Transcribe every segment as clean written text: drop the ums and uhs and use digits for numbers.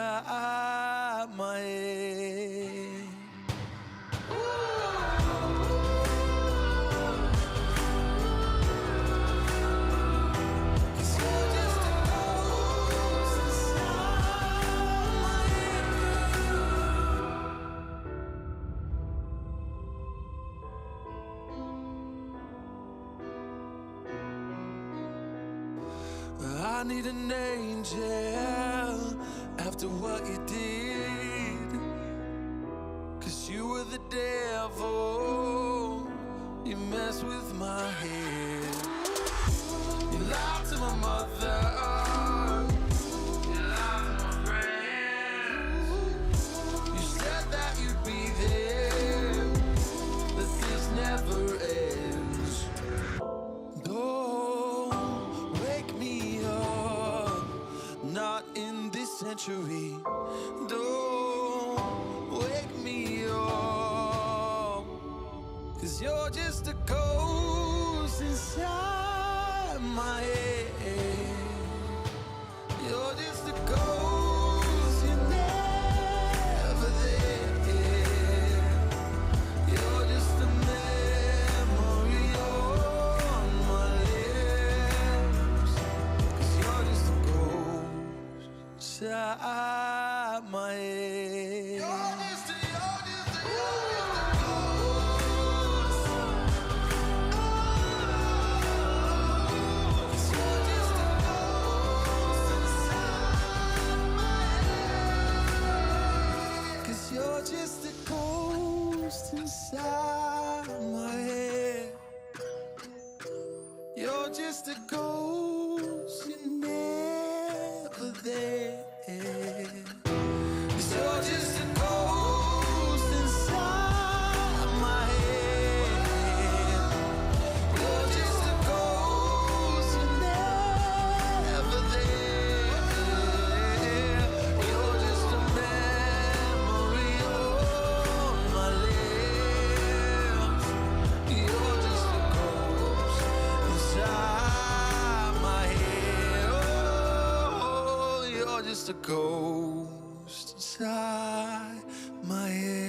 inside my head. I need an angel after what you did, 'cause you were the devil, you messed with my head. You lied to my mother, you lied to my friends. You said that you'd be there, but this never ends. Don't wake me up, not in this century. Don't wake me up, 'cause you're just a ghost inside my head. You're just a ghost, you're never there. You're just a memory on my lips, 'cause you're just a ghost inside my head. You're just a ghost. You're just a ghost inside my head. You're just a ghost, you're never there. 'Cause you're just a ghost inside my head. You're just a ghost, you're never there. You're just a memory on my lips. You're just a ghost inside my head. Oh, you're just a ghost inside my head.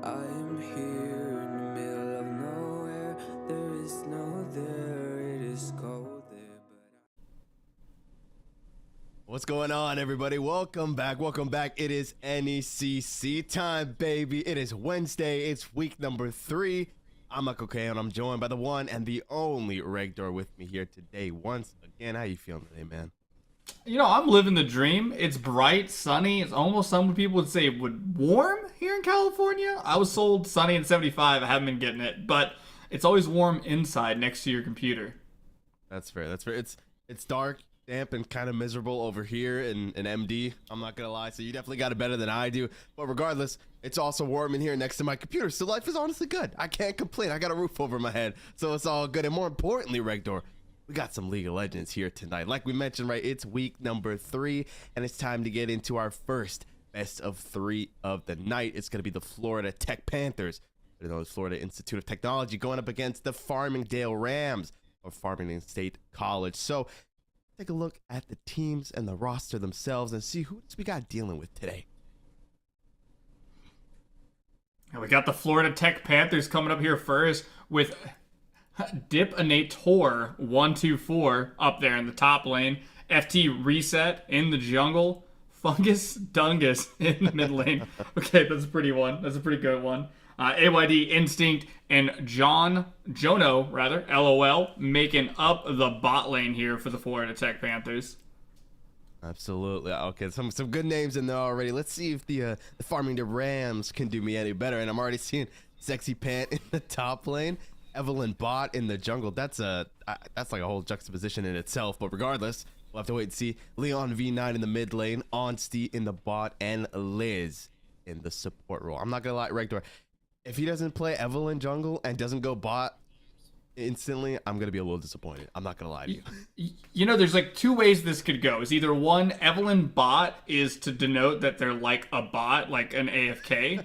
I'm here in the middle of nowhere. There is no there. It is cold there, What's going on, everybody? Welcome back. Welcome back. It is NECC time, baby. It is Wednesday. It's week number 3. I'm Michael K, and I'm joined by the one and the only Regdor with me here today. Once again, how you feeling today, man? You know, I'm living the dream. It's bright, sunny. It's almost, some people would say, warm here in California. I was sold sunny and 75. I haven't been getting it, but it's always warm inside next to your computer. That's fair. That's fair. It's dark, damp, and kind of miserable over here in MD. I'm not gonna lie. So you definitely got it better than I do. But regardless, it's also warm in here next to my computer. So life is honestly good. I can't complain. I got a roof over my head, so it's all good. And more importantly, Regdor, we got some League of Legends here tonight. Like we mentioned, right, it's week number 3, and it's time to get into our first best of 3 of the night. It's going to be the Florida Tech Panthers, Florida Institute of Technology, going up against the Farmingdale Rams of Farmingdale State College. So take a look at the teams and the roster themselves and see who we got dealing with today. And we got the Florida Tech Panthers coming up here first with Dipinator 124 up there in the top lane. FT Reset in the jungle. Fungus Dungus in the mid lane. Okay, that's a pretty one. That's a pretty good one. AYD Instinct and Jono, LOL, making up the bot lane here for the Florida Tech Panthers. Absolutely. Okay, some good names in there already. Let's see if the Farmingdale Rams can do me any better. And I'm already seeing Sexy Pant in the top lane. Evelyn Bot in the jungle. That's like a whole juxtaposition in itself. But regardless, we'll have to wait and see. Leon V9 in the mid lane, Onsty in the bot, and Liz in the support role. I'm not gonna lie, Regdor, if he doesn't play Evelyn jungle and doesn't go bot instantly, I'm gonna be a little disappointed. I'm not gonna lie to you. You know, there's like 2 ways this could go. Is either one, Evelyn Bot is to denote that they're like a bot, like an AFK,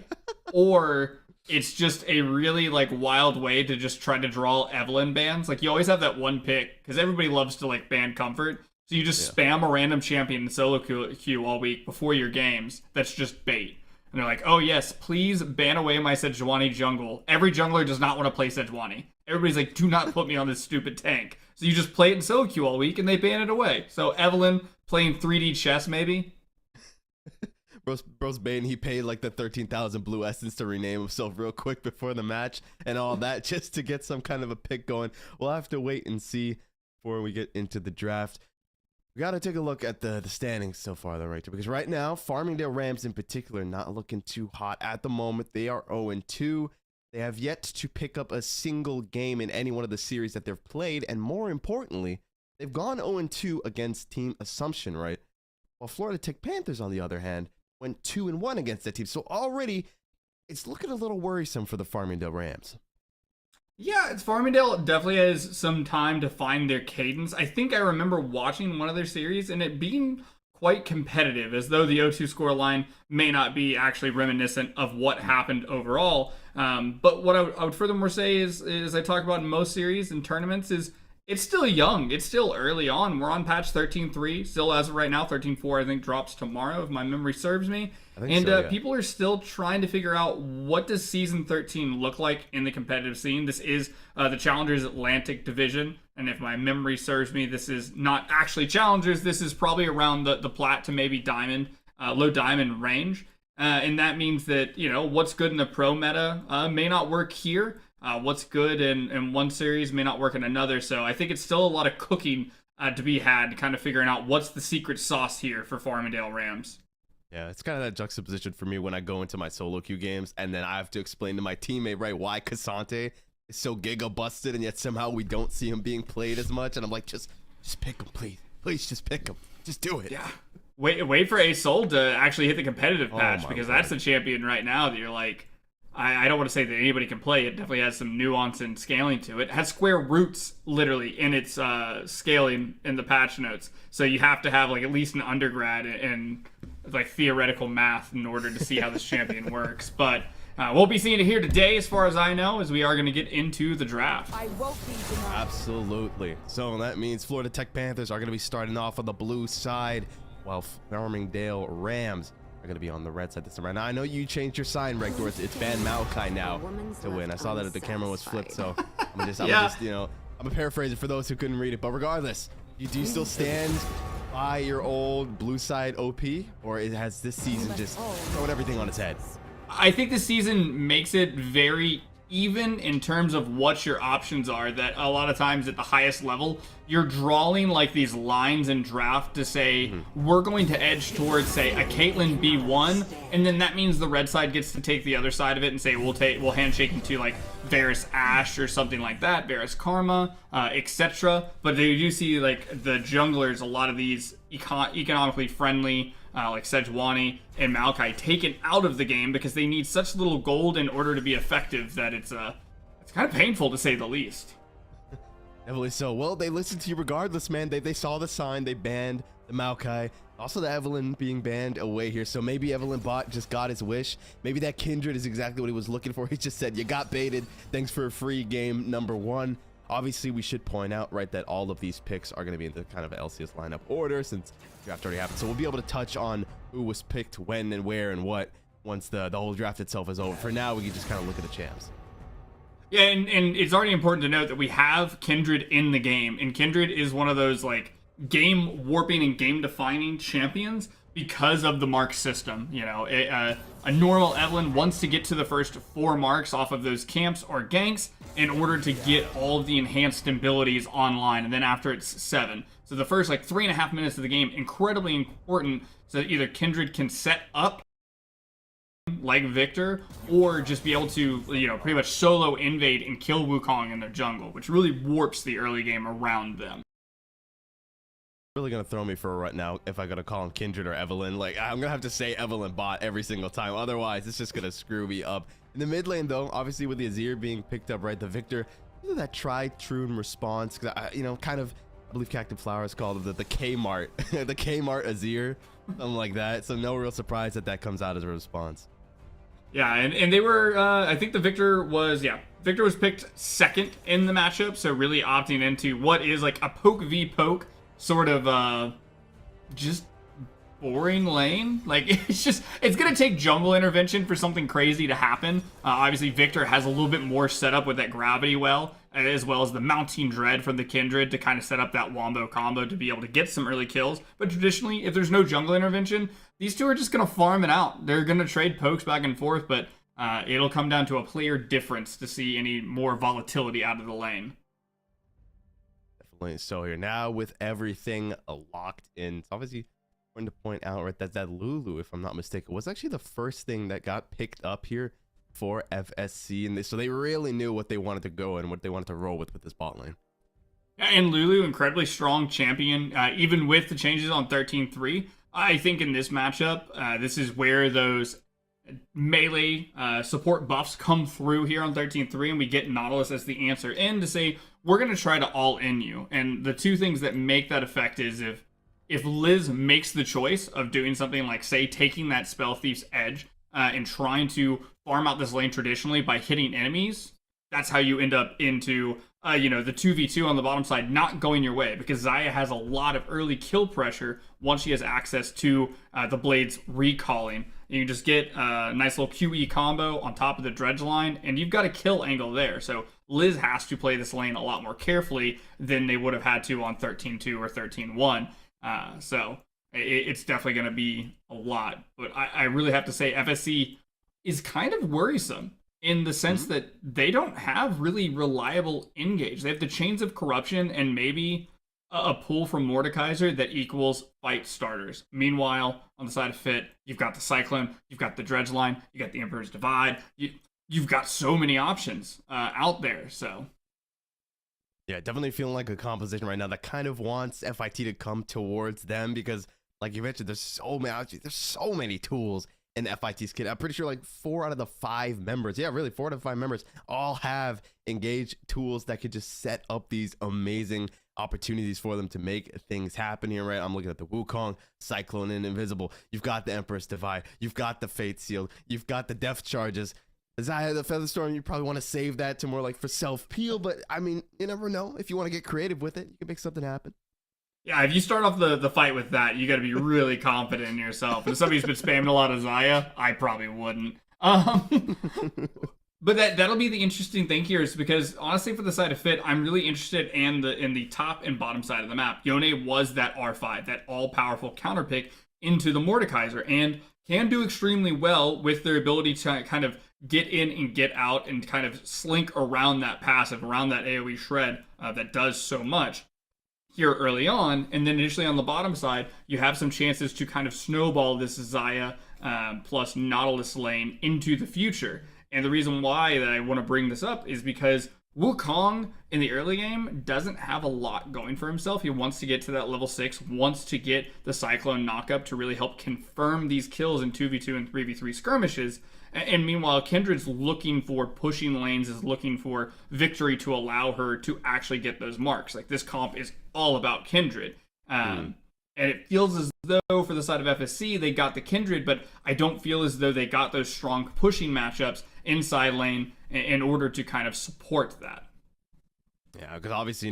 or it's just a really like wild way to just try to draw Evelyn bans. Like you always have that one pick because everybody loves to like ban Comfort. So you just spam a random champion in solo queue all week before your games. That's just bait. And they're like, oh yes, please ban away my Sejuani jungle. Every jungler does not want to play Sejuani. Everybody's like, do not put me on this stupid tank. So you just play it in solo queue all week and they ban it away. So Evelyn playing 3D chess maybe. Bro's Bane, he paid like the 13,000 blue essence to rename himself real quick before the match and all that just to get some kind of a pick going. We'll have to wait and see before we get into the draft. We got to take a look at the standings so far, though, right? Because right now, Farmingdale Rams in particular, not looking too hot at the moment. They are 0-2. They have yet to pick up a single game in any one of the series that they've played. And more importantly, they've gone 0-2 against Team Assumption, right? While Florida Tech Panthers, on the other hand, went 2-1 against that team. So already, it's looking a little worrisome for the Farmingdale Rams. Yeah, it's Farmingdale definitely has some time to find their cadence. I think I remember watching one of their series and it being quite competitive, as though the 0-2 scoreline may not be actually reminiscent of what happened overall. But what I would furthermore say is I talk about in most series and tournaments, is it's still young. It's still early on. We're on patch 13.3. Still, as of right now, 13.4 I think drops tomorrow, if my memory serves me. And so, yeah. People are still trying to figure out what does Season 13 look like in the competitive scene. This is the Challengers Atlantic Division. And if my memory serves me, this is not actually Challengers. This is probably around the Plat to maybe Diamond, low Diamond range. And that means that, you know, what's good in the pro meta may not work here. What's good in one series may not work in another. So I think it's still a lot of cooking to be had, kind of figuring out what's the secret sauce here for Farmingdale Rams. Yeah, it's kind of that juxtaposition for me when I go into my solo queue games and then I have to explain to my teammate, right, why Cassante is so giga busted and yet somehow we don't see him being played as much. And I'm like, just pick him, please. Please just pick him. Just do it. Yeah. Wait for A-Soul to actually hit the competitive patch, because that's the champion right now that you're like, I don't want to say that anybody can play. It definitely has some nuance and scaling to it. It has square roots, literally, in its scaling in the patch notes. So you have to have like at least an undergrad in like theoretical math in order to see how this champion works. But we'll be seeing it here today, as far as I know, as we are going to get into the draft. I won't be denied. Absolutely. So that means Florida Tech Panthers are going to be starting off on the blue side, while Farmingdale Rams are going to be on the red side this time around. Now, I know you changed your sign, Rector. It's Ban Maokai now to win. I saw that the camera was flipped, so I'm just, you know, I'm a paraphraser for those who couldn't read it. But regardless, do you still stand by your old blue side OP, or has this season just thrown everything on its head? I think this season makes it very even in terms of what your options are, that a lot of times at the highest level, you're drawing like these lines in draft to say, we're going to edge towards, say, a Caitlyn B1, and then that means the red side gets to take the other side of it and say, we'll handshake into like Varus Ashe or something like that, Varus Karma, etc. But you do see like the junglers, a lot of these economically friendly, like Sejuani and Maokai, taken out of the game because they need such little gold in order to be effective that it's kind of painful, to say the least. Definitely so. Well, they listened to you regardless, man. They saw the sign. They banned the Maokai. Also, the Evelyn being banned away here. So maybe Evelyn Bot just got his wish. Maybe that Kindred is exactly what he was looking for. He just said, you got baited. Thanks for a free game number one. Obviously, we should point out, right, that all of these picks are going to be in the kind of LCS lineup order since draft already happened. So we'll be able to touch on who was picked when and where and what once the whole draft itself is over. For now, we can just kind of look at the champs. Yeah, and it's already important to note that we have Kindred in the game, and Kindred is one of those like game warping and game defining champions because of the mark system. You know, a normal Evelyn wants to get to the first 4 marks off of those camps or ganks in order to get all of the enhanced abilities online, and then after it's 7. So the first like 3.5 minutes of the game, incredibly important, so that either Kindred can set up like Victor, or just be able to, you know, pretty much solo invade and kill Wukong in their jungle, which really warps the early game around them. Really gonna throw me for a rut now if I gotta call him Kindred or Evelyn. Like, I'm gonna have to say Evelyn Bot every single time, otherwise it's just gonna screw me up. In the mid lane though, obviously with the Azir being picked up, right, the Victor, that try true in response, you know, kind of, I believe Cactus Flowers called it the Kmart the Kmart Azir, something like that. So no real surprise that comes out as a response. Yeah, and they were, I think Victor was picked second in the matchup, so really opting into what is like a poke v poke sort of just boring lane. Like, it's gonna take jungle intervention for something crazy to happen. Obviously, Victor has a little bit more setup with that gravity well, as well as the mounting dread from the Kindred to kind of set up that wombo combo to be able to get some early kills. But traditionally, if there's no jungle intervention, these two are just gonna farm it out. They're gonna trade pokes back and forth, but it'll come down to a player difference to see any more volatility out of the lane. Definitely. So here now with everything locked in, it's obviously important to point out, right, that Lulu, if I'm not mistaken, was actually the first thing that got picked up here for FSC, and so they really knew what they wanted to go and what they wanted to roll with this bot lane. Yeah, and Lulu, incredibly strong champion, even with the changes on 13-3. I think in this matchup, this is where those melee support buffs come through here on 13-3, and we get Nautilus as the answer in to say, we're going to try to all-in you. And the two things that make that effect is if Liz makes the choice of doing something like, say, taking that Spell Thief's Edge and trying to farm out this lane traditionally by hitting enemies, that's how you end up into, the 2v2 on the bottom side not going your way, because Xayah has a lot of early kill pressure once she has access to the Blades recalling. You can just get a nice little QE combo on top of the dredge line, and you've got a kill angle there. So Liz has to play this lane a lot more carefully than they would have had to on 13-2 or 13-1. So it's definitely going to be a lot. But I really have to say FSC is kind of worrisome in the sense that they don't have really reliable engage. They have the Chains of Corruption and maybe a pull from Mordekaiser that equals fight starters. Meanwhile, on the side of Fit, you've got the Cyclone, you've got the Dredge Line, you got the Emperor's Divide. You've got so many options out there, so... Yeah, definitely feeling like a composition right now that kind of wants FIT to come towards them because, like you mentioned, there's so many tools in FIT's kit. I'm pretty sure like 4 out of the 5 members, 4 out of 5 members all have engaged tools that could just set up these amazing opportunities for them to make things happen here, right? I'm looking at the Wukong, Cyclone, and Invisible. You've got the Empress Divide. You've got the Fate Seal. You've got the Death Charges. Xayah, the Featherstorm, you probably want to save that to more like for self-peel, but I mean, you never know. If you want to get creative with it, you can make something happen. Yeah, if you start off the fight with that, you got to be really confident in yourself. And if somebody's been spamming a lot of Xayah, I probably wouldn't. But that'll be the interesting thing here is because, honestly, for the side of Fit, I'm really interested in the top and bottom side of the map. Yone was that R5, that all-powerful counter pick into the Mordekaiser, and can do extremely well with their ability to kind of get in and get out and kind of slink around that passive, around that AoE shred that does so much here early on. And then initially on the bottom side, you have some chances to kind of snowball this Xayah plus Nautilus lane into the future. And the reason why that I want to bring this up is because Wukong in the early game doesn't have a lot going for himself. He wants to get to that level 6, wants to get the Cyclone knockup to really help confirm these kills in 2v2 and 3v3 skirmishes. And meanwhile, Kindred's looking for pushing lanes, is looking for victory to allow her to actually get those marks. Like, this comp is all about Kindred. And it feels as though for the side of FSC, they got the Kindred, but I don't feel as though they got those strong pushing matchups inside lane in order to kind of support that. Yeah, because obviously,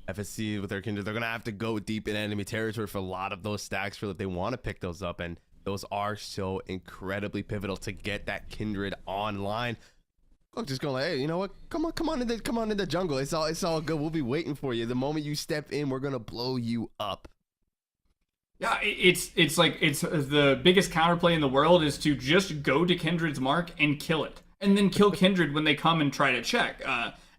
FSC with their Kindred, they're going to have to go deep in enemy territory for a lot of those stacks for if they want to pick those up, and those are so incredibly pivotal to get that Kindred online. Look, just going like, hey, you know what? Come on in the jungle. It's all good. We'll be waiting for you. The moment you step in, we're gonna blow you up. Yeah, it's the biggest counterplay in the world is to just go to Kindred's mark and kill it, and then kill Kindred when they come and try to check.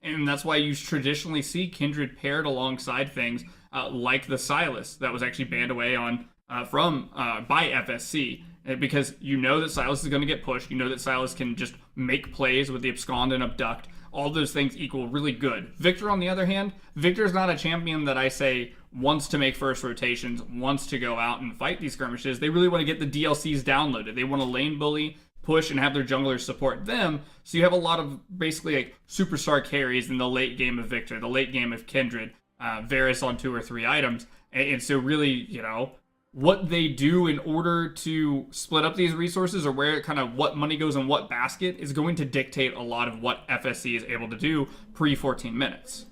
And that's why you traditionally see Kindred paired alongside things like the Silas that was actually banned away on. By FSC, because you know that Silas is going to get pushed. You know that Silas can just make plays with the Abscond and Abduct. All those things equal really good. Victor, on the other hand, Victor is not a champion that I say wants to make first rotations, wants to go out and fight these skirmishes. They really want to get the DLCs downloaded. They want to lane bully, push, and have their junglers support them. So you have a lot of basically like superstar carries in the late game of Victor, the late game of Kindred, Varus on 2 or 3 items. And so really, what they do in order to split up these resources, or where kind of what money goes in what basket, is going to dictate a lot of what FSC is able to do pre 14 minutes.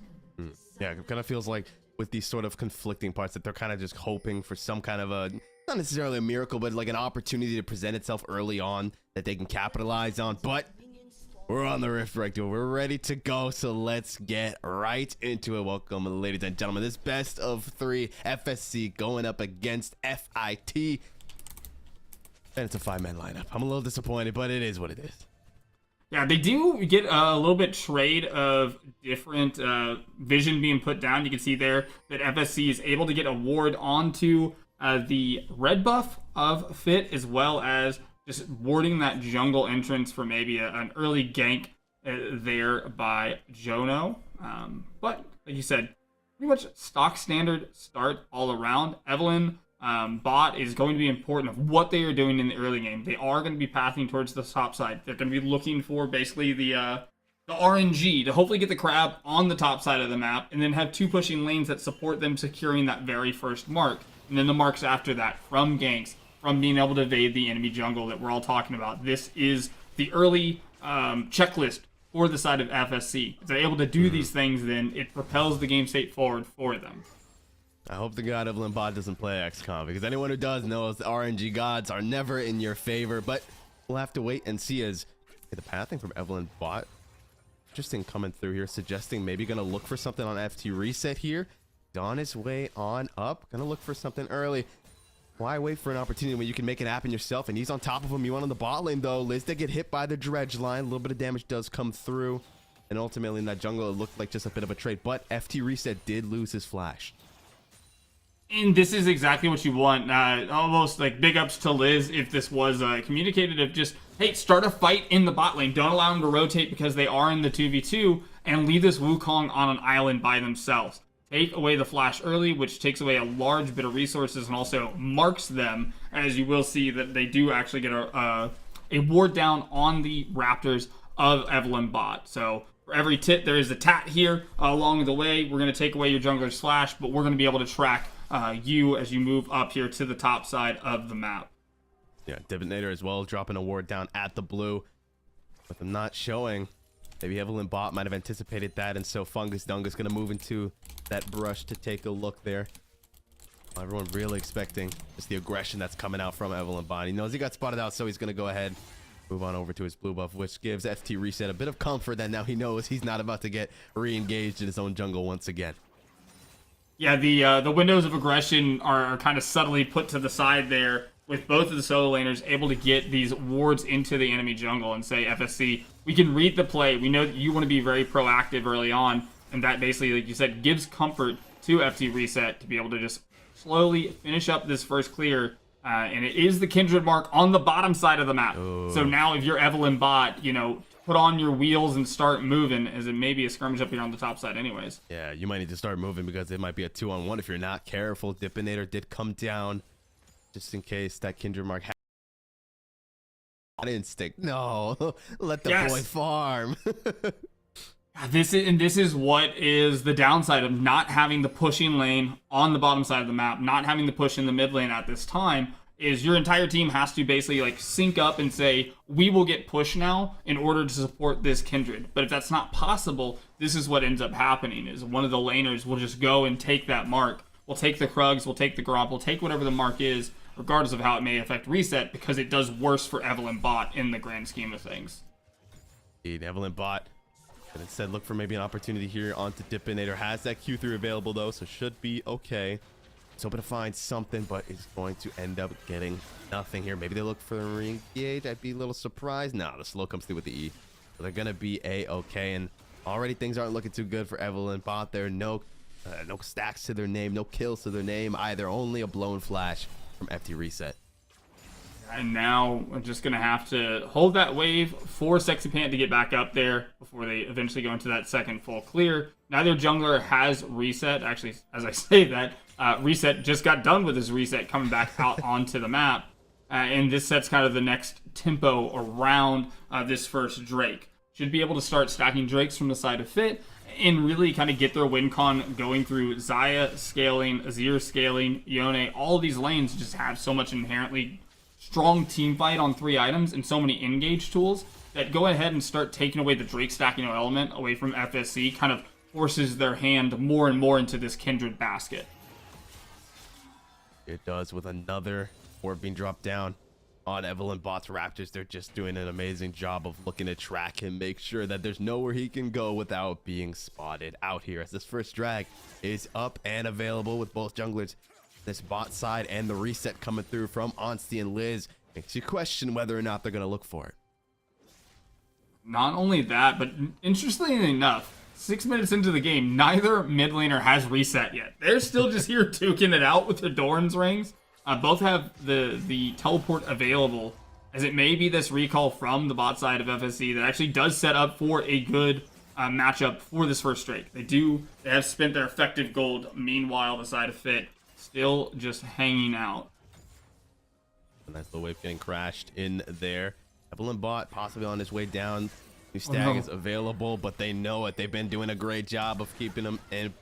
Yeah, it kind of feels like with these sort of conflicting parts that they're kind of just hoping for some kind of a, not necessarily a miracle, but like an opportunity to present itself early on that they can capitalize on. But we're on the Rift right duel. We're ready to go, so let's get right into it. Welcome, ladies and gentlemen. This best of 3 FSC going up against FIT. And it's a 5-man lineup. I'm a little disappointed, but it is what it is. Yeah, they do get a little bit trade of different vision being put down. You can see there that FSC is able to get a ward onto the red buff of Fit, as well as just warding that jungle entrance for maybe an early gank there by Jono. But like you said, pretty much stock standard start all around. Evelyn bot is going to be important of what they are doing in the early game. They are going to be pathing towards the top side. They're going to be looking for basically the RNG to hopefully get the crab on the top side of the map, and then have 2 pushing lanes that support them securing that very first mark. And then the marks after that from ganks, from being able to evade the enemy jungle that we're all talking about. This is the early checklist for the side of FSC. If they're able to do these things, then it propels the game state forward for them. I hope the god Evelyn bot doesn't play XCOM, because anyone who does knows the RNG gods are never in your favor. But we'll have to wait and see as the pathing from Evelyn bot. Interesting coming through here, suggesting maybe going to look for something on FT reset here. On his way on up, going to look for something early. Why wait for an opportunity when you can make it happen yourself? And he's on top of him. You want on the bot lane, though. Liz did get hit by the dredge line. A little bit of damage does come through. And ultimately in that jungle, it looked like just a bit of a trade. But FT Reset did lose his flash. And this is exactly what you want. Almost like big ups to Liz if this was communicated of just, hey, start a fight in the bot lane. Don't allow them to rotate because they are in the 2v2. And leave this Wukong on an island by themselves. Take away the flash early, which takes away a large bit of resources and also marks them, as you will see that they do actually get a ward down on the Raptors of Evelyn bot. So for every tit, there is a tat here along the way. We're going to take away your jungler's flash, but we're going to be able to track you as you move up here to the top side of the map. Yeah, Divinator as well, dropping a ward down at the blue. With them not showing, maybe Evelyn bot might have anticipated that, and so Fungus Dungus going to move into that brush to take a look there. Everyone really expecting just the aggression that's coming out from Evelyn bot. He knows he got spotted out, so he's going to go ahead, move on over to his blue buff, which gives FT Reset a bit of comfort that now he knows he's not about to get re-engaged in his own jungle once again. Yeah, the windows of aggression are kind of subtly put to the side there, with both of the solo laners able to get these wards into the enemy jungle and say, FSC, we can read the play. We know that you want to be very proactive early on, and that basically, like you said, gives comfort to FT Reset to be able to just slowly finish up this first clear. And it is the Kindred mark on the bottom side of the map. Ooh. So now if you're Evelyn bot, put on your wheels and start moving, as it may be a skirmish up here on the top side anyways. Yeah, you might need to start moving because it might be a 2-on-1 if you're not careful. Dipinator did come down just in case that Kindred mark had instinct. No, let the boy farm. This is what is the downside of not having the pushing lane on the bottom side of the map, not having the push in the mid lane at this time, is your entire team has to basically sync up and say, we will get push now in order to support this Kindred. But if that's not possible, this is what ends up happening, is one of the laners will just go and take that mark. We'll take the Krugs, we'll take the Gromp, we'll take whatever the mark is, regardless of how it may affect Reset, because it does worse for Evelyn bot in the grand scheme of things. Indeed, Evelyn bot. And instead, look for maybe an opportunity here onto Dipinator. Has that Q3 available, though, so should be okay. He's hoping to find something, but is going to end up getting nothing here. Maybe they look for a re-engage. I'd be a little surprised. No, the slow comes through with the E. So they're going to be A-okay. And already things aren't looking too good for Evelyn bot there. No stacks to their name, no kills to their name either. Only a blown flash from FT Reset. And now we're just going to have to hold that wave for Sexy Pant to get back up there before they eventually go into that second full clear. Neither jungler has Reset. Actually, as I say that, Reset just got done with his reset coming back out onto the map. And this sets kind of the next tempo around this first Drake. should be able to start stacking Drakes from the side of Fit and really kind of get their win con going through Xayah scaling, Azir scaling, Yone. All of these lanes just have so much inherently strong team fight on 3 items and so many engage tools that go ahead and start taking away the Drake stacking element away from FSC, kind of forces their hand more and more into this Kindred basket. It does, with another orb being dropped down on Evelyn Bot's Raptors. They're just doing an amazing job of looking to track him, make sure that there's nowhere he can go without being spotted out here, as this first drag is up and available with both junglers. This bot side and the reset coming through from Onsty and Liz makes you question whether or not they're going to look for it. Not only that, but interestingly enough, 6 minutes into the game, neither mid laner has reset yet. They're still just here duking it out with the Doran's rings. Both have the teleport available, as it may be this recall from the bot side of FSC that actually does set up for a good matchup for this first Drake. They have spent their effective gold. Meanwhile, the side of Fit still just hanging out. A nice little wave getting crashed in there. Evelyn Bot possibly on his way down. New stag is available, but they know it. They've been doing a great job of keeping him in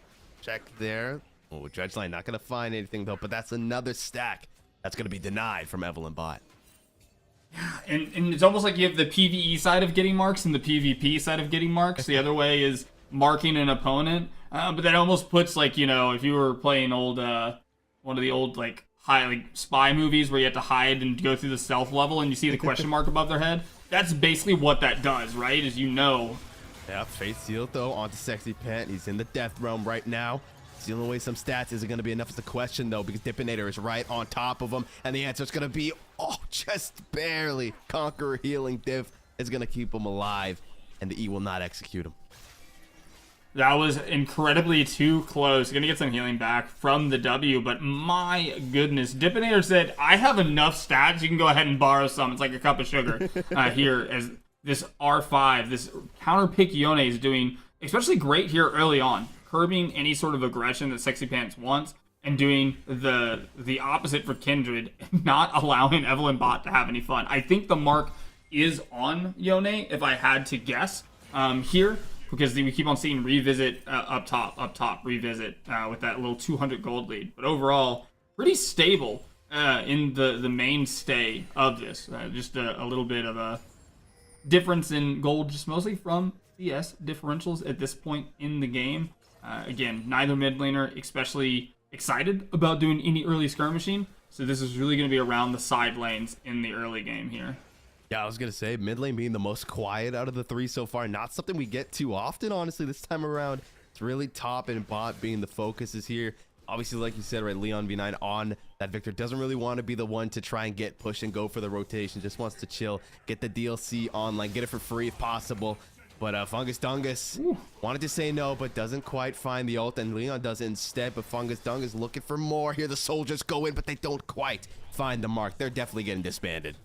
check there. Oh, Dredge Line not going to find anything, though, but that's another stack that's going to be denied from Evelyn Bot. And it's almost like you have the PvE side of getting marks and the PvP side of getting marks. The other way is marking an opponent. But that almost puts, like, you know, if you were playing one of the old, like, spy movies where you have to hide and go through the stealth level and you see the question mark above their head. That's basically what that does, right? Is, you know. Yeah, face sealed, though, onto Sexy Pant. He's in the death realm right now. Sealing away some stats isn't going to be enough as the question, though, because Dipinator is right on top of him, and the answer is going to be, just barely. Conqueror healing diff is going to keep him alive, and the E will not execute him. That was incredibly too close. Going to get some healing back from the W, but my goodness. Dipinator said, I have enough stats. You can go ahead and borrow some. It's like a cup of sugar here, as this R5, this counter pick Yone is doing especially great here early on, curbing any sort of aggression that Sexy Pants wants and doing the opposite for Kindred, not allowing Evelyn Bot to have any fun. I think the mark is on Yone, if I had to guess here, because we keep on seeing revisit up top, revisit with that little 200 gold lead. But overall, pretty stable in the mainstay of this. Just a little bit of a difference in gold, just mostly from CS differentials at this point in the game. Again, neither mid laner especially excited about doing any early skirmishing, so this is really going to be around the side lanes in the early game here. Yeah, I was going to say, mid lane being the most quiet out of the 3 so far. Not something we get too often, honestly, this time around. It's really top and bot being the focuses here. Obviously, like you said, right, Leon V9 on that Victor doesn't really want to be the one to try and get push and go for the rotation. Just wants to chill, get the DLC online, get it for free if possible. But Fungus Dungus wanted to say no, but doesn't quite find the ult, and Leon does it instead. But Fungus Dungus looking for more here. The soldiers go in, but they don't quite find the mark. They're definitely getting disbanded.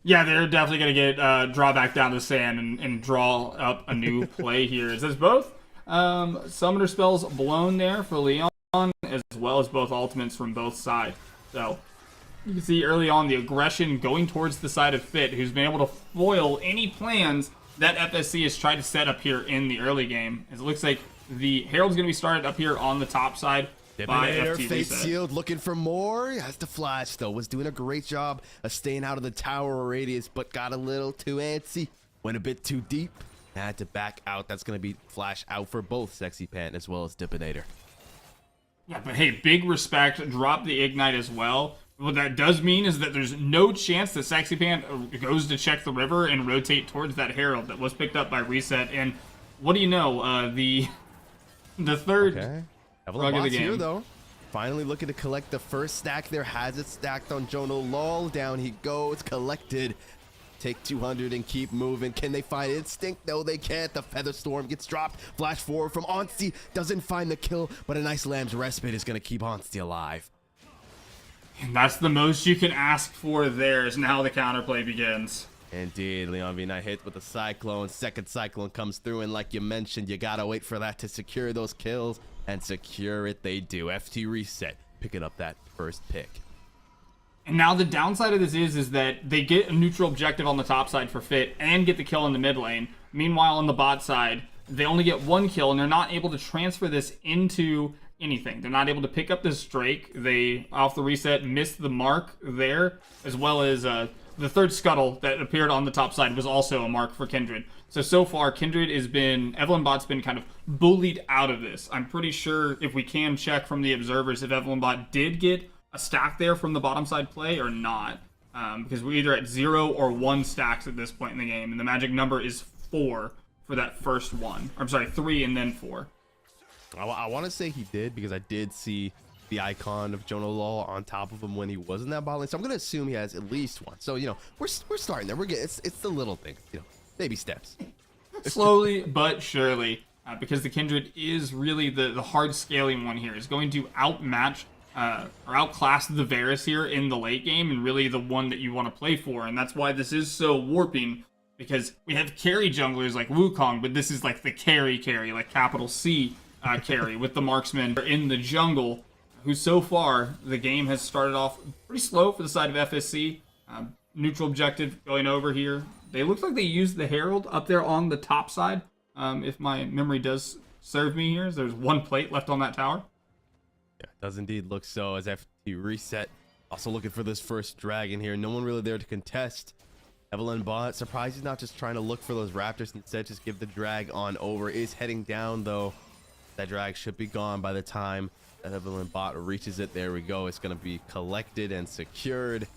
Yeah, they're definitely going to get draw back down the sand and draw up a new play here. It says both summoner spells blown there for Leon, as well as both ultimates from both sides. So you can see early on the aggression going towards the side of Fit, who's been able to foil any plans that FSC has tried to set up here in the early game. As it looks like the Herald's going to be started up here on the top side by FT Fate Reset. Sealed looking for more. He has to flash, though. Was doing a great job of staying out of the tower radius, but got a little too antsy. Went a bit too deep. Had to back out. That's going to be flash out for both Sexy Pant as well as Dipinator. Yeah, but hey, big respect. Drop the Ignite as well. What that does mean is that there's no chance that Sexy Pant goes to check the river and rotate towards that Herald that was picked up by Reset. And what do you know? The third rug of the game. Here, though. Finally looking to collect the first stack there. Has it stacked on Jono Lol. Down he goes. Collected. Take 200 and keep moving. Can they find Instinct? No, they can't. The Feather Storm gets dropped. Flash forward from Onsty. Doesn't find the kill, but a nice Lamb's Respite is going to keep Onsty alive. And that's the most you can ask for there, is now the counterplay begins. Indeed, Leon V9 hit with the Cyclone. Second Cyclone comes through, and like you mentioned, you gotta wait for that to secure those kills, and secure it they do. FT Reset picking up that first pick. And now the downside of this is that they get a neutral objective on the top side for Fit and get the kill in the mid lane. Meanwhile, on the bot side, they only get one kill, and they're not able to transfer this into anything. They're not able to pick up this Drake. They, off the reset, missed the mark there, as well as the third scuttle that appeared on the top side was also a mark for Kindred. So far, Kindred has been, Evelyn Bot's been kind of bullied out of this. I'm pretty sure if we can check from the observers if Evelyn Bot did get a stack there from the bottom side play or not. Because we're either at 0 or 1 stacks at this point in the game, and the magic number is 4 for that first one. I'm sorry, 3 and then 4. I want to say he did because I did see the icon of Jonah Law on top of him when he was in that bot lane. So I'm going to assume he has at least one. So, you know, we're starting there. We're getting, it's the little thing, you know, baby steps. Slowly but surely, because the Kindred is really the hard scaling one here. Is going to outmatch or outclass the Varus here in the late game, and really the one that you want to play for. And that's why this is so warping, because we have carry junglers like Wukong, but this is like the carry, like capital C carry with the marksman in the jungle, who so far the game has started off pretty slow for the side of FSC. Neutral objective going over here. They look like they used the Herald up there on the top side. If my memory does serve me here, there's one plate left on that tower. Yeah, it does indeed look so as FT reset. Also looking for this first dragon here. No one really there to contest. Evelyn Bot, surprised he's not just trying to look for those raptors. Instead, just give the drag on over. Is heading down, though. That drag should be gone by the time that Evelyn Bot reaches it. There we go. It's going to be collected and secured.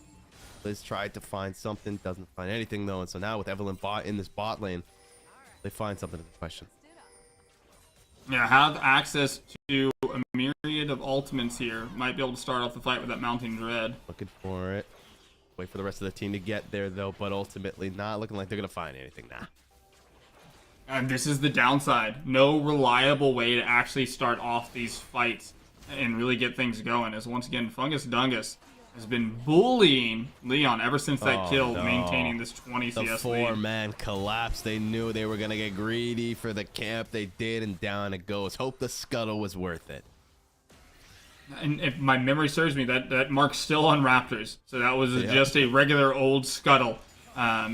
Liz tried to find something. Doesn't find anything, though. And so now with Evelyn Bot in this bot lane, they find something in the question. Yeah, have access to a myriad of ultimates here. Might be able to start off the fight with that mounting dread. Looking for it. Wait for the rest of the team to get there, though, but ultimately not looking like they're going to find anything now. And this is the downside. No reliable way to actually start off these fights and really get things going. As once again, Fungus Dungus has been bullying Leon ever since that kill, maintaining this 20 CS lead. The four-man collapse. They knew they were going to get greedy for the camp. They did, and down it goes. Hope the scuttle was worth it. And if my memory serves me, that mark's still on Raptors. So that was just a regular old scuttle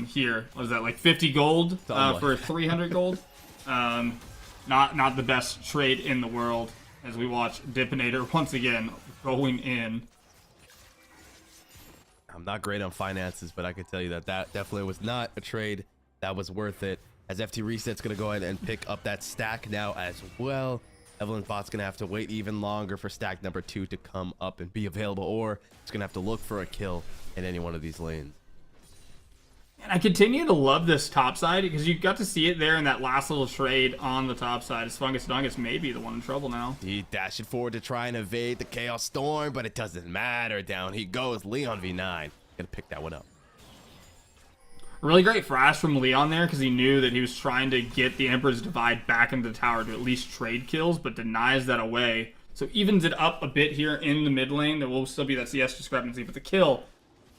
here. What was that, like 50 gold for 300 gold? Not the best trade in the world, as we watch Dipinator once again going in. I'm not great on finances, but I can tell you that definitely was not a trade that was worth it. As FT Reset's going to go ahead and pick up that stack now as well. Evelyn Bot's going to have to wait even longer for stack number 2 to come up and be available, or it's going to have to look for a kill in any one of these lanes. And I continue to love this top side because you got to see it there in that last little trade on the top side. As Fungus Dungus may be the one in trouble now. He dashed forward to try and evade the Chaos Storm, but it doesn't matter. Down he goes. Leon V9. Gonna pick that one up. Really great flash from Leon there because he knew that he was trying to get the Emperor's Divide back into the tower to at least trade kills, but denies that away. So evens it up a bit here in the mid lane. There will still be that CS discrepancy, but the kill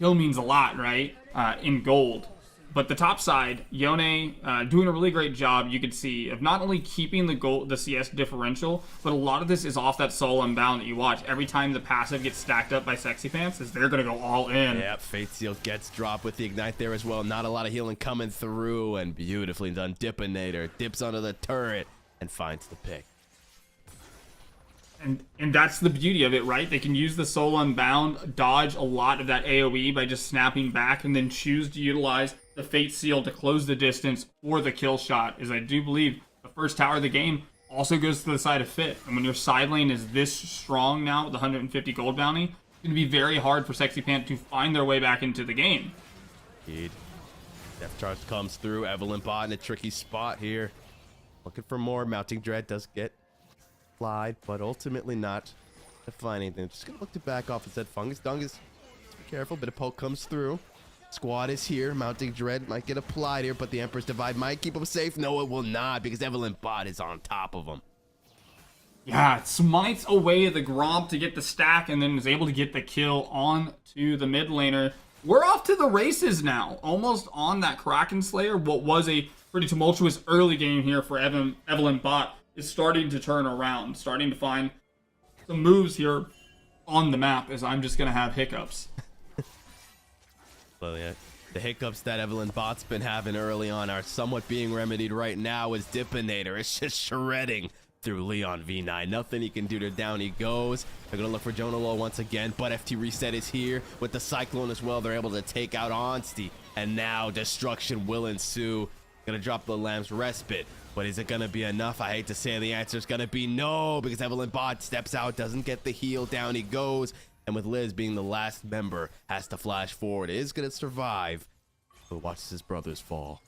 means a lot, right? In gold. But the top side, Yone doing a really great job, you could see, of not only keeping the CS differential, but a lot of this is off that soul unbound that you watch. Every time the passive gets stacked up by Sexy Pants, is they're going to go all in. Yep, Fate Seal gets dropped with the Ignite there as well. Not a lot of healing coming through, and beautifully done. Dipinator dips onto the turret and finds the pick. And that's the beauty of it, right? They can use the Soul Unbound, dodge a lot of that AoE by just snapping back, and then choose to utilize the Fate Seal to close the distance for the kill shot, as I do believe the first tower of the game also goes to the side of Fit. And when your side lane is this strong now with the 150 gold bounty, it's going to be very hard for Sexy Pant to find their way back into the game. Indeed. Death Charge comes through. Evelyn Bot in a tricky spot here. Looking for more. Mounting Dread does get applied, but ultimately not to find anything. Just going to look to back off and said Fungus Dungus. Be careful. Bit of poke comes through. Squad is here. Mounting Dread might get applied here, but the Emperor's Divide might keep him safe. No, it will not, because Evelyn Bot is on top of him. Yeah, it smites away the Gromp to get the stack, and then is able to get the kill on to the mid laner. We're off to the races now, almost on that Kraken Slayer. What was a pretty tumultuous early game here for Evelyn Bot is starting to turn around, starting to find some moves here on the map, as I'm just going to have hiccups. Well, yeah. The hiccups that Evelyn Bot's been having early on are somewhat being remedied right now as Dipinator is just shredding through Leon V9. Nothing he can do to down he goes. They're going to look for Jonalo once again, but FT Reset is here with the Cyclone as well. They're able to take out Onsty, and now destruction will ensue. Going to drop the Lamb's Respite, but is it going to be enough? I hate to say the answer is going to be no, because Evelyn Bot steps out, doesn't get the heal, down he goes. And with Liz being the last member, has to flash forward. It is going to survive, but watches his brothers fall.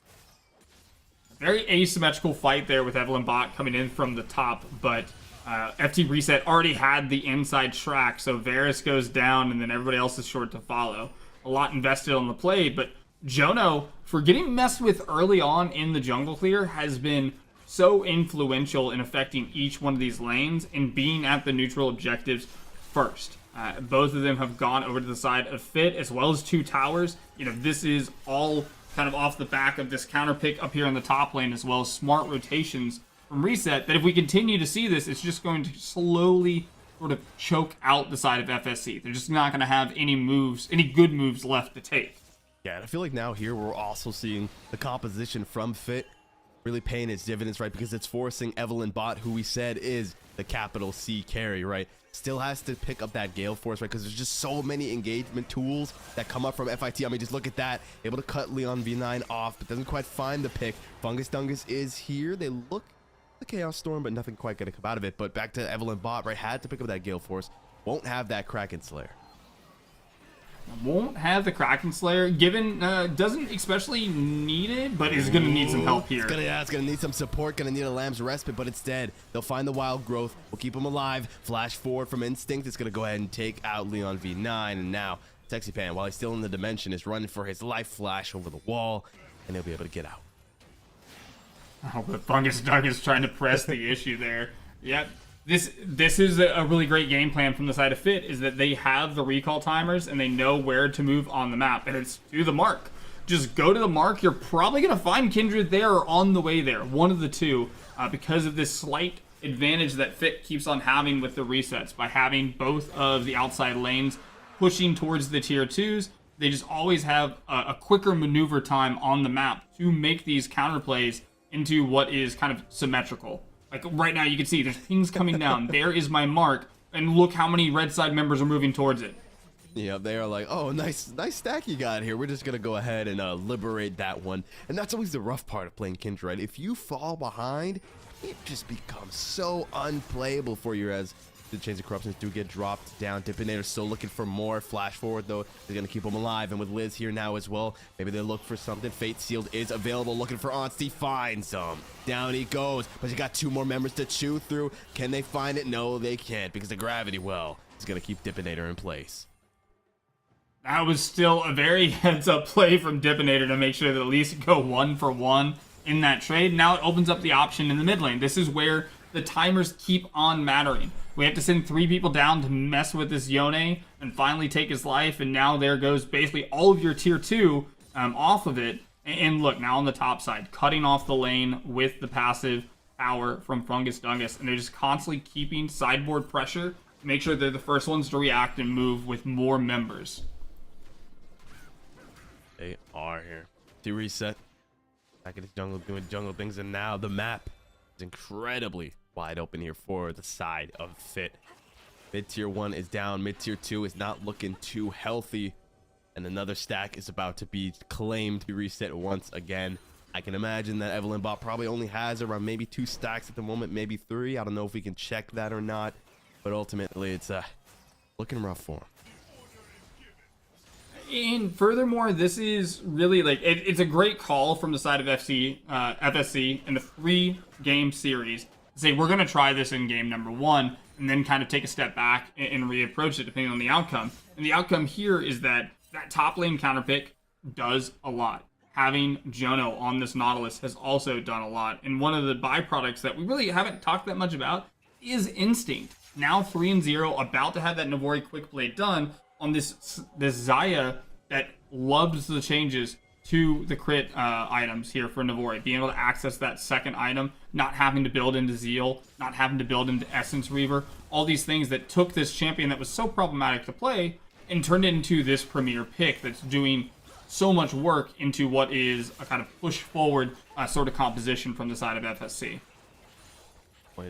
Very asymmetrical fight there with Evelyn Bot coming in from the top, but FT Reset already had the inside track, so Varus goes down, and then everybody else is short to follow. A lot invested on the play, but Jono, for getting messed with early on in the jungle clear, has been so influential in affecting each one of these lanes and being at the neutral objectives first. Both of them have gone over to the side of Fit, as well as 2 towers. You know, this is all kind of off the back of this counter pick up here in the top lane, as well as smart rotations from Reset, that if we continue to see this, it's just going to slowly sort of choke out the side of FSC. They're just not going to have any moves, any good moves left to take. Yeah, and I feel like now here we're also seeing the composition from Fit really paying its dividends, right? Because it's forcing Evelyn Bot, who we said is the capital C carry, right? Still has to pick up that Gale Force, right? Because there's just so many engagement tools that come up from FIT. I mean, just look at that. Able to cut Leon V9 off, but doesn't quite find the pick. Fungus Dungus is here. They look the Chaos Storm, but nothing quite going to come out of it. But back to Evelyn Bot, right? Had to pick up that Gale Force. Won't have that Kraken Slayer. Won't have the Kraken Slayer, given, doesn't especially need it, but is going to need some help here. It's going to need some support, going to need a Lamb's Respite, but it's dead. They'll find the Wild Growth. We'll keep him alive. Flash forward from Instinct. It's going to go ahead and take out Leon V9, and now Sexy Pan, while he's still in the dimension, is running for his life flash over the wall, and he'll be able to get out. Oh, but Fungus Doug is trying to press the issue there. Yep. This is a really great game plan from the side of Fit, is that they have the recall timers and they know where to move on the map, and it's to the mark. Just go to the mark. You're probably going to find Kindred there or on the way there, one of the two, because of this slight advantage that Fit keeps on having with the resets. By having both of the outside lanes pushing towards the tier 2s, they just always have a quicker maneuver time on the map to make these counterplays into what is kind of symmetrical. Like right now, you can see there's things coming down. There is my mark, and look how many red side members are moving towards it. Yeah, they are like, oh, nice stack you got here. We're just gonna go ahead and liberate that one. And that's always the rough part of playing Kindred. If you fall behind, it just becomes so unplayable for you, as the Chains of Corruptions do get dropped down. Dipinator's still looking for more. Flash forward, though, they're going to keep him alive. And with Liz here now as well, maybe they look for something. Fate Sealed is available, looking for Onsty. Finds him. Down he goes, but you got 2 more members to chew through. Can they find it? No, they can't, because the Gravity Well is going to keep Dipinator in place. That was still a very heads-up play from Dipinator to make sure that at least go 1 for 1 in that trade. Now it opens up the option in the mid lane. This is where the timers keep on mattering. We have to send 3 people down to mess with this Yone and finally take his life, and now there goes basically all of your tier 2 off of it. And look, now on the top side, cutting off the lane with the passive power from Fungus Dungus, and they're just constantly keeping sideboard pressure to make sure they're the first ones to react and move with more members. They are here. To reset. Back in the jungle doing jungle things, and now the map is incredibly wide open here for the side of Fit. Mid tier 1 is down. Mid tier 2 is not looking too healthy. And another stack is about to be claimed to be reset once again. I can imagine that Evelyn Bot probably only has around maybe 2 stacks at the moment, maybe 3. I don't know if we can check that or not. But ultimately, it's looking rough for him. And furthermore, this is really like it's a great call from the side of FSC in the 3-game series. Say we're going to try this in game number 1 and then kind of take a step back and reapproach it depending on the outcome. And the outcome here is that top lane counter pick does a lot. Having Jono on this Nautilus has also done a lot. And one of the byproducts that we really haven't talked that much about is Instinct. Now 3-0, about to have that Navori quick play done on this Zaya that loves the changes to the crit items here for Navori. Being able to access that second item, not having to build into Zeal, not having to build into Essence Reaver, all these things that took this champion that was so problematic to play and turned it into this premier pick that's doing so much work into what is a kind of push forward sort of composition from the side of FSC.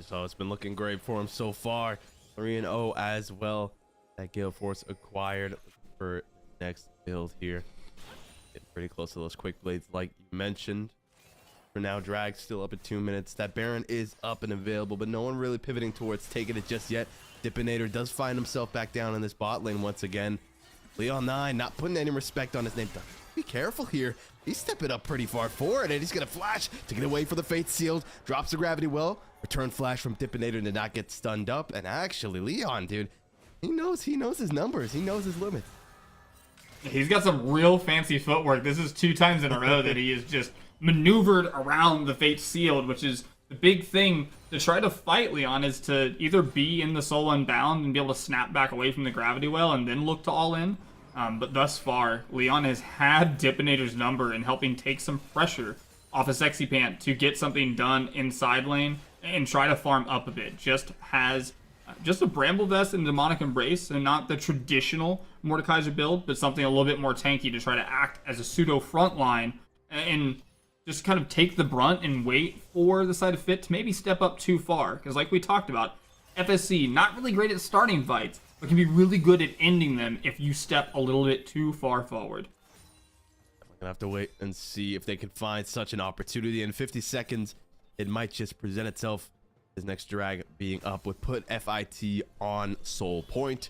So it's been looking great for him so far. 3-0 as well. That Gale Force acquired for next build here. Getting pretty close to those quick blades like you mentioned. For now, drag still up at 2 minutes. That Baron is up and available, but no one really pivoting towards taking it just yet. Dipinator does find himself back down in this bot lane once again. Leon 9 not putting any respect on his name. Be careful here. He's stepping up pretty far forward, and he's gonna flash to get away for the Fate Sealed. Drops the gravity well. Return flash from Dipinator to not get stunned up. And actually, Leon, dude, he knows his numbers. He knows his limits. He's got some real fancy footwork. This is 2 times in a row that he is just maneuvered around the Fate Sealed, which is the big thing to try to fight Leon, is to either be in the Soul Unbound and be able to snap back away from the gravity well and then look to all in. But thus far, Leon has had Dipinator's number in helping take some pressure off of Sexy Pant to get something done in side lane and try to farm up a bit. Just has just a Bramble Vest and Demonic Embrace, and not the traditional Mordekaiser build, but something a little bit more tanky to try to act as a pseudo front line and just kind of take the brunt and wait for the side of Fit to maybe step up too far. Because like we talked about, FSC, not really great at starting fights, but can be really good at ending them if you step a little bit too far forward. I'm gonna have to wait and see if they can find such an opportunity. In 50 seconds, it might just present itself. His next drag being up would put FIT on Soul Point.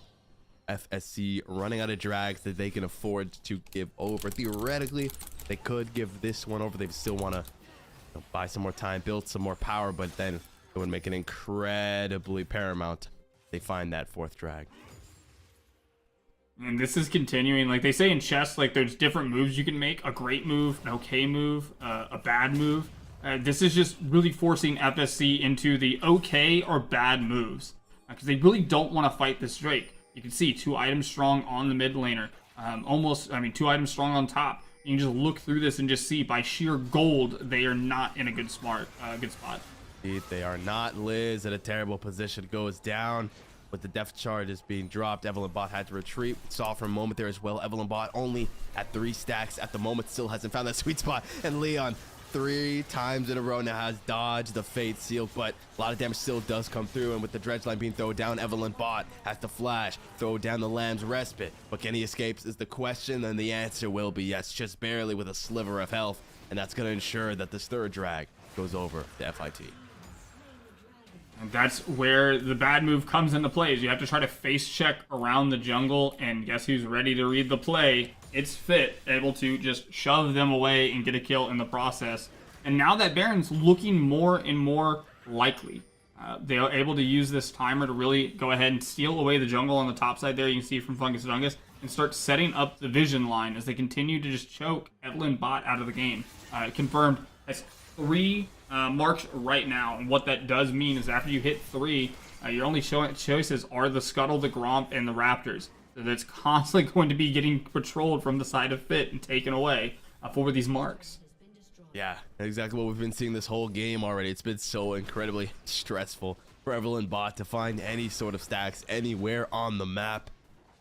FSC running out of drags that they can afford to give over. Theoretically, they could give this one over. They still want to buy some more time, build some more power, but then it would make it incredibly paramount. They find that 4th drag. And this is continuing. Like they say in chess, like there's different moves you can make. A great move, an okay move, a bad move. This is just really forcing FSC into the okay or bad moves. Because they really don't want to fight this Drake. You can see 2 items strong on the mid laner. 2 items strong on top. You can just look through this and just see by sheer gold, they are not in a good spot. Indeed, they are not. Liz at a terrible position goes down with the depth charges being dropped. Evelyn Bot had to retreat. We saw for a moment there as well. Evelyn Bot only at 3 stacks at the moment, still hasn't found that sweet spot. And Leon 3 times in a row now has dodged the Fate Seal, but a lot of damage still does come through. And with the dredge line being thrown down, Evelyn Bot has to flash, throw down the Lamb's Respite. But can he escape is the question, and the answer will be yes, just barely with a sliver of health. And that's going to ensure that this 3rd drag goes over to FIT. And that's where the bad move comes into play. Is you have to try to face check around the jungle, and guess who's ready to read the play? It's Fit, able to just shove them away and get a kill in the process. And now that Baron's looking more and more likely. They are able to use this timer to really go ahead and steal away the jungle on the top side there. You can see from Fungus Dungus, and start setting up the vision line as they continue to just choke Evelyn Bot out of the game. Confirmed has 3 marks right now, and what that does mean is after you hit 3, your only choices are the Scuttle, the Gromp, and the Raptors. So that's constantly going to be getting patrolled from the side of Fit and taken away for these marks. Yeah, exactly what we've been seeing this whole game already. It's been so incredibly stressful for Evelyn Bot to find any sort of stacks anywhere on the map.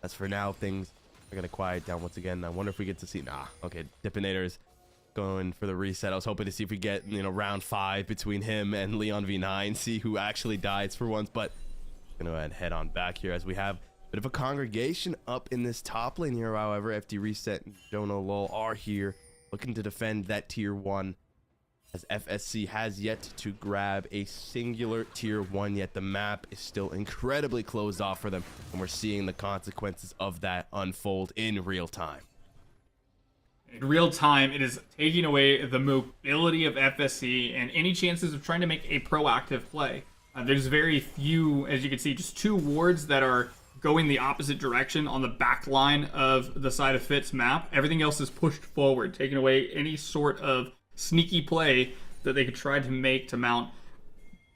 As for now, things are going to quiet down once again. I wonder if we get to see... okay, Dipinator's going for the reset. I was hoping to see if we get, round 5 between him and Leon V9, see who actually dies for once, but I'm going to head on back here as we have a bit of a congregation up in this top lane here. However, FD Reset and Jonah Lol are here looking to defend that tier 1, as FSC has yet to grab a singular tier 1 yet. The map is still incredibly closed off for them, and we're seeing the consequences of that unfold in real time. In real time, it is taking away the mobility of FSC and any chances of trying to make a proactive play. There's very few, as you can see, just 2 wards that are going the opposite direction on the back line of the side of Fit's map. Everything else is pushed forward, taking away any sort of sneaky play that they could try to make to mount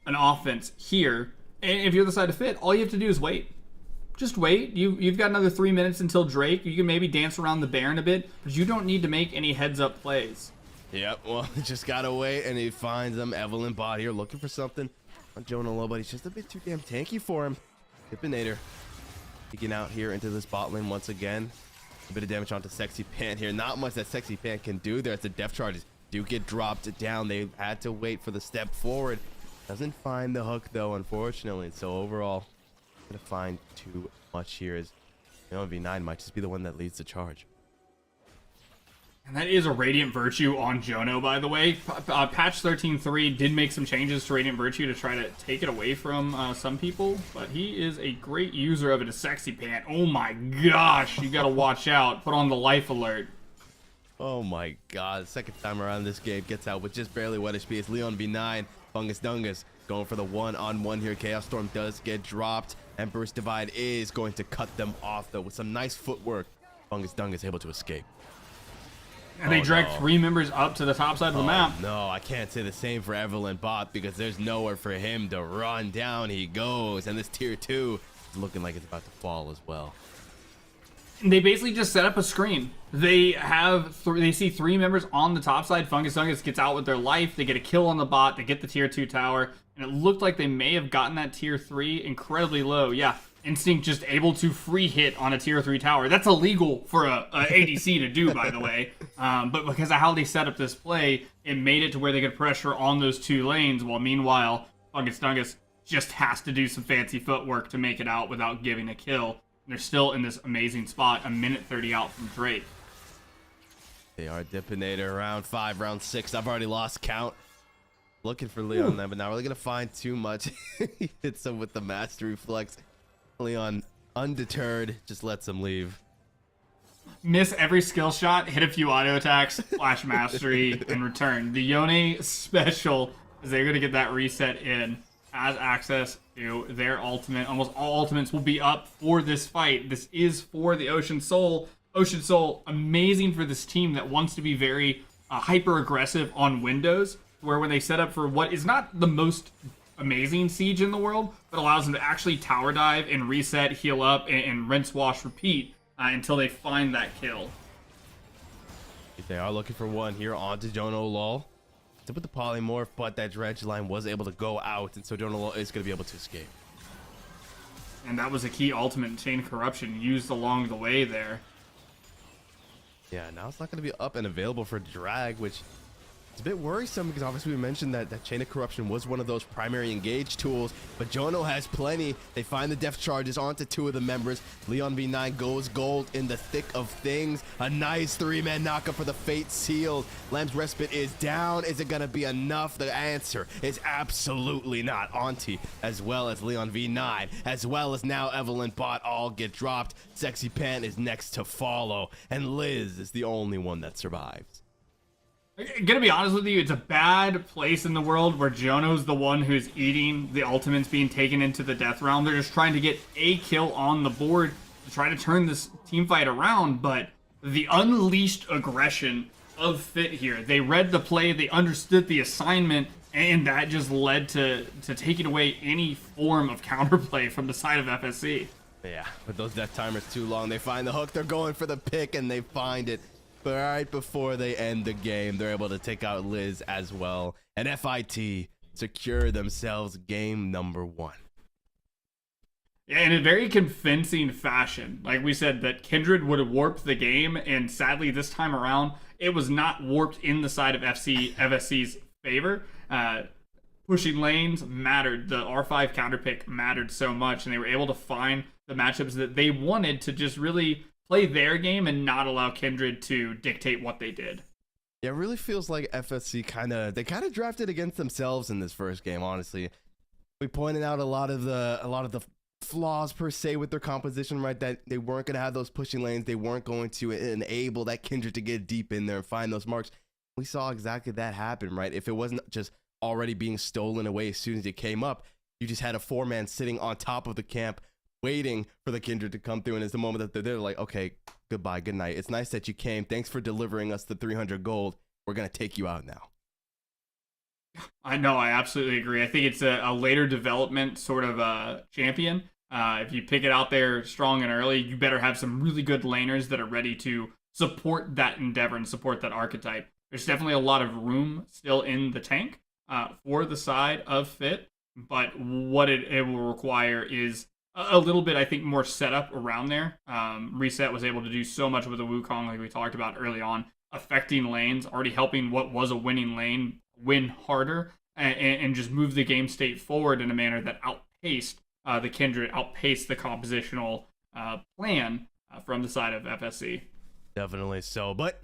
an offense here. And if you're the side of Fit, all you have to do is wait. Just wait. You've got another 3 minutes until Drake. You can maybe dance around the Baron a bit, but you don't need to make any heads-up plays. Yep, well, just gotta wait, and he finds them. Evelyn Bot here looking for something on Jonah Low, but he's just a bit too damn tanky for him. Dipinator peeking out here into this bot lane once again. A bit of damage onto Sexy Pant here. Not much that Sexy Pant can do there as the depth charges do get dropped down. They had to wait for the step forward. Doesn't find the hook though, unfortunately. So overall, gonna find too much here as V9 might just be the one that leads the charge. And that is a Radiant Virtue on Jono, by the way. Patch 13.3 did make some changes to Radiant Virtue to try to take it away from some people, but he is a great user of it. A Sexy Pant. Oh my gosh, you gotta watch out. Put on the life alert. Oh my god, second time around this game gets out with just barely what HP. It's Leon V9, Fungus Dungus going for the one-on-one here. Chaos Storm does get dropped. Emperor's Divide is going to cut them off though with some nice footwork. Fungus Dungus able to escape. And they dragged 3 members up to the top side of the map. No, I can't say the same for Evelyn Bot because there's nowhere for him to run. Down he goes, and this tier 2 is looking like it's about to fall as well. They basically just set up a screen. They have they see 3 members on the top side. Fungus Dungus gets out with their life. They get a kill on the bot. They get the tier 2 tower, and it looked like they may have gotten that tier 3 incredibly low. Yeah, Instinct just able to free hit on a tier 3 tower. That's illegal for a ADC to do, by the way. But because of how they set up this play, it made it to where they could pressure on those 2 lanes, while meanwhile, Fungus Dungus just has to do some fancy footwork to make it out without giving a kill. They're still in this amazing spot, a minute 30 out from Drake. They are dipping it around 5, round 6. I've already lost count. Looking for Leon there, but not really going to find too much. He hits him with the Mastery Flex. Leon, undeterred, just lets him leave. Miss every skill shot, hit a few auto attacks, flash mastery, and return. The Yone special is they're going to get that reset in, has access to their ultimate. Almost all ultimates will be up for this fight. This is for the Ocean Soul. Ocean Soul, amazing for this team that wants to be very hyper-aggressive on Windows, where when they set up for what is not the most amazing siege in the world, but allows them to actually tower dive and reset, heal up, and rinse, wash, repeat until they find that kill. They are looking for one here onto Jono Lol. To put the polymorph, but that dredge line was able to go out, and so Jono Lol is going to be able to escape. And that was a key ultimate Chain Corruption used along the way there. Yeah, now it's not going to be up and available for drag, which it's a bit worrisome because obviously we mentioned that Chain of Corruption was one of those primary engage tools, but Jono has plenty. They find the depth charges onto 2 of the members. Leon V9 goes gold in the thick of things. A nice 3-man knockup for the Fate Sealed. Lamb's Respite is down. Is it going to be enough? The answer is absolutely not. Auntie, as well as Leon V9, as well as now Evelyn Bot all get dropped. Sexy Pant is next to follow, and Liz is the only one that survives. Gonna be honest with you, it's a bad place in the world where Jono's the one who's eating the ultimates being taken into the death realm. They're just trying to get a kill on the board to try to turn this team fight around, but the unleashed aggression of Fit here, they read the play, they understood the assignment, and that just led to taking away any form of counterplay from the side of FSC. Yeah, but those death timers too long. They find the hook, they're going for the pick, and they find it. But right before they end the game, they're able to take out Liz as well. And FIT secure themselves game number 1. Yeah, in a very convincing fashion. Like we said, that Kindred would have warped the game, and sadly this time around, it was not warped in the side of FSC's favor. Pushing lanes mattered. The R5 counterpick mattered so much, and they were able to find the matchups that they wanted to just really play their game and not allow Kindred to dictate what they did. Yeah, it really feels like FSC kind of drafted against themselves in this first game. Honestly, we pointed out a lot of the flaws per se with their composition, right? That they weren't going to have those pushing lanes. They weren't going to enable that Kindred to get deep in there and find those marks. We saw exactly that happen, right? If it wasn't just already being stolen away as soon as it came up, you just had a 4-man sitting on top of the camp waiting for the Kindred to come through, and it's the moment that they're like, okay, goodbye, good night. It's nice that you came. Thanks for delivering us the 300 gold. We're going to take you out now. I know, I absolutely agree. I think it's a later development sort of champion. If you pick it out there strong and early, you better have some really good laners that are ready to support that endeavor and support that archetype. There's definitely a lot of room still in the tank for the side of Fit, but what it will require is a little bit, I think, more setup around there. Reset was able to do so much with the Wukong, like we talked about early on, affecting lanes, already helping what was a winning lane win harder, and just move the game state forward in a manner that outpaced the Kindred, outpaced the compositional plan from the side of FSC. Definitely so, but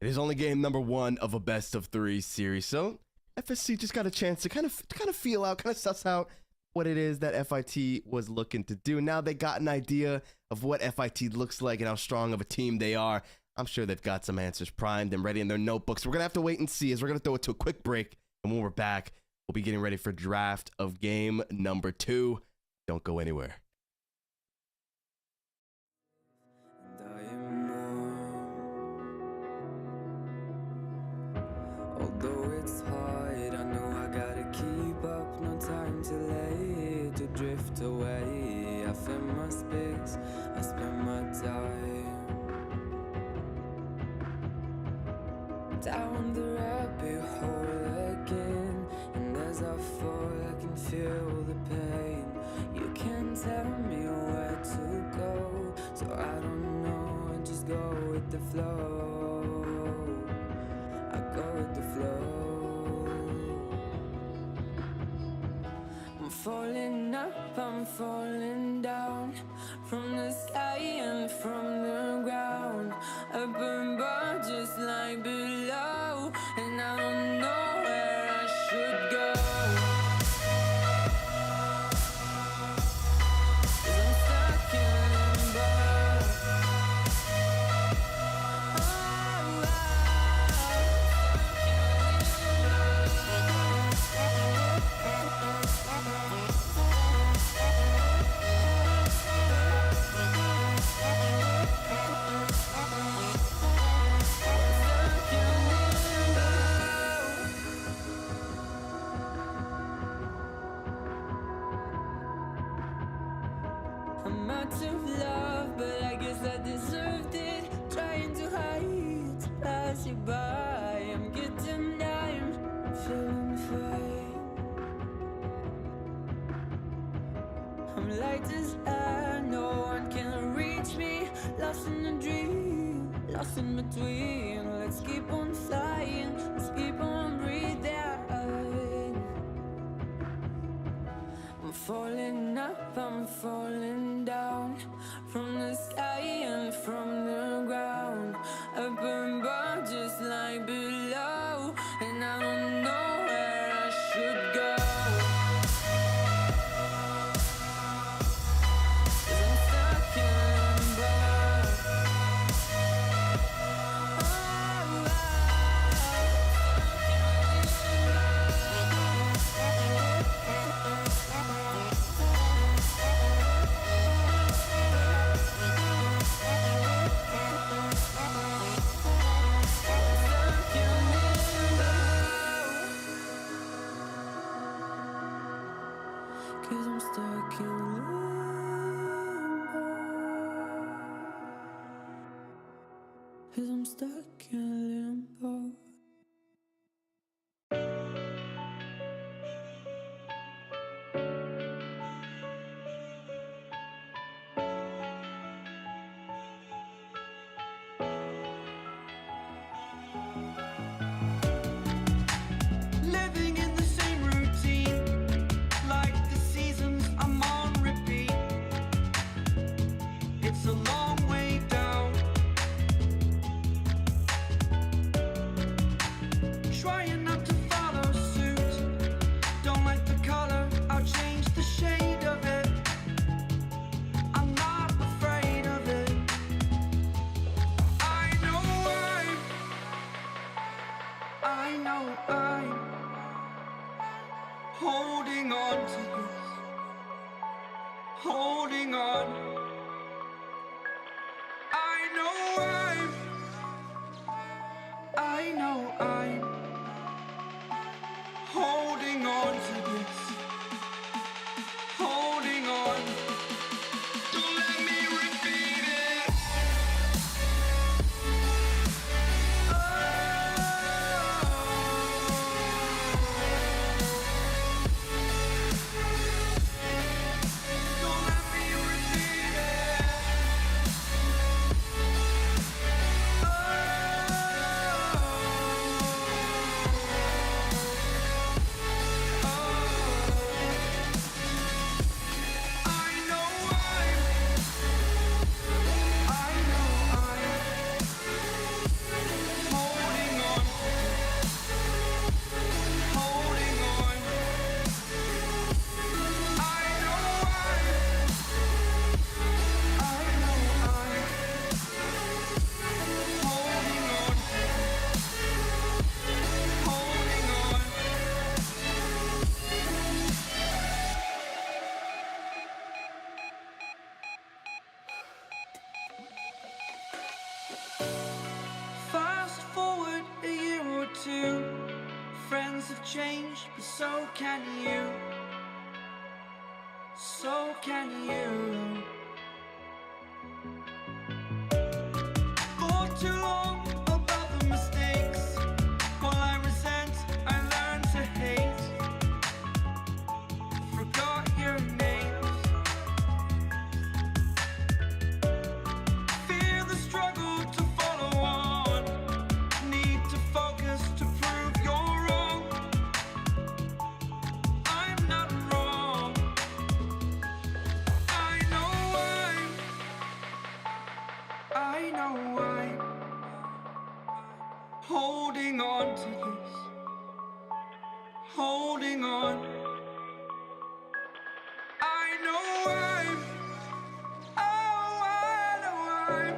it is only game number 1 of a best of 3 series, so FSC just got a chance to kind of feel out, kind of suss out what it is that FIT was looking to do. Now they got an idea of what FIT looks like and how strong of a team they are. I'm sure they've got some answers primed and ready in their notebooks. We're going to have to wait and see, as we're going to throw it to a quick break. And when we're back, we'll be getting ready for draft of game number 2. Don't go anywhere. Although it's hard, I know I gotta keep up. No time to late to drift away. I find my space, I spend my time down the rabbit hole again. And as I fall, I can feel the pain. You can't tell me where to go, so I don't know, I just go with the flow. I go with the flow. I'm falling up, I'm falling down, from the sky and from the ground. Up above just like below, and I don't know where I should go. 'Cause I'm stuck in limbo. I'm out of love, but I guess I deserved it. Trying to hide, to pass you by. I'm getting down, I'm feeling fine. I'm light as air, no one can reach me. Lost in a dream, lost in between. Let's keep on flying, let's keep on breathing. I'm falling up, I'm falling down, from the sky and from the ground. Up above just like below, and I don't know where I should go. 'Cause I'm stuck in limbo. Cause I'm stuck in limbo. Cause I'm stuck in limbo. Living in the same routine, like the seasons I'm on repeat. It's a long way down. Trying not to follow suit. Don't like the color, I'll change the shade of it. I'm not afraid of it. I know I'm holding on to this, holding on. I know I'm holding on to this, holding on. Don't let me repeat it. Don't let me Times have changed, but so can you. So can you. For too long about the mistakes, while I resent, I learned to hate. Forgot your names. Fear the struggle to follow on. Need to focus to prove you're wrong. I'm not wrong. I know I'm holding on to this. Holding on. I know I know I'm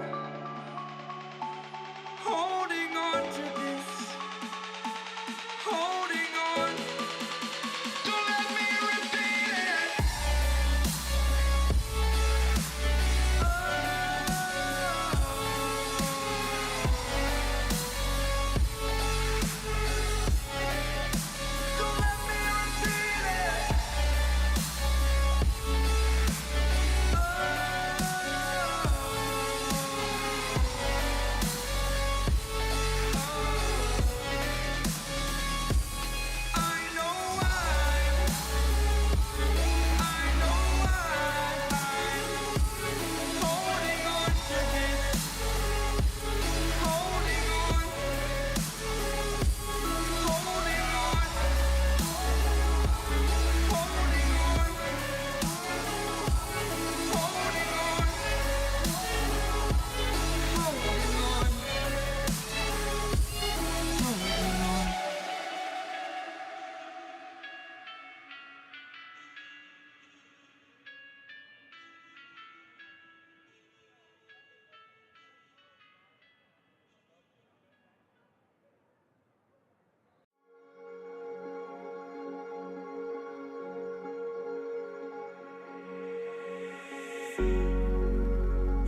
holding on to this. Holding on. Don't let me repeat it. Don't let me repeat it.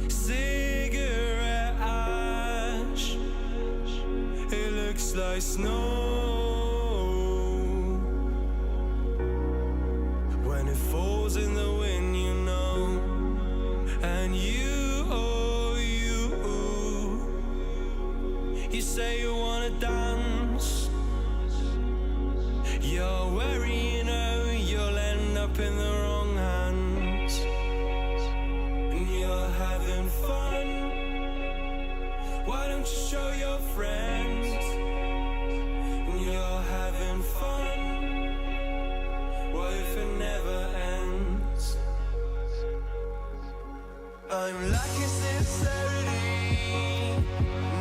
Cigarette ash, it looks like snow. When it falls in the wind, you know. And you, oh you say you wanna dance. You're wary, you know, you'll end up in the wrong hands. And you're having fun. Why don't you show your friends? And you're having fun. What if it never ends? I'm lacking sincerity,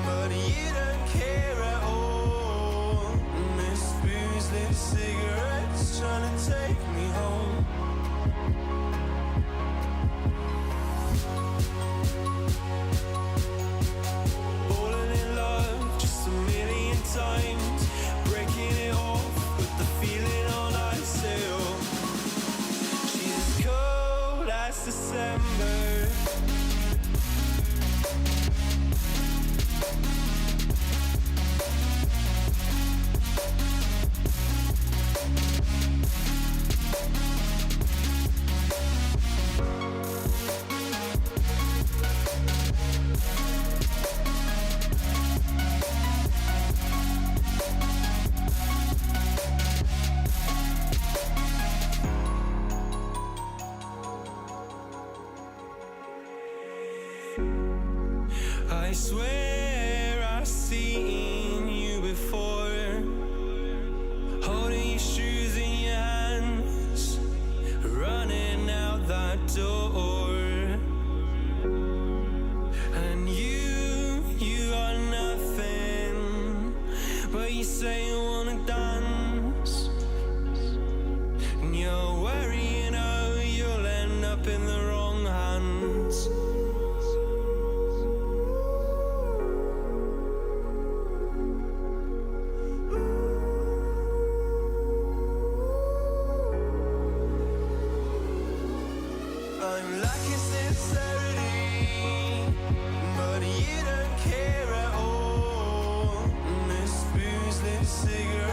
but you don't care at all. Miss Boozley cigarettes trying to take me home. Falling in love just a million times, breaking it off with the feeling on ice still. She's as cold as December. I swear I've seen you before, holding your shoes in your hands, running out that door. And you are nothing, but you say you wanna dance. And you're worried, you know, you'll end up in the wrong hands. I'm lacking sincerity, but you don't care at all. Miss Boozley cigarettes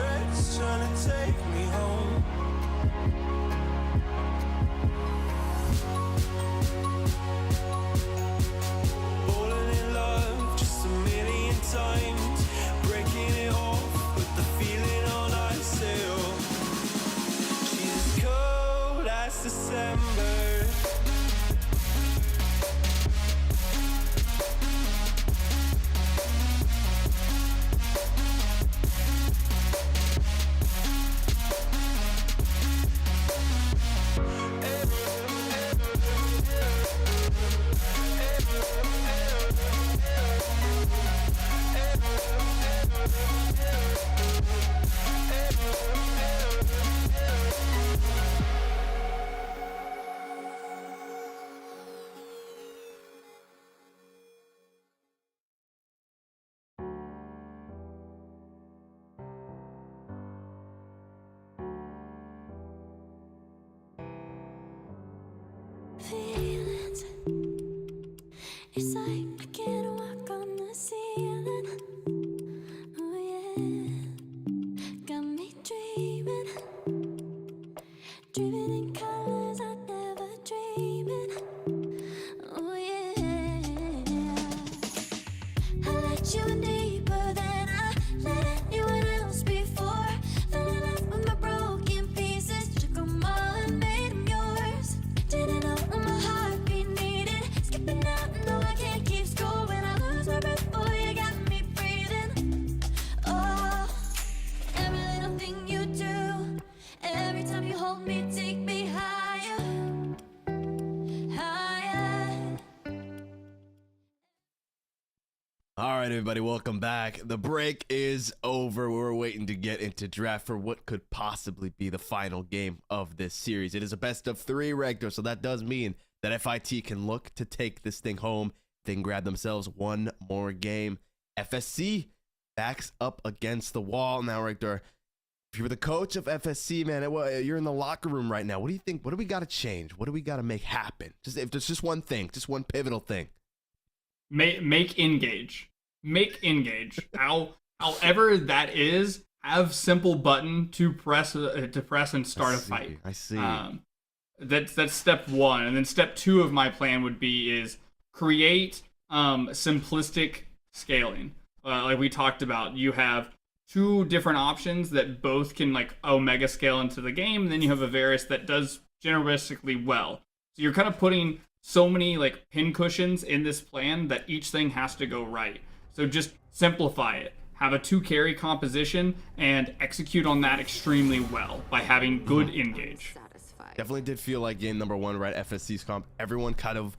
feelings. It's like I can't walk on the ceiling. Oh yeah, got me dreaming, dreaming in colors I never dreamed. Oh yeah, I let you in deeper than I let anyone else before. Fell in love with my broken pieces, took 'em all and made 'em yours. Didn't know what my heartbeat needed, skipping out, no I can't keep score. When I lose my breath, boy, you got me breathing. Oh, every little thing you do, every time you hold me, take me higher, higher. All right, everybody, welcome back. The break is over. We were waiting to get into draft for what could possibly be the final game of this series. It is a best of 3 regular, so that does mean that FIT can look to take this thing home. They can grab themselves one more game. FSC backs up against the wall now, Rector. If you were the coach of FSC, man, you're in the locker room right now. What do you think? What do we got to change? What do we got to make happen? If there's just one thing, just one pivotal thing. Make engage. Make engage. However that is, have simple button to press and start a fight. I see. That's step 1, and then step 2 of my plan would be is create simplistic scaling. Like we talked about, you have 2 different options that both can like omega scale into the game, and then you have a Varus that does generalistically well. So you're kind of putting so many like pin cushions in this plan that each thing has to go right. So just simplify it. Have a 2 carry composition and execute on that extremely well by having good engage. Definitely did feel like game number 1, right? FSC's comp. Everyone kind of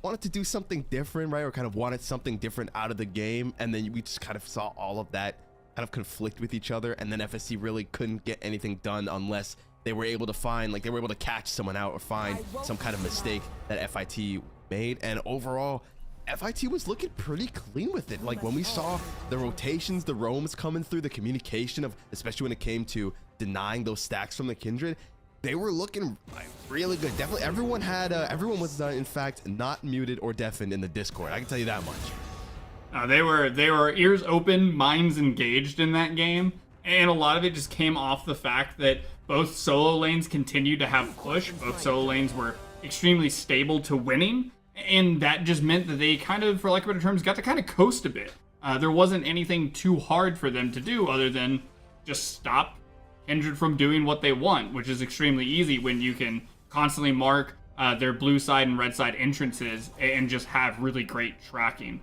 wanted to do something different, right? Or kind of wanted something different out of the game. And then we just kind of saw all of that kind of conflict with each other. And then FSC really couldn't get anything done unless they were able to find, like they were able to catch someone out or find some kind of mistake that FIT made. And overall, FIT was looking pretty clean with it. Like when we saw the rotations, the roams coming through, the communication of, especially when it came to denying those stacks from the Kindred, they were looking like really good. Definitely, everyone was in fact not muted or deafened in the Discord. I can tell you that much. They were ears open, minds engaged in that game, and a lot of it just came off the fact that both solo lanes continued to have push. Both solo lanes were extremely stable to winning. And that just meant that they kind of, for lack of better terms, got to kind of coast a bit. There wasn't anything too hard for them to do other than just stop Kindred from doing what they want, which is extremely easy when you can constantly mark their blue side and red side entrances and just have really great tracking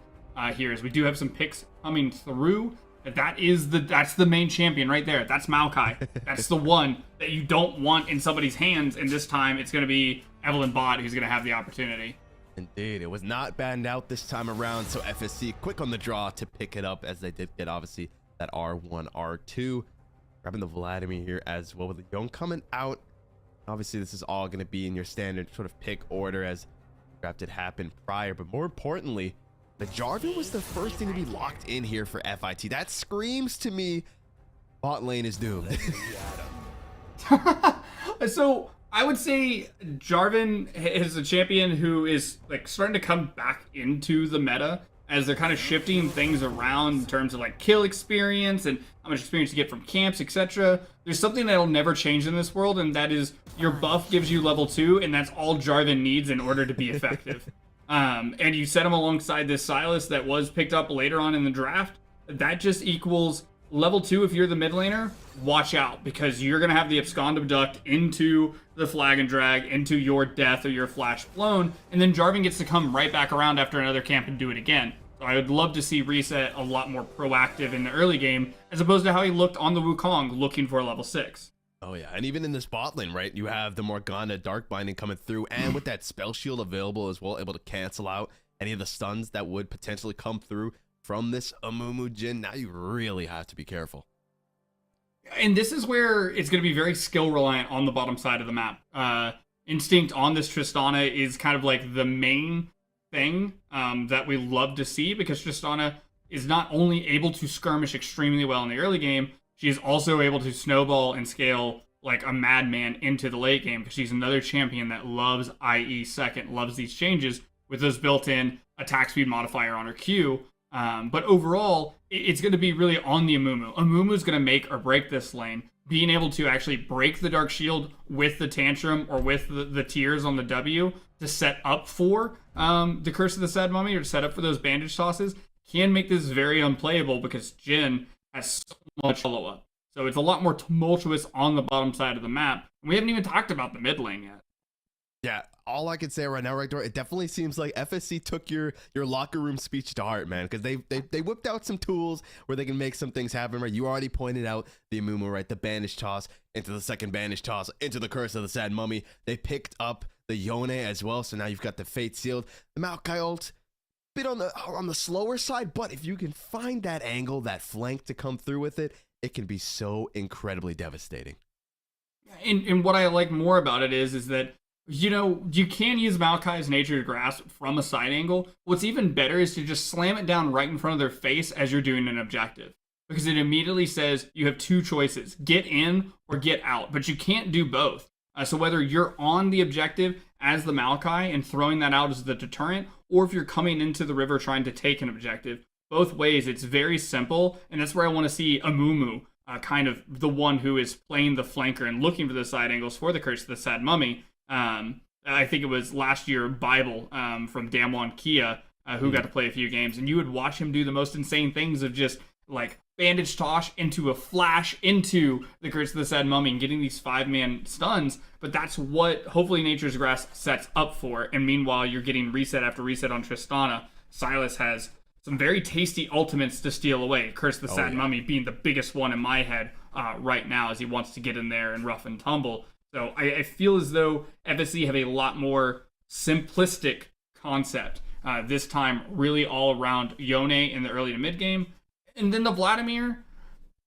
here. As we do have some picks coming through. That's the main champion right there. That's Maokai. That's the one that you don't want in somebody's hands. And this time it's going to be Evelyn Bott who's going to have the opportunity. Indeed, it was not banned out this time around, so FSC quick on the draw to pick it up as they did get obviously that R1, R2. Grabbing the Vladimir here as well with the Young coming out. Obviously, this is all going to be in your standard sort of pick order as draft did happen prior, but more importantly, the Jarvan was the first thing to be locked in here for FIT. That screams to me bot lane is doomed. So I would say Jarvan is a champion who is like starting to come back into the meta as they're kind of shifting things around in terms of like kill experience and how much experience you get from camps, etc. There's something that'll never change in this world, and that is your buff gives you level 2, and that's all Jarvan needs in order to be effective. And you set him alongside this Sylas that was picked up later on in the draft. That just equals level 2 if you're the mid laner. Watch out, because you're going to have the abscond abduct into the flag and drag, into your death or your flash blown, and then Jarvan gets to come right back around after another camp and do it again. So I would love to see Reset a lot more proactive in the early game, as opposed to how he looked on the Wukong looking for level 6. Oh yeah, and even in this bot lane, right, you have the Morgana Dark Binding coming through, and with that spell shield available as well, able to cancel out any of the stuns that would potentially come through from this Amumu Jhin. Now you really have to be careful. And this is where it's going to be very skill reliant on the bottom side of the map. Instinct on this Tristana is kind of like the main thing that we love to see, because Tristana is not only able to skirmish extremely well in the early game, she is also able to snowball and scale like a madman into the late game because she's another champion that loves IE second, loves these changes with those built-in attack speed modifier on her Q. But overall, it's going to be really on the Amumu. Amumu's going to make or break this lane. Being able to actually break the Dark Shield with the Tantrum or with the tears on the W to set up for the Curse of the Sad Mummy or to set up for those bandage tosses can make this very unplayable because Jhin has so much follow-up. So it's a lot more tumultuous on the bottom side of the map. And we haven't even talked about the mid lane yet. Yeah, all I can say right now, Rector, it definitely seems like FSC took your locker room speech to heart, man, because they whipped out some tools where they can make some things happen, right? You already pointed out the Amumu, right? The bandage toss into the second bandage toss into the Curse of the Sad Mummy. They picked up the Yone as well, so now you've got the Fate Sealed. The Maokai ult, bit on the slower side, but if you can find that angle, that flank to come through with it, it can be so incredibly devastating. And what I like more about it is that, you know, you can use Maokai's Nature's Grasp from a side angle. What's even better is to just slam it down right in front of their face as you're doing an objective. Because it immediately says you have two choices, get in or get out. But you can't do both. So whether you're on the objective as the Maokai and throwing that out as the deterrent, or if you're coming into the river trying to take an objective, both ways, it's very simple. And that's where I want to see Amumu, kind of the one who is playing the flanker and looking for the side angles for the Curse of the Sad Mummy. I think it was last year Bible from Damwon Kia who got to play a few games, and you would watch him do the most insane things of just like bandage toss into a flash into the Curse of the Sad Mummy and getting these 5-man stuns. But that's what hopefully Nature's Grass sets up for. And meanwhile, you're getting reset after reset on Tristana. Silas has some very tasty ultimates to steal away. Curse of the Sad Mummy being the biggest one in my head right now as he wants to get in there and rough and tumble. So I feel as though FSC have a lot more simplistic concept this time, really all around Yone in the early to mid game. And then the Vladimir,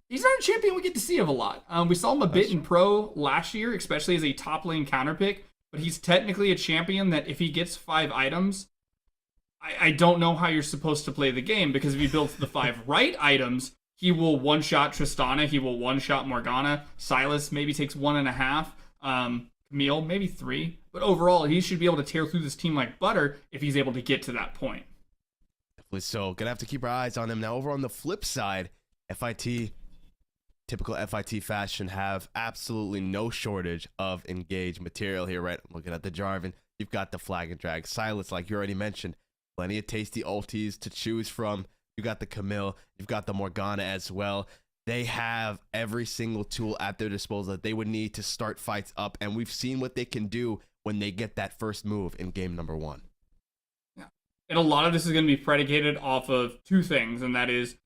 he's not a champion we get to see of a lot. We saw him a bit in pro last year, especially as a top lane counter pick, but he's technically a champion that if he gets 5 items, I don't know how you're supposed to play the game, because if he builds the 5 right items, he will one-shot Tristana, he will one-shot Morgana, Silas maybe takes 1.5, Camille maybe 3, but overall he should be able to tear through this team like butter if he's able to get to that point. Definitely so. Gonna have to keep our eyes on him. Now over on the flip side, FIT, typical FIT fashion, have absolutely no shortage of engaged material here, right? Looking at the Jarvan, you've got the Flag and Drag, Silas, like you already mentioned, plenty of tasty ultis to choose from. You got the Camille, you've got the Morgana as well. They have every single tool at their disposal that they would need to start fights up, and we've seen what they can do when they get that first move in game number 1. Yeah, and a lot of this is going to be predicated off of 2 things, and that is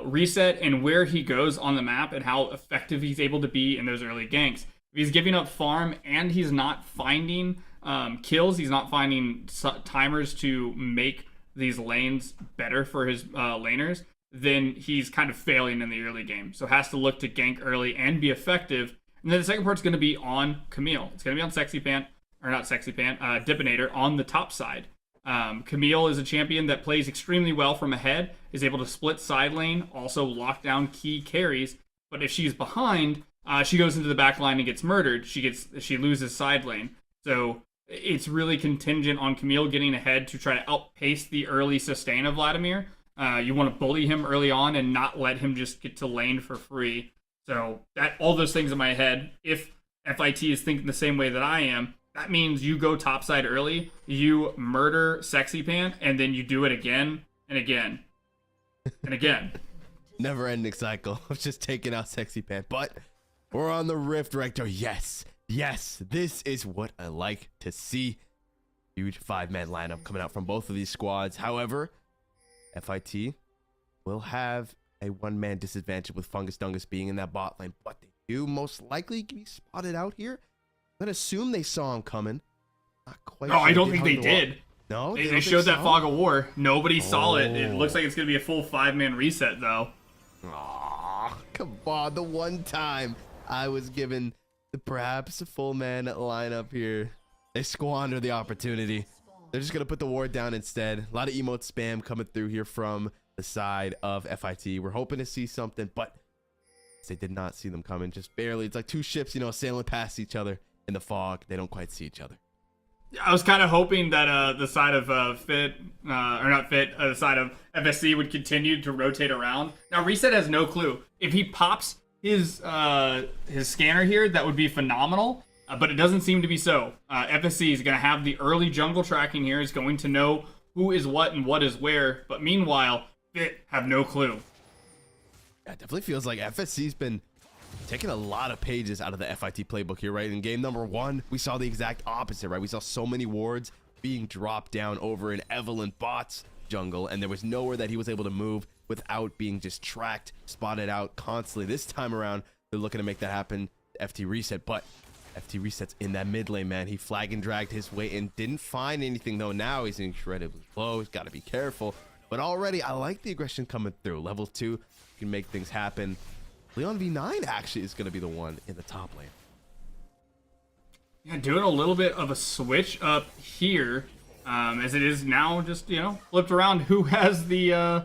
reset and where he goes on the map and how effective he's able to be in those early ganks. If he's giving up farm and he's not finding kills, he's not finding timers to make these lanes better for his laners, then he's kind of failing in the early game. So has to look to gank early and be effective. And then the second part's going to be on Camille. It's going to be on Dipinator on the top side. Camille is a champion that plays extremely well from ahead, is able to split side lane, also lock down key carries. But if she's behind, she goes into the back line and gets murdered. She loses side lane. So it's really contingent on Camille getting ahead to try to outpace the early sustain of Vladimir. You want to bully him early on and not let him just get to lane for free. So that all those things in my head, if FIT is thinking the same way that I am, that means you go topside early, you murder Sexy Pant, and then you do it again and again and again. Never ending cycle of just taking out Sexy Pant. But we're on the Rift, Rector. Yes, this is what I like to see. Huge 5-man lineup coming out from both of these squads. However, FIT will have a 1-man disadvantage with Fungus Dungus being in that bot lane, but they do most likely be spotted out here. I'm going to assume they saw him coming. Not quite No, sure I don't think they did. No? They showed that Fog of War. Nobody saw it. It looks like it's going to be a full 5-man reset, though. Aw, come on. The one time I was given perhaps a full man lineup here, they squander the opportunity. They're just going to put the ward down instead. A lot of emote spam coming through here from the side of FIT. We're hoping to see something, but They did not see them coming, just barely. It's like two ships, you know, sailing past each other in the fog. They don't quite see each other. I was kind of hoping that the side of the side of FSC would continue to rotate around. Now Reset has no clue. If he pops his scanner here, that would be phenomenal. But it doesn't seem to be so. FSC is going to have the early jungle tracking here. Is going to know who is what and what is where. But meanwhile, Fit have no clue. Yeah, it definitely feels like FSC's been taking a lot of pages out of the FIT playbook here, right? In game number 1, we saw the exact opposite, right? We saw so many wards being dropped down over in Evelyn Bot's jungle, and there was nowhere that he was able to move without being just tracked, spotted out constantly. This time around, they're looking to make that happen. FT Reset, but FT Reset's in that mid lane, man. He flag and dragged his way and didn't find anything, though. Now he's incredibly low. He's got to be careful. But already, I like the aggression coming through. Level 2 can make things happen. Leon V9 actually is going to be the one in the top lane. Yeah, doing a little bit of a switch up here, as it is now just, you know, flipped around. Who has the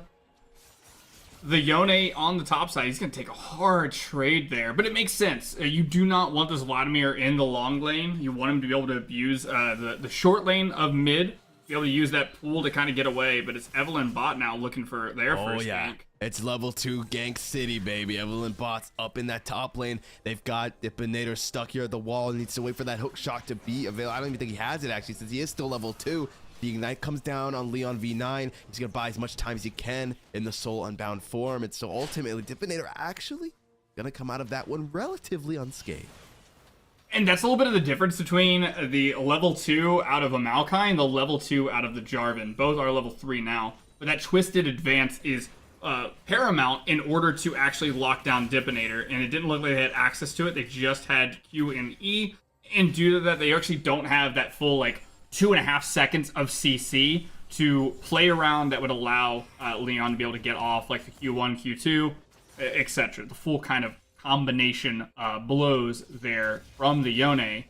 Yone on the top side? He's going to take a hard trade there, but it makes sense. You do not want this Vladimir in the long lane. You want him to be able to abuse the short lane of mid, be able to use that pool to kind of get away, but it's Evelyn Bot now looking for their first gank. It's level 2 gank city, baby. Evelyn Bot's up in that top lane. They've got Dipinator stuck here at the wall. Needs to wait for that hook shot to be available. I don't even think he has it, actually, since he is still level 2. The Ignite comes down on Leon V9. He's going to buy as much time as he can in the Soul Unbound form. And so ultimately, Dipinator actually going to come out of that one relatively unscathed. And that's a little bit of the difference between the level 2 out of a Maokai and the level 2 out of the Jarvan. Both are level 3 now. But that Twisted Advance is paramount in order to actually lock down Dipinator. And it didn't look like they had access to it. They just had Q and E. And due to that, they actually don't have that full, like, 2.5 seconds of CC to play around that would allow Leon to be able to get off, like the Q1, Q2, etc. The full kind of combination blows there from the Yone.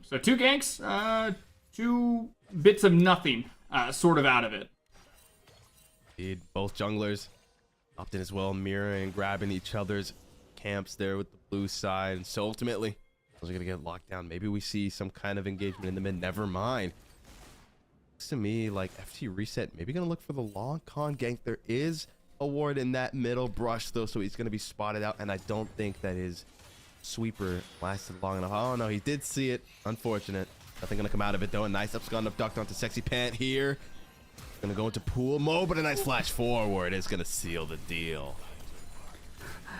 So 2 ganks, 2 bits of nothing sort of out of it. Indeed, both junglers opted as well, mirroring, grabbing each other's camps there with the blue side. And so ultimately, those are going to get locked down. Maybe we see some kind of engagement in the mid. Never mind. Looks to me like FT Reset maybe going to look for the long con gank. There is a ward in that middle brush, though, so he's going to be spotted out. And I don't think that his sweeper lasted long enough. Oh, no, he did see it. Unfortunate. Nothing going to come out of it, though. A nice upscon abduct onto Sexy Pant here. Going to go into pool mode, but a nice flash forward is going to seal the deal.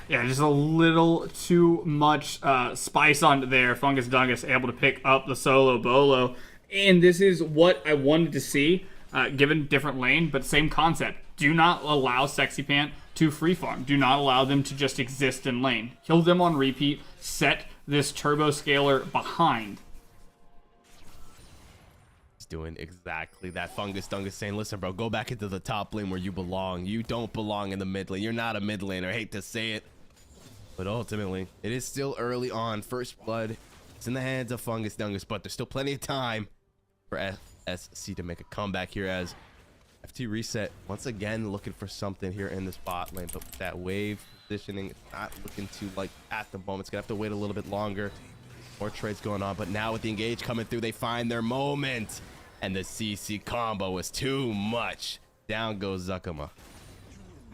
Yeah, just a little too much spice on there. Fungus Dungus able to pick up the solo bolo. And this is what I wanted to see, given different lane, but same concept. Do not allow Sexy Pant to free farm. Do not allow them to just exist in lane. Kill them on repeat. Set this turbo scaler behind. He's doing exactly that. Fungus Dungus saying, listen, bro, go back into the top lane where you belong. You don't belong in the mid lane. You're not a mid laner. I hate to say it. But ultimately, it is still early on. First blood is in the hands of Fungus Dungus, but there's still plenty of time for FSC to make a comeback here as FT Reset once again looking for something here in this bot lane. But with that wave positioning, it's not looking too like at the moment. It's going to have to wait a little bit longer. More trades going on, but now with the engage coming through, they find their moment. And the CC combo is too much. Down goes Zakama.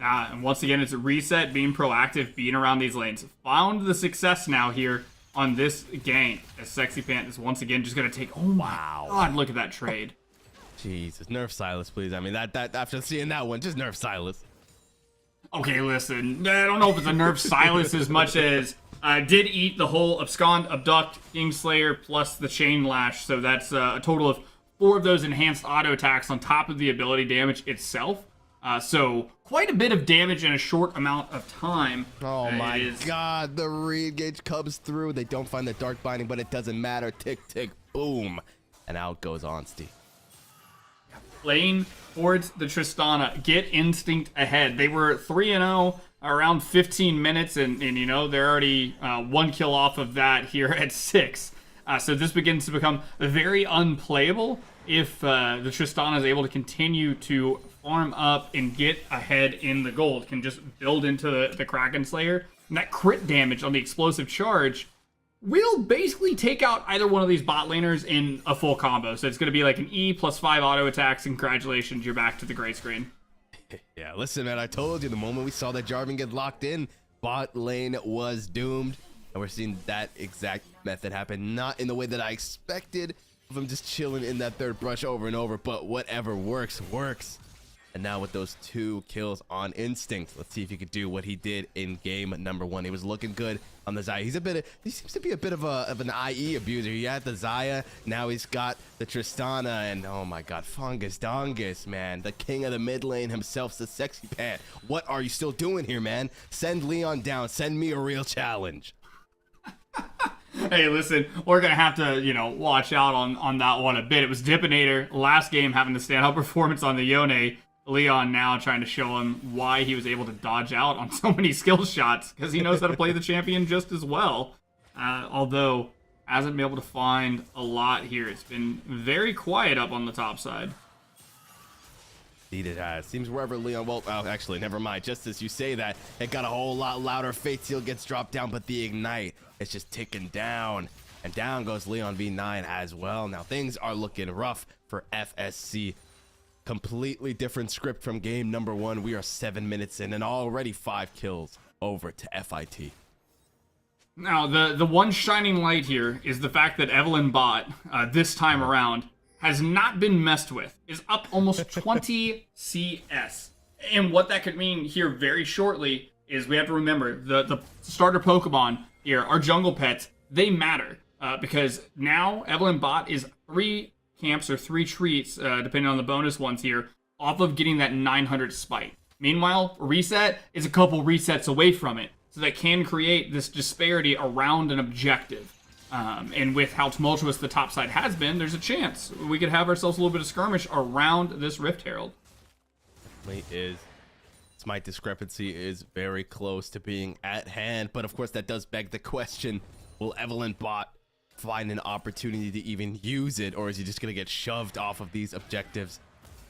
And once again, it's a Reset, being proactive, being around these lanes. Found the success now here on this game as Sexy Pant is once again just going to take... Oh my God, look at that trade. Jesus, nerf Silas, please. I mean, that after seeing that one, just nerf Silas. Okay, listen, I don't know if it's a nerf Silas as much as did eat the whole Abscond, Abduct, Kingslayer, plus the Chain Lash. So that's a total of 4 of those enhanced auto attacks on top of the ability damage itself. So quite a bit of damage in a short amount of time. Oh my God, the re-engage comes through. They don't find the Dark Binding, but it doesn't matter. Tick, tick, boom. And out goes Onsty. Playing towards the Tristana. Get Instinct ahead. They were 3-0 around 15 minutes, and you know, they're already 1 kill off of that here at 6. So this begins to become very unplayable if the Tristana is able to continue to farm up and get ahead in the gold. Can just build into the Kraken Slayer and that crit damage on the explosive charge will basically take out either one of these bot laners in a full combo. So it's going to be like an E +5 auto attacks. Congratulations, you're back to the gray screen. Yeah, listen, man, I told you the moment we saw that Jarvan get locked in, bot lane was doomed. And we're seeing that exact method happen. Not in the way that I expected of him just chilling in that third brush over and over, but whatever works, works. And now with those 2 kills on Instinct, let's see if he could do what he did in game number 1. He was looking good on the Xayah. He seems to be a bit of an IE abuser. He had the Xayah, now he's got the Tristana, and oh my god, Fungus Dongus, man. The king of the mid lane himself, the sexy pant. What are you still doing here, man? Send Leon down. Send me a real challenge. Hey, listen, we're going to have to, watch out on that one a bit. It was Dipinator last game having the standout performance on the Yone. Leon now trying to show him why he was able to dodge out on so many skill shots, because he knows how to play the champion just as well. Although, hasn't been able to find a lot here. It's been very quiet up on the top side. Indeed it has. Seems wherever Leon, well, actually, never mind. Just as you say that, it got a whole lot louder. Fate Seal gets dropped down, but the Ignite is just ticking down. And down goes Leon V9 as well. Now, things are looking rough for FSC. Completely different script from game number 1. We are 7 minutes in and already 5 kills over to FIT. Now, the one shining light here is the fact that Evelyn Bot, this time around, has not been messed with, is up almost 20 CS. And what that could mean here very shortly is we have to remember the starter Pokemon here, our jungle pets, they matter. Because now Evelyn Bot is 3 camps or 3 treats, depending on the bonus ones here, off of getting that 900 spike. Meanwhile, Reset is a couple resets away from it, so that can create this disparity around an objective. And with how tumultuous the top side has been, there's a chance we could have ourselves a little bit of skirmish around this Rift Herald. Smite discrepancy is very close to being at hand, but of course that does beg the question, will Evelyn Bot find an opportunity to even use it, or is he just going to get shoved off of these objectives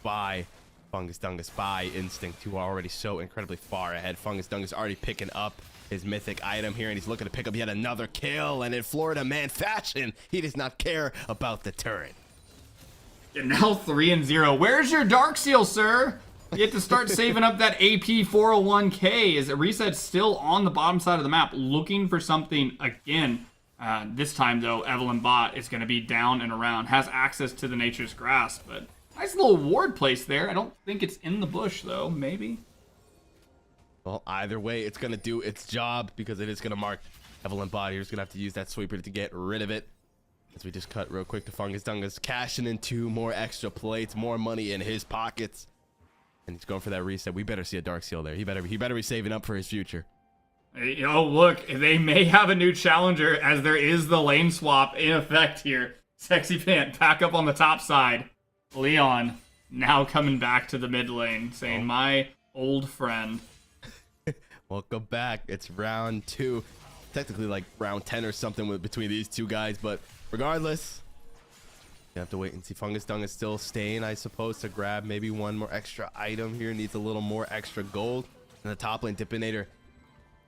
by Fungus Dungus, by Instinct, who are already so incredibly far ahead? Fungus Dungus already picking up his mythic item here, and he's looking to pick up yet another kill, and in Florida man fashion, he does not care about the turret. And now 3-0. Where's your Dark Seal, sir? You have to start saving up that AP 401k. Is Reset still on the bottom side of the map looking for something again? This time, though, Evelyn Bot is going to be down and around. Has access to the Nature's Grasp, but nice little ward place there. I don't think it's in the bush, though. Maybe. Well, either way, it's going to do its job because it is going to mark Evelyn Bot. He's going to have to use that sweeper to get rid of it. As we just cut real quick to Fungus Dungus, cashing in 2 more extra plates, more money in his pockets. And he's going for that reset. We better see a Dark Seal there. He better be saving up for his future. Oh, look, they may have a new challenger as there is the lane swap in effect here. Sexy Pant back up on the top side. Leon now coming back to the mid lane saying, my old friend. Welcome back. It's round 2. Technically like round 10 or something between these 2 guys, but regardless, you have to wait and see. Fungus Dung is still staying, I suppose, to grab maybe 1 more extra item here. Needs a little more extra gold. And the top lane, Dipinator,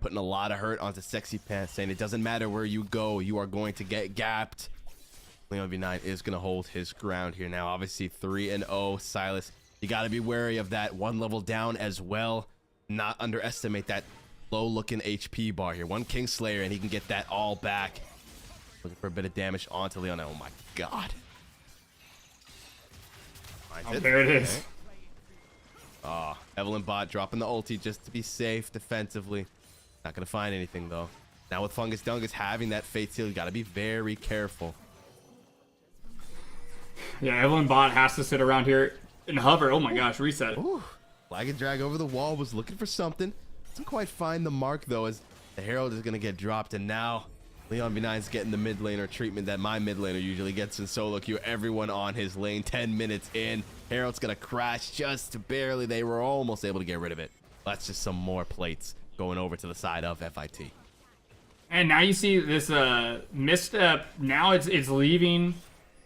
putting a lot of hurt onto Sexy Pants, saying it doesn't matter where you go, you are going to get gapped. Leon V9 is going to hold his ground here now. Obviously 3-0. Silas, you got to be wary of that 1 level down as well. Not underestimate that low looking HP bar here. 1 Kingslayer and he can get that all back. Looking for a bit of damage onto Leon. Oh my god. Oh, there it is. Okay. Evelyn Bot dropping the ulti just to be safe defensively. Not going to find anything though. Now with Fungus Dungus having that Fate Seal, you got to be very careful. Yeah, Evelyn Bot has to sit around here and hover. Oh my gosh, reset. Ooh. Flag and drag over the wall, was looking for something. Doesn't quite find the mark though, as the Herald is going to get dropped, and now Leon V9 is getting the mid laner treatment that my mid laner usually gets in solo queue. Everyone on his lane, 10 minutes in. Herald's going to crash just barely. They were almost able to get rid of it. That's just some more plates going over to the side of FIT. And now you see this misstep. Now it's leaving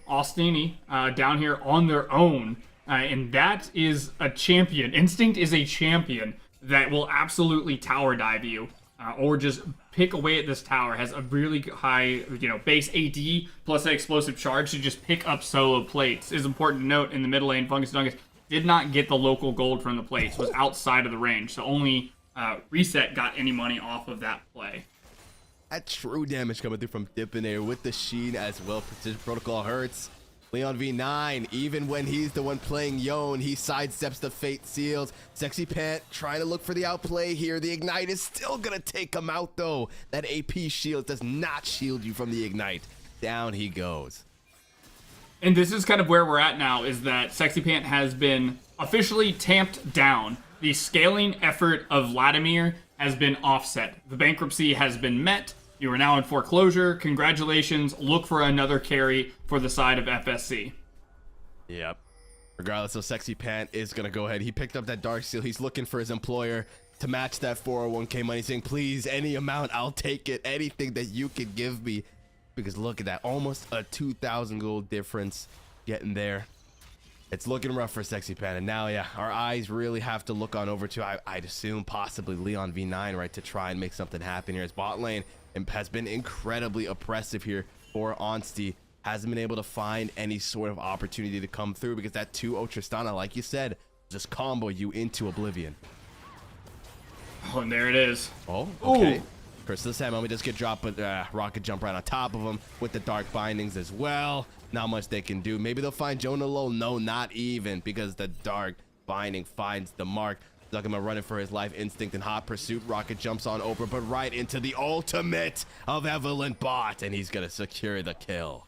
Austini down here on their own. And that is a champion. Instinct is a champion that will absolutely tower dive you or just pick away at this tower. Has a really high, base AD plus that explosive charge to just pick up solo plates. Is important to note in the middle lane, Fungus Dungus did not get the local gold from the plates, was outside of the range, so only Reset got any money off of that play. That true damage coming through from Dipinator with the Sheen as well. Precision Protocol hurts. Leon V9, even when he's the one playing Yone, he sidesteps the Fate Seals. Sexy Pant trying to look for the outplay here. The Ignite is still going to take him out, though. That AP shield does not shield you from the Ignite. Down he goes. And this is kind of where we're at now, is that Sexy Pant has been officially tamped down. The scaling effort of Vladimir has been offset. The bankruptcy has been met. You are now in foreclosure. Congratulations. Look for another carry for the side of FSC. Yep. Regardless of Sexy Pant is going to go ahead. He picked up that Dark Seal. He's looking for his employer to match that 401k money, saying, please, any amount, I'll take it. Anything that you can give me. Because look at that. Almost a 2,000 gold difference getting there. It's looking rough for Sexy Pant. And now, yeah, our eyes really have to look on over to, I'd assume, possibly Leon V9, right, to try and make something happen here. His bot lane has been incredibly oppressive here for Onsty. Hasn't been able to find any sort of opportunity to come through because that 2-0 Tristana, like you said, just combo you into oblivion. Oh, and there it is. Oh, okay. Ooh. Curse of the Sand Moment does get dropped, but Rocket jump right on top of him with the Dark Bindings as well. Not much they can do. Maybe they'll find Jonah low. No, not even, because the Dark Binding finds the mark. Zuckema running for his life. Instinct and Hot Pursuit. Rocket jumps on over, but right into the ultimate of Evelyn Bot, and he's going to secure the kill.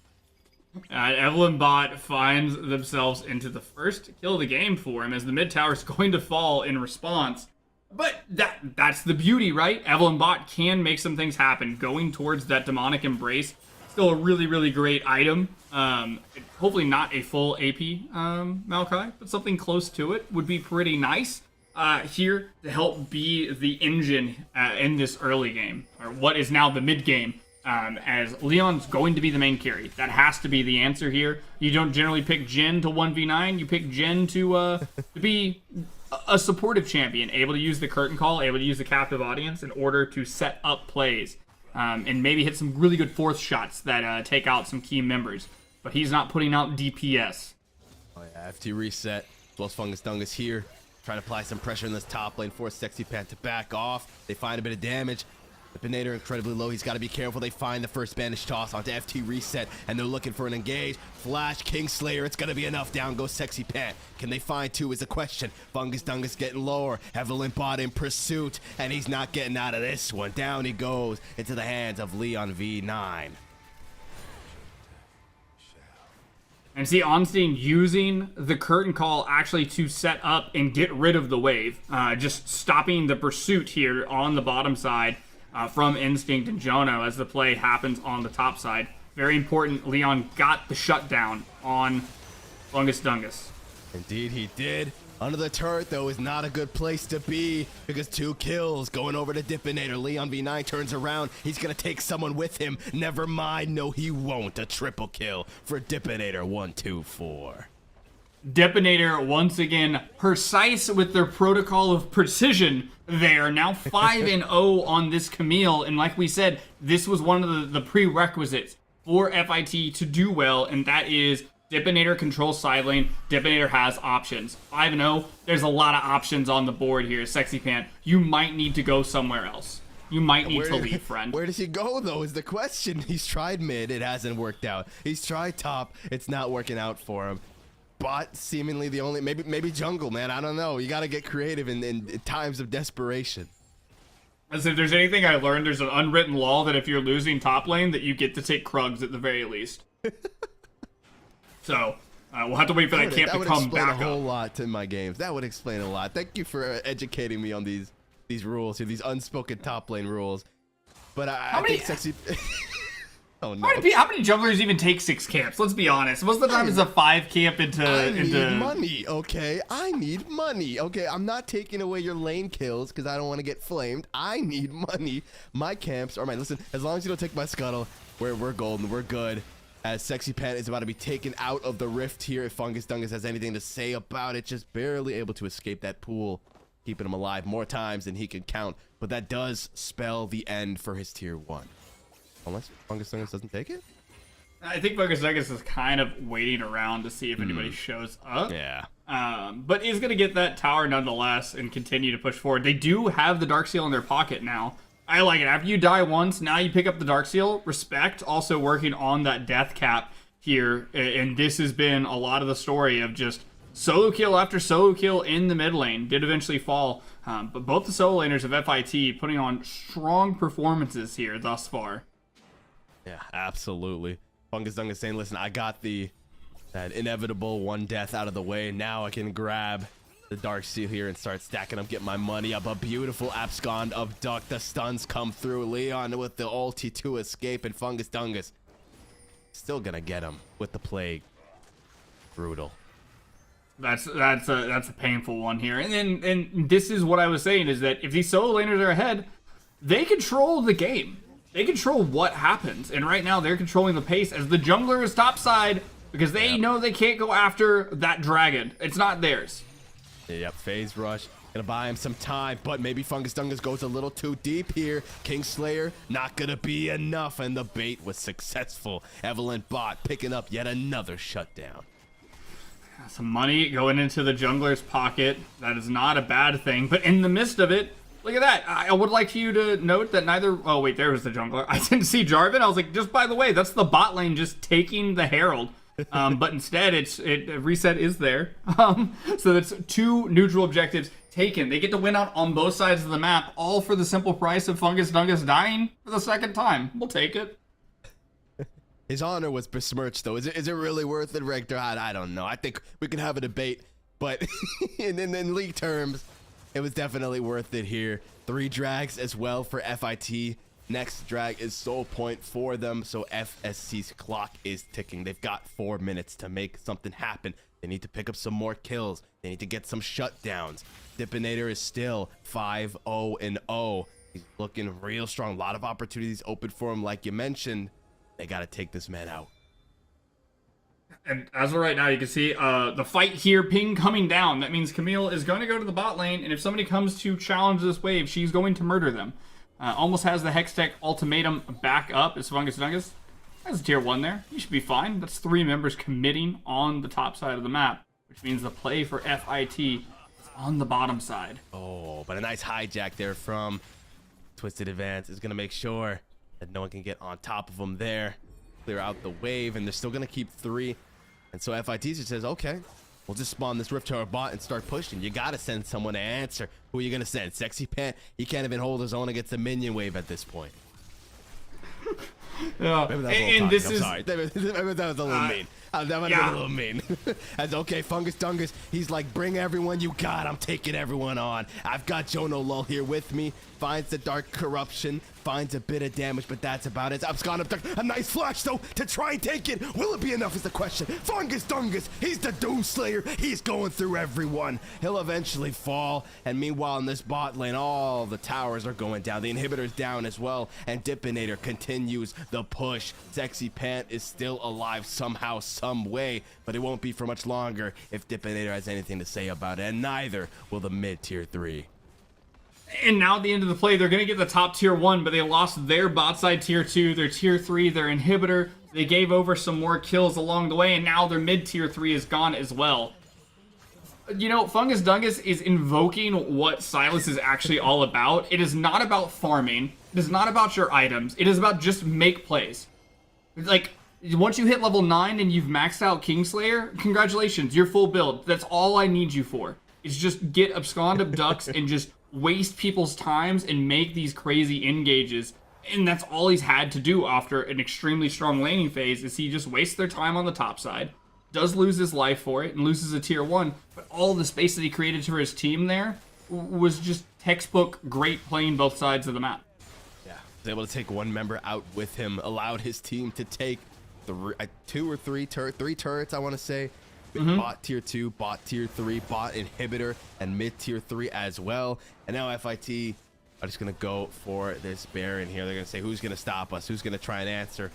Evelyn Bot finds themselves into the first kill of the game for him as the mid tower is going to fall in response. But that's the beauty, right? Evelyn Bot can make some things happen. Going towards that Demonic Embrace, still a really, really great item. Hopefully not a full AP Maokai, but something close to it would be pretty nice. Here to help be the engine in this early game, or what is now the mid game, as Leon's going to be the main carry. That has to be the answer here. You don't generally pick Jhin to 1v9. You pick Jhin to be a supportive champion, able to use the curtain call, able to use the captive audience in order to set up plays, and maybe hit some really good fourth shots that take out some key members. But he's not putting out DPS. Oh yeah, FT reset. As well as Fungus Dungus here. Trying to apply some pressure in this top lane, force Sexy Pant to back off. They find a bit of damage. The Pinator incredibly low. He's got to be careful. They find the first Spanish toss onto FT reset, and they're looking for an engage. Flash, Kingslayer. It's going to be enough. Down goes Sexy Pant. Can they find two is the question. Fungus Dungus getting lower. Evelyn Bot in pursuit, and he's not getting out of this one. Down he goes into the hands of Leon V9. And see Onstein using the curtain call actually to set up and get rid of the wave. Just stopping the pursuit here on the bottom side from Instinct and Jono as the play happens on the top side. Very important, Leon got the shutdown on Fungus Dungus. Indeed he did. Under the turret, though, is not a good place to be because 2 kills going over to Dipinator. Leon V9 turns around. He's going to take someone with him. Never mind. No, he won't. A triple kill for Dipinator. 1, 2, 4. Dipinator once again precise with their protocol of precision. They are now 5-0 on this Camille, and like we said, this was one of the prerequisites for FIT to do well, and that is Dipinator controls side lane. Dipinator has options. 5-0. There's a lot of options on the board here. Sexy Pant, you might need to go somewhere else. You might need to leave, friend. Where does he go, though, is the question. He's tried mid. It hasn't worked out. He's tried top. It's not working out for him. Bot seemingly the only, maybe jungle, man. I don't know. You got to get creative in times of desperation. As if there's anything I learned, there's an unwritten law that if you're losing top lane, that you get to take Krugs at the very least. So, we'll have to wait for that camp to come back up. That would explain a whole lot to my games. That would explain a lot. Thank you for educating me on these rules here, these unspoken top lane rules. But I think Sexy... Oh, no. How many junglers even take 6 camps? Let's be honest. Most of the time it's a 5 camp into... I need money, okay? I need money, okay? I'm not taking away your lane kills because I don't want to get flamed. I need money. My camps are mine. Listen, as long as you don't take my scuttle, we're golden. We're good. As Sexy Pant is about to be taken out of the rift here. If Fungus Dungus has anything to say about it, just barely able to escape that pool. keeping him alive more times than he can count. But that does spell the end for his tier 1. Unless Fungus Dungus doesn't take it? I think Fungus Dungus is kind of waiting around to see if anybody shows up. Yeah. But he's going to get that tower nonetheless and continue to push forward. They do have the Dark Seal in their pocket now. I like it. After you die once, now you pick up the Dark Seal. Respect. Also working on that death cap here. And this has been a lot of the story of just solo kill after solo kill in the mid lane. Did eventually fall. But both the solo laners of FIT putting on strong performances here thus far. Yeah, absolutely. Fungus Dungus saying, listen, I got that inevitable one death out of the way. Now I can grab the Dark Seal here and start stacking up, get my money up. A beautiful abscond of Duck. The stuns come through. Leon with the ulti to escape, and Fungus Dungus still gonna get him with the plague. Brutal. That's a painful one here. And this is what I was saying, is that if these solo laners are ahead, they control the game. They control what happens. And right now they're controlling the pace as the jungler is topside because they know they can't go after that dragon. It's not theirs. Yep, phase rush. Gonna buy him some time, but maybe Fungus Dungus goes a little too deep here. Kingslayer, not gonna be enough, and the bait was successful. Evelyn Bot picking up yet another shutdown. Some money going into the jungler's pocket. That is not a bad thing, but in the midst of it, look at that. I would like you to note that neither... Oh, wait, there was the jungler. I didn't see Jarvan. I was like, just by the way, that's the bot lane just taking the Herald. But instead, reset is there. So that's 2 neutral objectives taken. They get to win out on both sides of the map, all for the simple price of Fungus Dungus dying for the second time. We'll take it. His honor was besmirched, though. Is it really worth it, Rector? I don't know. I think we can have a debate, but in league terms, it was definitely worth it here. 3 drags as well for FIT. Next drag is soul point for them, so FSC's clock is ticking. They've got 4 minutes to make something happen. They need to pick up some more kills. They need to get some shutdowns. Dipinator is still 5-0-0. He's looking real strong. A lot of opportunities open for him, like you mentioned. They got to take this man out. And as of right now, you can see the fight here, ping coming down. That means Camille is going to go to the bot lane, and if somebody comes to challenge this wave, she's going to murder them. Almost has the Hextech ultimatum back up as Fungus Dungus. That's a tier 1 there. You should be fine. That's 3 members committing on the top side of the map, which means the play for FIT is on the bottom side. Oh, but a nice hijack there from Twisted Advance is going to make sure that no one can get on top of them there. Clear out the wave, and they're still going to keep 3. And so FIT just says, okay, we'll just spawn this Rift to our bot and start pushing. You got to send someone to answer. Who are you going to send? Sexy Pant? He can't even hold his own against the minion wave at this point. Yeah, and this is... Sorry. That was a little mean. That might have been a little mean. That's okay, Fungus Dungus. He's like, bring everyone you got. I'm taking everyone on. I've got Jono Lull here with me. Finds the Dark Corruption. Finds a bit of damage, but that's about it. Abscond of Duck. A nice flash, though, to try and take it. Will it be enough is the question. Fungus Dungus, he's the Doomslayer. He's going through everyone. He'll eventually fall. And meanwhile, in this bot lane, all the towers are going down. The inhibitor's down as well. And Dipinator continues the push. Sexy Pant is still alive somehow, some way. But it won't be for much longer if Dipinator has anything to say about it. And neither will the mid-tier 3. And now at the end of the play, they're going to get the top tier 1, but they lost their bot side tier 2, their tier 3, their inhibitor. They gave over some more kills along the way, and now their mid tier 3 is gone as well. You know, Fungus Dungus is invoking what Silas is actually all about. It is not about farming. It is not about your items. It is about just make plays. Like, once you hit level 9 and you've maxed out Kingslayer, congratulations, you're full build. That's all I need you for. Is just get abscond abducts and just waste people's times and make these crazy engages. And that's all he's had to do after an extremely strong laning phase, is he just wastes their time on the top side, does lose his life for it, and loses a tier 1. But all the space that he created for his team there was just textbook great playing both sides of the map. Yeah, was able to take 1 member out with him, allowed his team to take 2 or 3 turrets, I want to say. Bot tier 2, bot tier 3, bot inhibitor, and mid tier 3 as well. And now FIT are just gonna go for this Baron here. They're gonna say, who's gonna stop us? Who's gonna try and answer?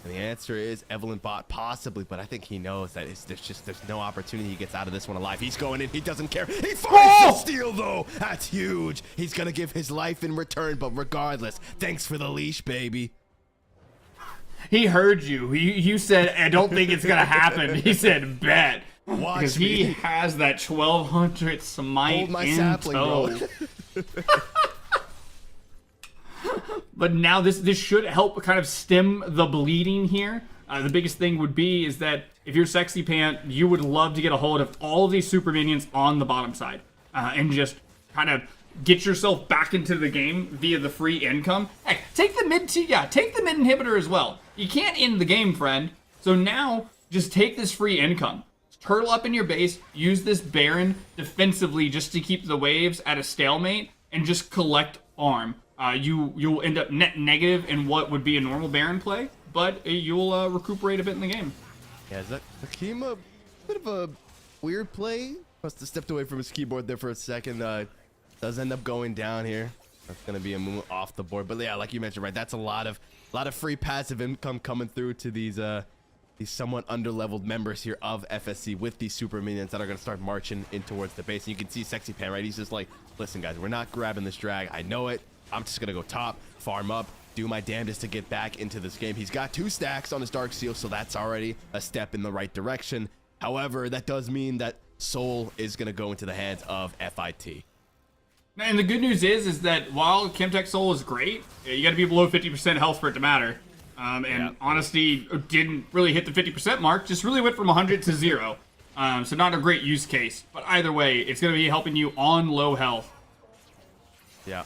And the answer is Evelyn Bot, possibly, but I think he knows that there's no opportunity he gets out of this one alive. He's going in, he doesn't care. He finds the steal, though. That's huge. He's gonna give his life in return, but regardless, thanks for the leash, baby. He heard you. You said, I don't think it's gonna happen. He said, bet. Watch because me. he has that 1200 smite Hold my in sapling, tow. bro. But now this should help kind of stem the bleeding here. The biggest thing would be is that if you're Sexy Pant, you would love to get a hold of all of these super minions on the bottom side and just kind of get yourself back into the game via the free income. Heck, take the mid inhibitor as well. You can't end the game, friend. So now just take this free income. Turtle up in your base, use this Baron defensively just to keep the waves at a stalemate, and just collect farm. You'll end up net negative in what would be a normal Baron play, but you'll recuperate a bit in the game. Yeah, Hakim a bit of a weird play? Must have stepped away from his keyboard there for a second. Does end up going down here. That's gonna be a move off the board. But yeah, like you mentioned, right, that's a lot of free passive income coming through to these somewhat underleveled members here of FSC with these super minions that are gonna start marching in towards the base. And you can see Sexy Pan, right? He's just like, listen, guys, we're not grabbing this drag. I know it. I'm just gonna go top, farm up, do my damnedest to get back into this game. He's got 2 stacks on his Dark Seal, so that's already a step in the right direction. However, that does mean that Soul is gonna go into the hands of FIT. And the good news is that while Chemtech Soul is great, you got to be below 50% health for it to matter. Honesty didn't really hit the 50% mark, just really went from 100 to 0. So not a great use case. But either way, it's going to be helping you on low health. Yeah,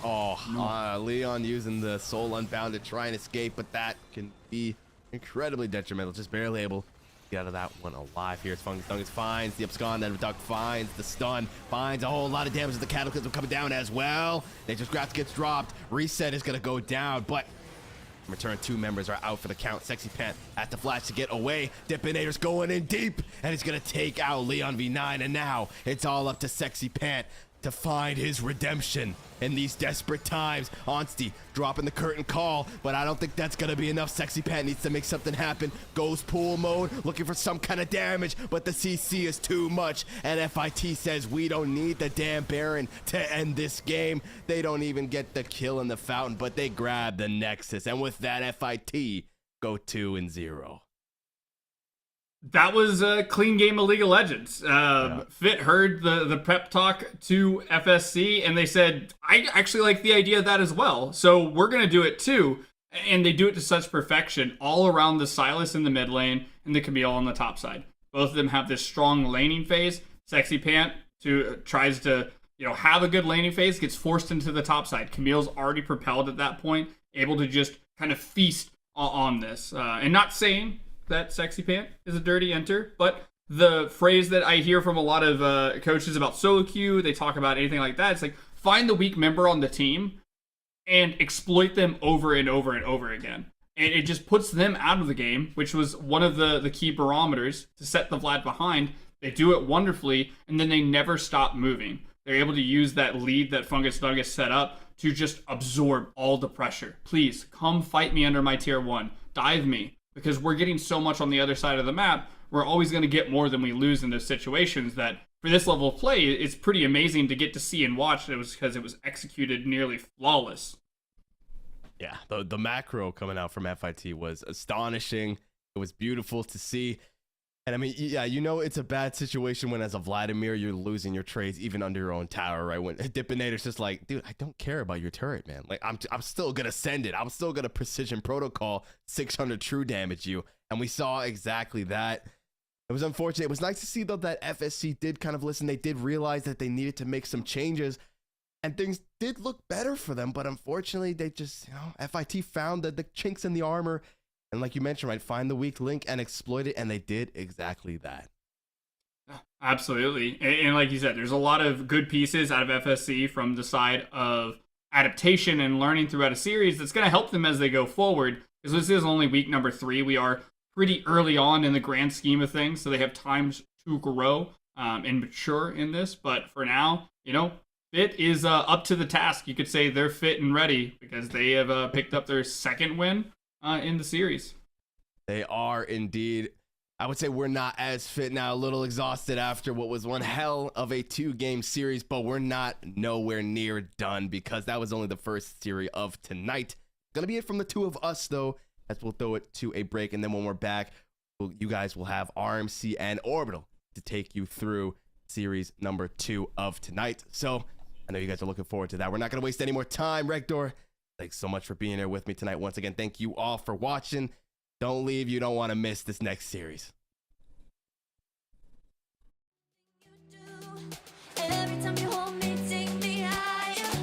Leon using the Soul Unbound to try and escape, but that can be incredibly detrimental. Just barely able to get out of that one alive here. Fungus finds the abscond, then Duck finds the stun, finds a whole lot of damage as the Cataclysm coming down as well. Nature's Grasp gets dropped. Reset is going to go down, but in return, 2 members are out for the count. Sexy Pant has to flash to get away. Dipinator's going in deep, and he's going to take out Leon V9, and now it's all up to Sexy Pant to find his redemption in these desperate times. Onsty dropping the curtain call, but I don't think that's gonna be enough. Sexy Pat needs to make something happen. Goes pool mode, looking for some kind of damage, but the CC is too much, and FIT says we don't need the damn Baron to end this game. They don't even get the kill in the fountain, but they grab the Nexus, and with that, FIT go 2-0. That was a clean game of League of Legends. Fit heard the prep talk to FSC, and they said, I actually like the idea of that as well. So we're going to do it too. And they do it to such perfection all around the Sylas in the mid lane and the Camille on the top side. Both of them have this strong laning phase. Sexy Pant tries to have a good laning phase, gets forced into the top side. Camille's already propelled at that point, able to just kind of feast on this. And not saying that Sexy Pant is a dirty enter, but the phrase that I hear from a lot of coaches about solo queue, they talk about anything like that, it's like, find the weak member on the team and exploit them over and over and over again. And it just puts them out of the game, which was one of the key barometers to set the Vlad behind. They do it wonderfully, and then they never stop moving. They're able to use that lead that Fungus Nugget set up to just absorb all the pressure. Please, come fight me under my tier 1. Dive me. Because we're getting so much on the other side of the map, we're always going to get more than we lose in those situations that for this level of play, it's pretty amazing to get to see and watch. It was because it was executed nearly flawless. Yeah, the macro coming out from FIT was astonishing. It was beautiful to see. And I mean, yeah, it's a bad situation when as a Vladimir, you're losing your trades even under your own tower, right? When Dipinator's just like, dude, I don't care about your turret, man. Like, I'm still going to send it. I'm still going to precision protocol 600 true damage you. And we saw exactly that. It was unfortunate. It was nice to see, though, that FSC did kind of listen. They did realize that they needed to make some changes. And things did look better for them. But unfortunately, they just, FIT found the chinks in the armor. And like you mentioned, right, find the weak link and exploit it, and they did exactly that. Absolutely. And like you said, there's a lot of good pieces out of FSC from the side of adaptation and learning throughout a series that's going to help them as they go forward. Because this is only week number 3. We are pretty early on in the grand scheme of things, so they have time to grow and mature in this. But for now, Fit is up to the task. You could say they're fit and ready because they have picked up their second win in the series. They are indeed. I would say we're not as fit now, a little exhausted after what was one hell of a 2-game series, but we're not nowhere near done because that was only the first series of tonight. Gonna be it from the two of us, though, as we'll throw it to a break. And then when we're back, you guys will have RMC and Orbital to take you through series number 2 of tonight. So I know you guys are looking forward to that. We're not gonna waste any more time. Rector, thanks so much for being here with me tonight. Once again, thank you all for watching. Don't leave. You don't want to miss this next series. Every time you hold me, take me higher,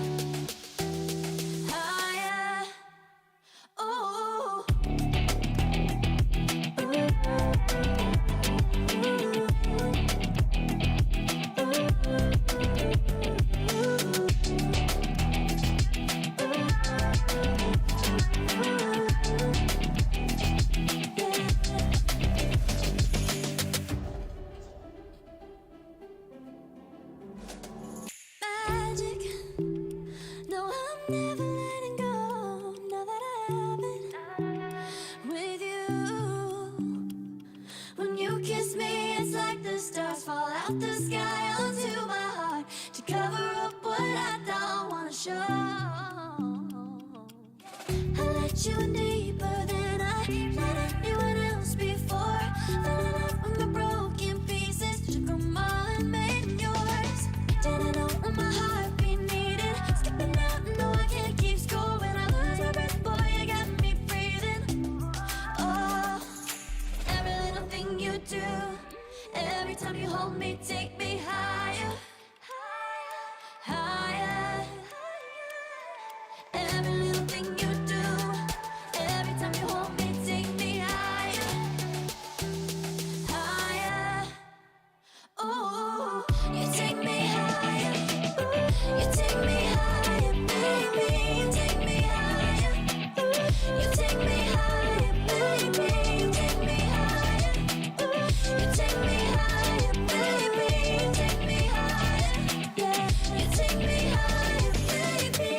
higher. Oh. Magic. No, I'm never letting go. Now that I have it with you. When you kiss me, it's like the stars fall out the sky onto my heart to cover up what I don't wanna show. I let you in deeper than I let anyone else before. Filling up with my broken pieces, took them all and made yours. Didn't know when my heartbeat needed skipping out. No, I can't keep score when I lose my breath. Boy, you got me breathing. Oh, every little thing you do, every time you hold me, take me higher, higher. Every little thing you do, every time you hold me, take me higher, higher. Oh, you take me higher, you take me higher, baby, you take me higher, you take me higher, baby, you take me higher, you take me higher, baby, you take me higher, yeah, you take me higher, baby.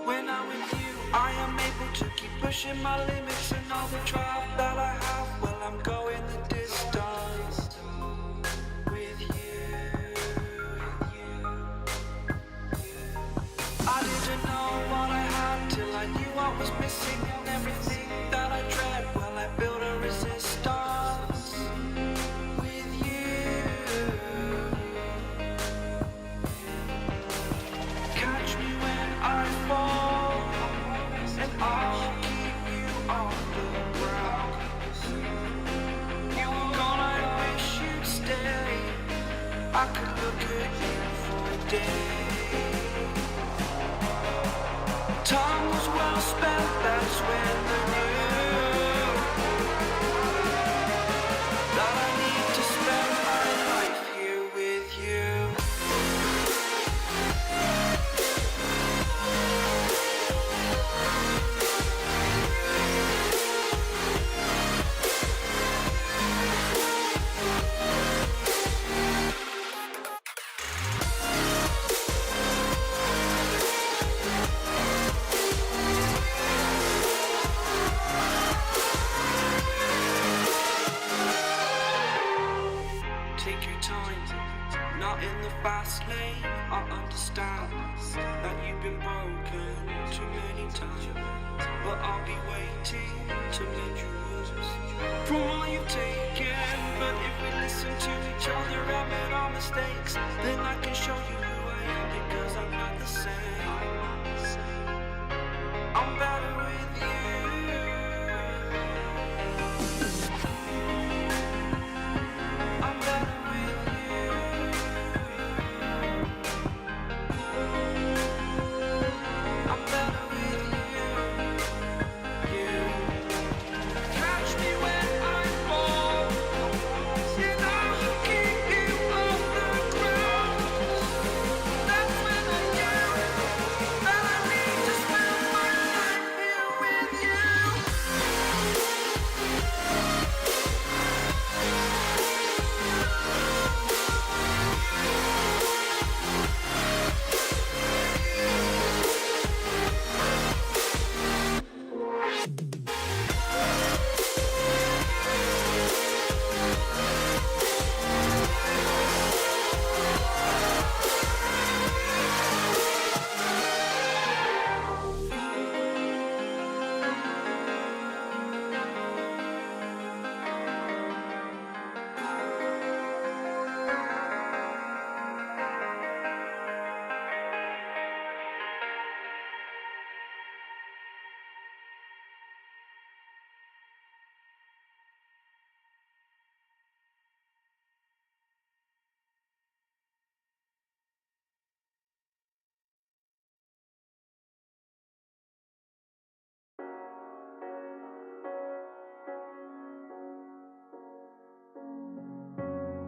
When I'm with you, I am able to keep pushing my limits, and all the drive that I have, well, I'm going the distance with you. I didn't know what I had till I knew what was missing, and everything that I dread, well, I built a resistance with you. Catch me when I fall, and I'll keep you on the ground. You were gone, I wish you'd stay. I could look at you for days. Time was well spent, that's when I knew that I need to spend my life here with you. Take your time, not in the fast lane. I understand that you've been broken too many times, but I'll be waiting to mend your wounds from all you've taken. But if we listen to each other and admit our mistakes, then I can show you who I am, because I'm not the same. I'm better with you. I'm better with you. I'm better with you. Catch me when I fall, and I will keep you on the ground. That's when I knew that I need to spend my life here with you.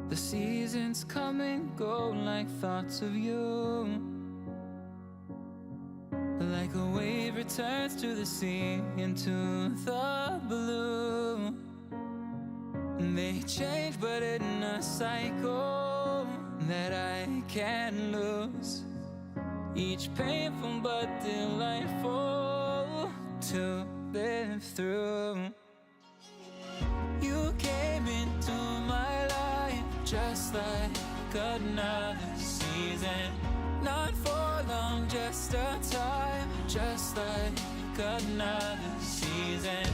The seasons come and go like thoughts of you. Like a wave returns to the sea into the blue. They change but in a cycle that I can't lose. Each painful but delightful to live through. You came into my life just like another season. Not for long, just a time, just like another season.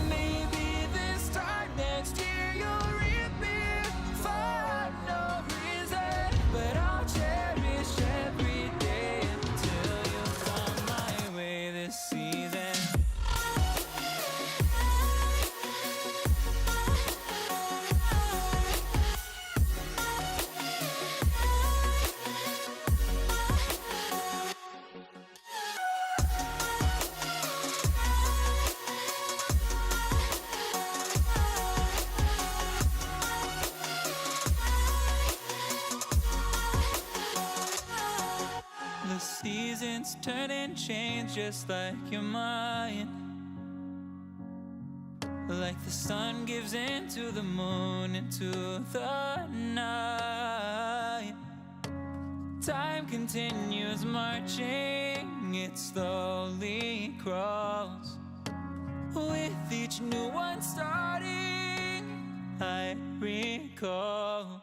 Maybe this time next year you'll reappear for no reason, but I'll cherish every day until you come my way this season. The seasons turn and change just like your mind. Like the sun gives into the moon, into the night. Time continues marching, it slowly crawls. With each new one starting, I recall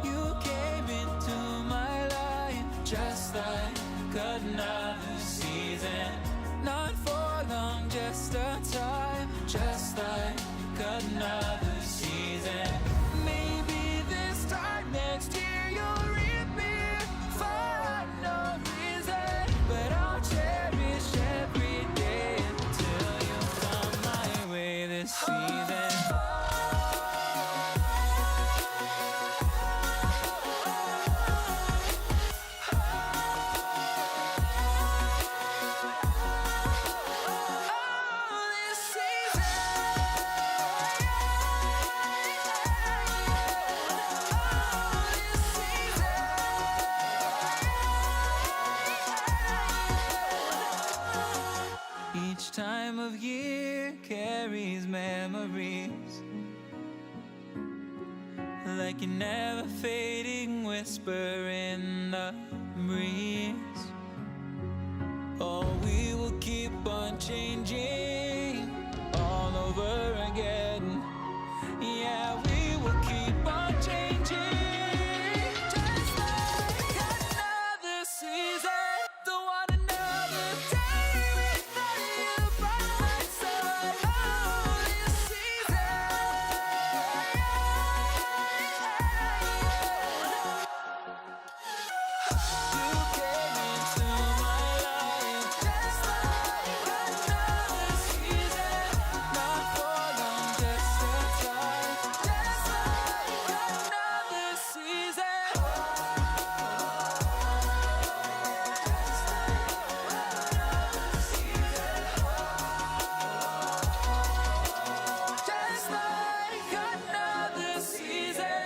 you came into my life just like another season. Not for long, just a time, just like another season. Maybe this time next year you'll reappear for no reason, but I'll cherish every day until you come my way this season. Each time of year carries memories, like a never fading whisper in the breeze. Oh, we will keep on changing all over again. Yeah, we will keep on changing. Just like another season. Don't want another day without you by my side. Oh, this season. You came into my life just like another season. Not for long, just a time, just like another season. Just like another season.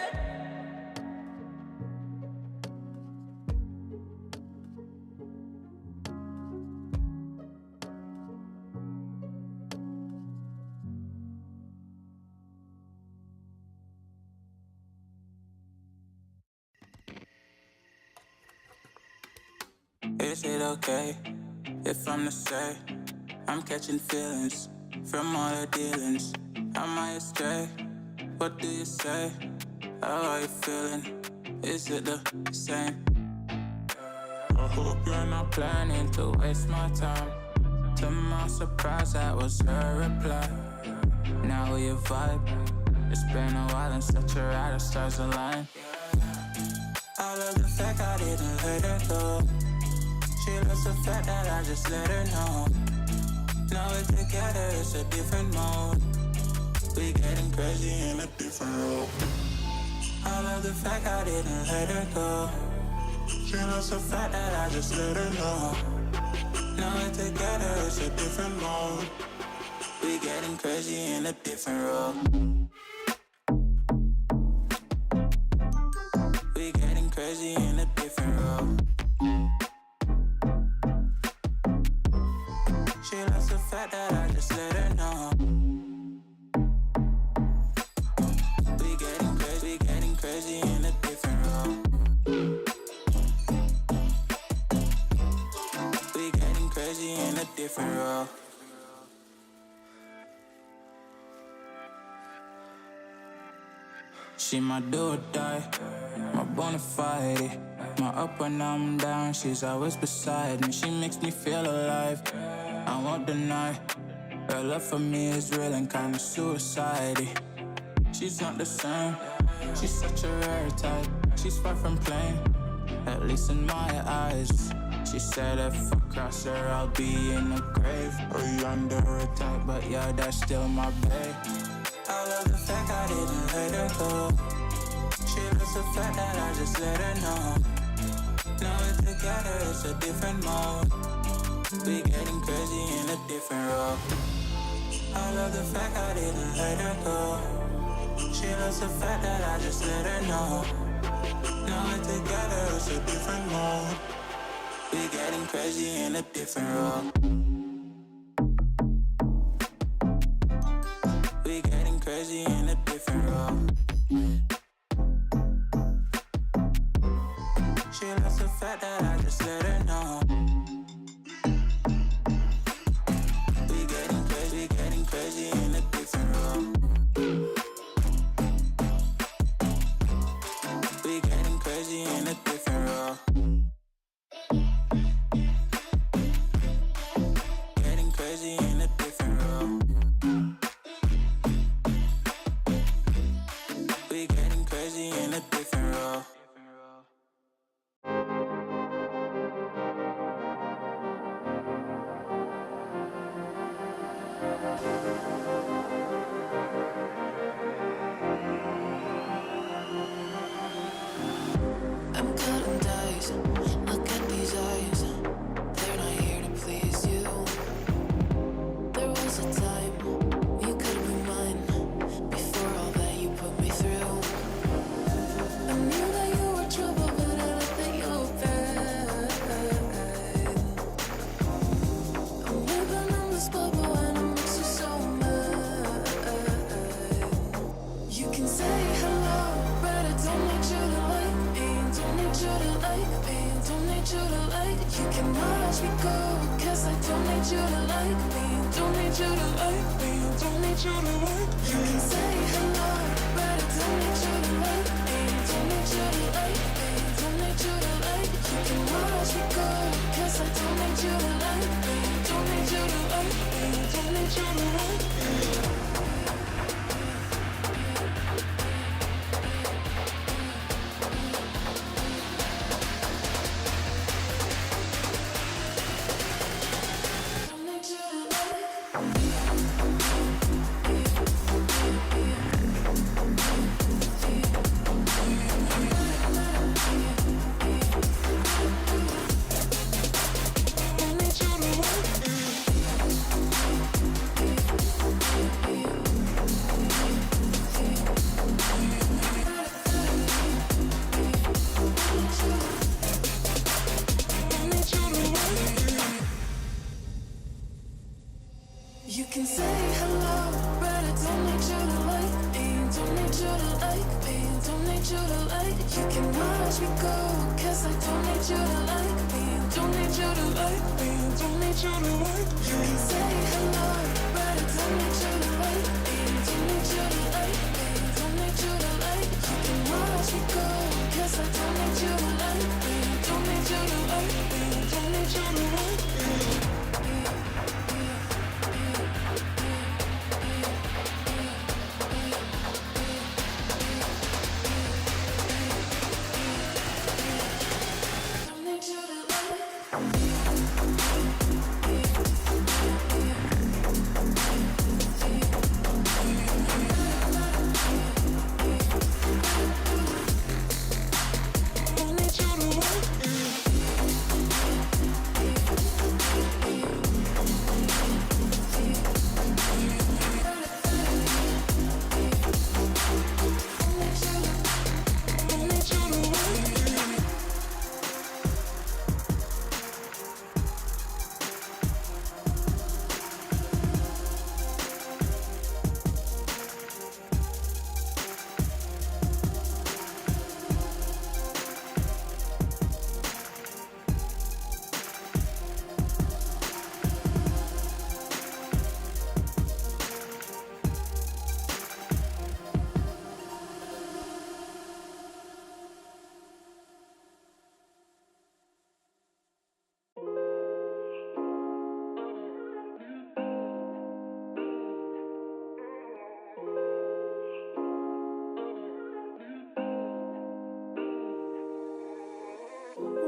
Is it okay if I'm to say I'm catching feelings from all the dealings? Am I astray? What do you say? How are you feeling? Is it the same? I hope you're not planning to waste my time. To my surprise, that was her reply. Now we vibe. It's been a while and such a ride, the stars align. I love the fact I didn't let her go. She loves the fact that I just let her know. Now we're together, it's a different mode. We getting crazy in a different role. I love the fact I didn't let her go. She loves the fact that I just let her know. Now we're together, it's a different mode. We getting crazy in a different role. We getting crazy in a different role. She loves the fact that I just let her know. We getting crazy in a different role. We getting crazy in a different role. She my do or die, my bona fide. My up when I'm down, she's always beside me. She makes me feel alive, I won't deny. Her love for me is real and kinda suicide. She's not the same, she's such a rare type. She's far from plain, at least in my eyes. She said if I cross her, I'll be in the grave or under attack, but yeah, that's still my babe. I love the fact I didn't let her go. She loves the fact that I just let her know. Now we're together, it's a different mode. We getting crazy in a different role. I love the fact I didn't let her go. She loves the fact that I just let her know. Now we're together, it's a different mode. We getting crazy in a different role. We getting crazy in a different role. She loves the fact that I just let her know. We getting crazy in a different role. We getting crazy in a different role. Getting crazy in a different role. We getting crazy in a different role. I'm cutting dice. Look at these eyes. They're not here to please you. There was a time you could be mine. Before all that you put me through, I knew that you were trouble, but I let that you were bad. I'm living on this bubble and it makes you so mad. You can say hello, but I don't need you to like me. Don't need you to like me. Don't need you to like. You can watch me go, 'cause I don't need you to like me. Don't need you to like me. Don't need you to like. You can say hello, but I don't need you to like me. Don't need you to like me. Don't need you to like. You can watch me go, 'cause I don't need you to like me. Don't need you to like me. Don't need you to like me. You can say hello, but I don't need you to like me. Don't need you to like me. Don't need you to like. You can watch me go, 'cause I don't need you to like me. Don't need you to like me. Don't need you to like. You can say hello, but I don't need you to like me. Don't need you to like me. Don't need you to like. You can watch me go, 'cause I don't need you to like me. Don't need you to like me. Don't need you to like me.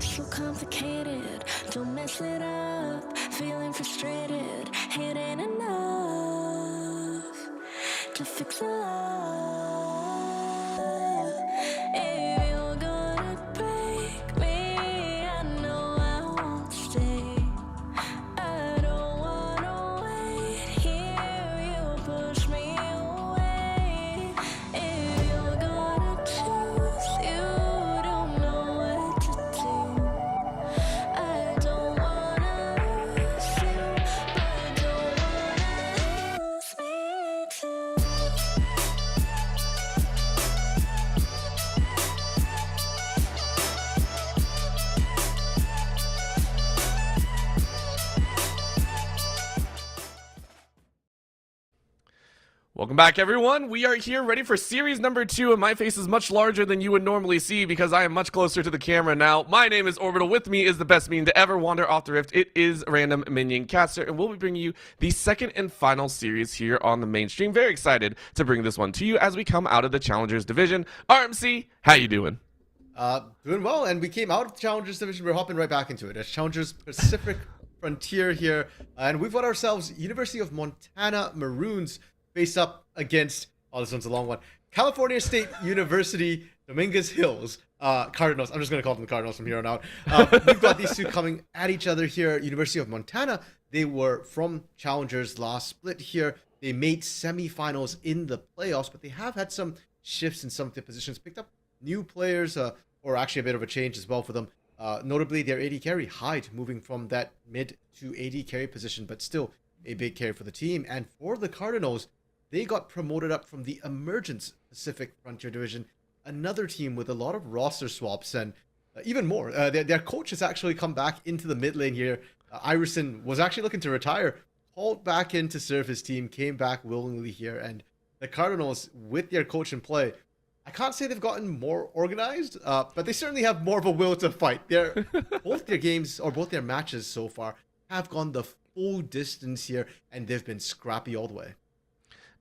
So complicated, don't mess it up. Feeling frustrated, it ain't enough to fix a love. If you're gonna break me, I know I won't stay. I don't wanna wait here, you push me away. If you're gonna choose, you don't know what to do. I don't wanna lose you, but don't wanna lose me too. Welcome back, everyone. We are here ready for series number 2, and my face is much larger than you would normally see because I am much closer to the camera now. My name is Orbital. With me is the best minion to ever wander off the rift. It is Random Minion Caster, and we'll be bringing you the second and final series here on the mainstream. Very excited to bring this one to you as we come out of the Challengers Division. RMC, how you doing? Doing well, and we came out of the Challengers Division. We're hopping right back into it. It's Challengers Pacific Frontier here, and we've got ourselves University of Montana Maroons face up against, oh, this one's a long one, California State University Dominguez Hills Cardinals. I'm just going to call them the Cardinals from here on out. We've got these two coming at each other here. University of Montana, they were from Challengers last split here. They made semifinals in the playoffs, but they have had some shifts in some of their positions, picked up new players, or actually a bit of a change as well for them. Notably, their AD carry, Hyde, moving from that mid to AD carry position, but still a big carry for the team. And for the Cardinals, they got promoted up from the Emergence Pacific Frontier Division, another team with a lot of roster swaps and even more. Their coach has actually come back into the mid lane here. Iverson was actually looking to retire, called back in to serve his team, came back willingly here. And the Cardinals, with their coach in play, I can't say they've gotten more organized, but they certainly have more of a will to fight. Both their games, or both their matches so far, have gone the full distance here, and they've been scrappy all the way.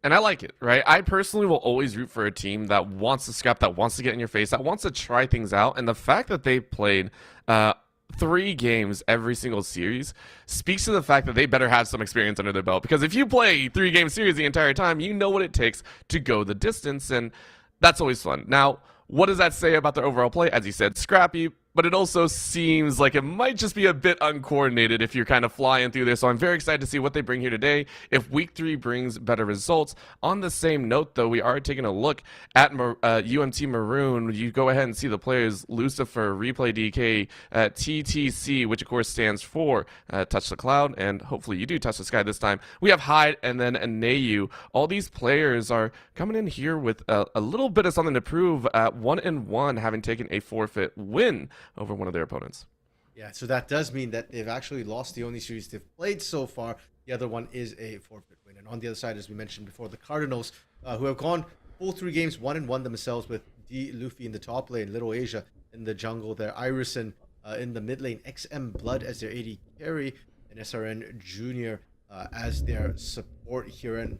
And I like it, right? I personally will always root for a team that wants to scrap, that wants to get in your face, that wants to try things out. And the fact that they played 3 games every single series speaks to the fact that they better have some experience under their belt. Because if you play 3-game series the entire time, you know what it takes to go the distance. And that's always fun. Now, what does that say about their overall play? As you said, scrappy, but it also seems like it might just be a bit uncoordinated if you're kind of flying through there. So I'm very excited to see what they bring here today, if week 3 brings better results. On the same note, though, we are taking a look at UMT Maroon. You go ahead and see the players: Lucifer, Replay DK, TTC, which of course stands for Touch the Cloud, and hopefully you do touch the sky this time. We have Hyde and then Anayu. All these players are coming in here with a little bit of something to prove at 1-1, having taken a forfeit win over one of their opponents. Yeah, so that does mean that they've actually lost the only series they've played so far. The other one is a forfeit win. And on the other side, as we mentioned before, the Cardinals, who have gone full 3 games, 1-1 themselves, with D Luffy in the top lane, Little Asia in the jungle there, Iverson in the mid lane, XM Blood as their AD carry, and SRN Jr. As their support here. And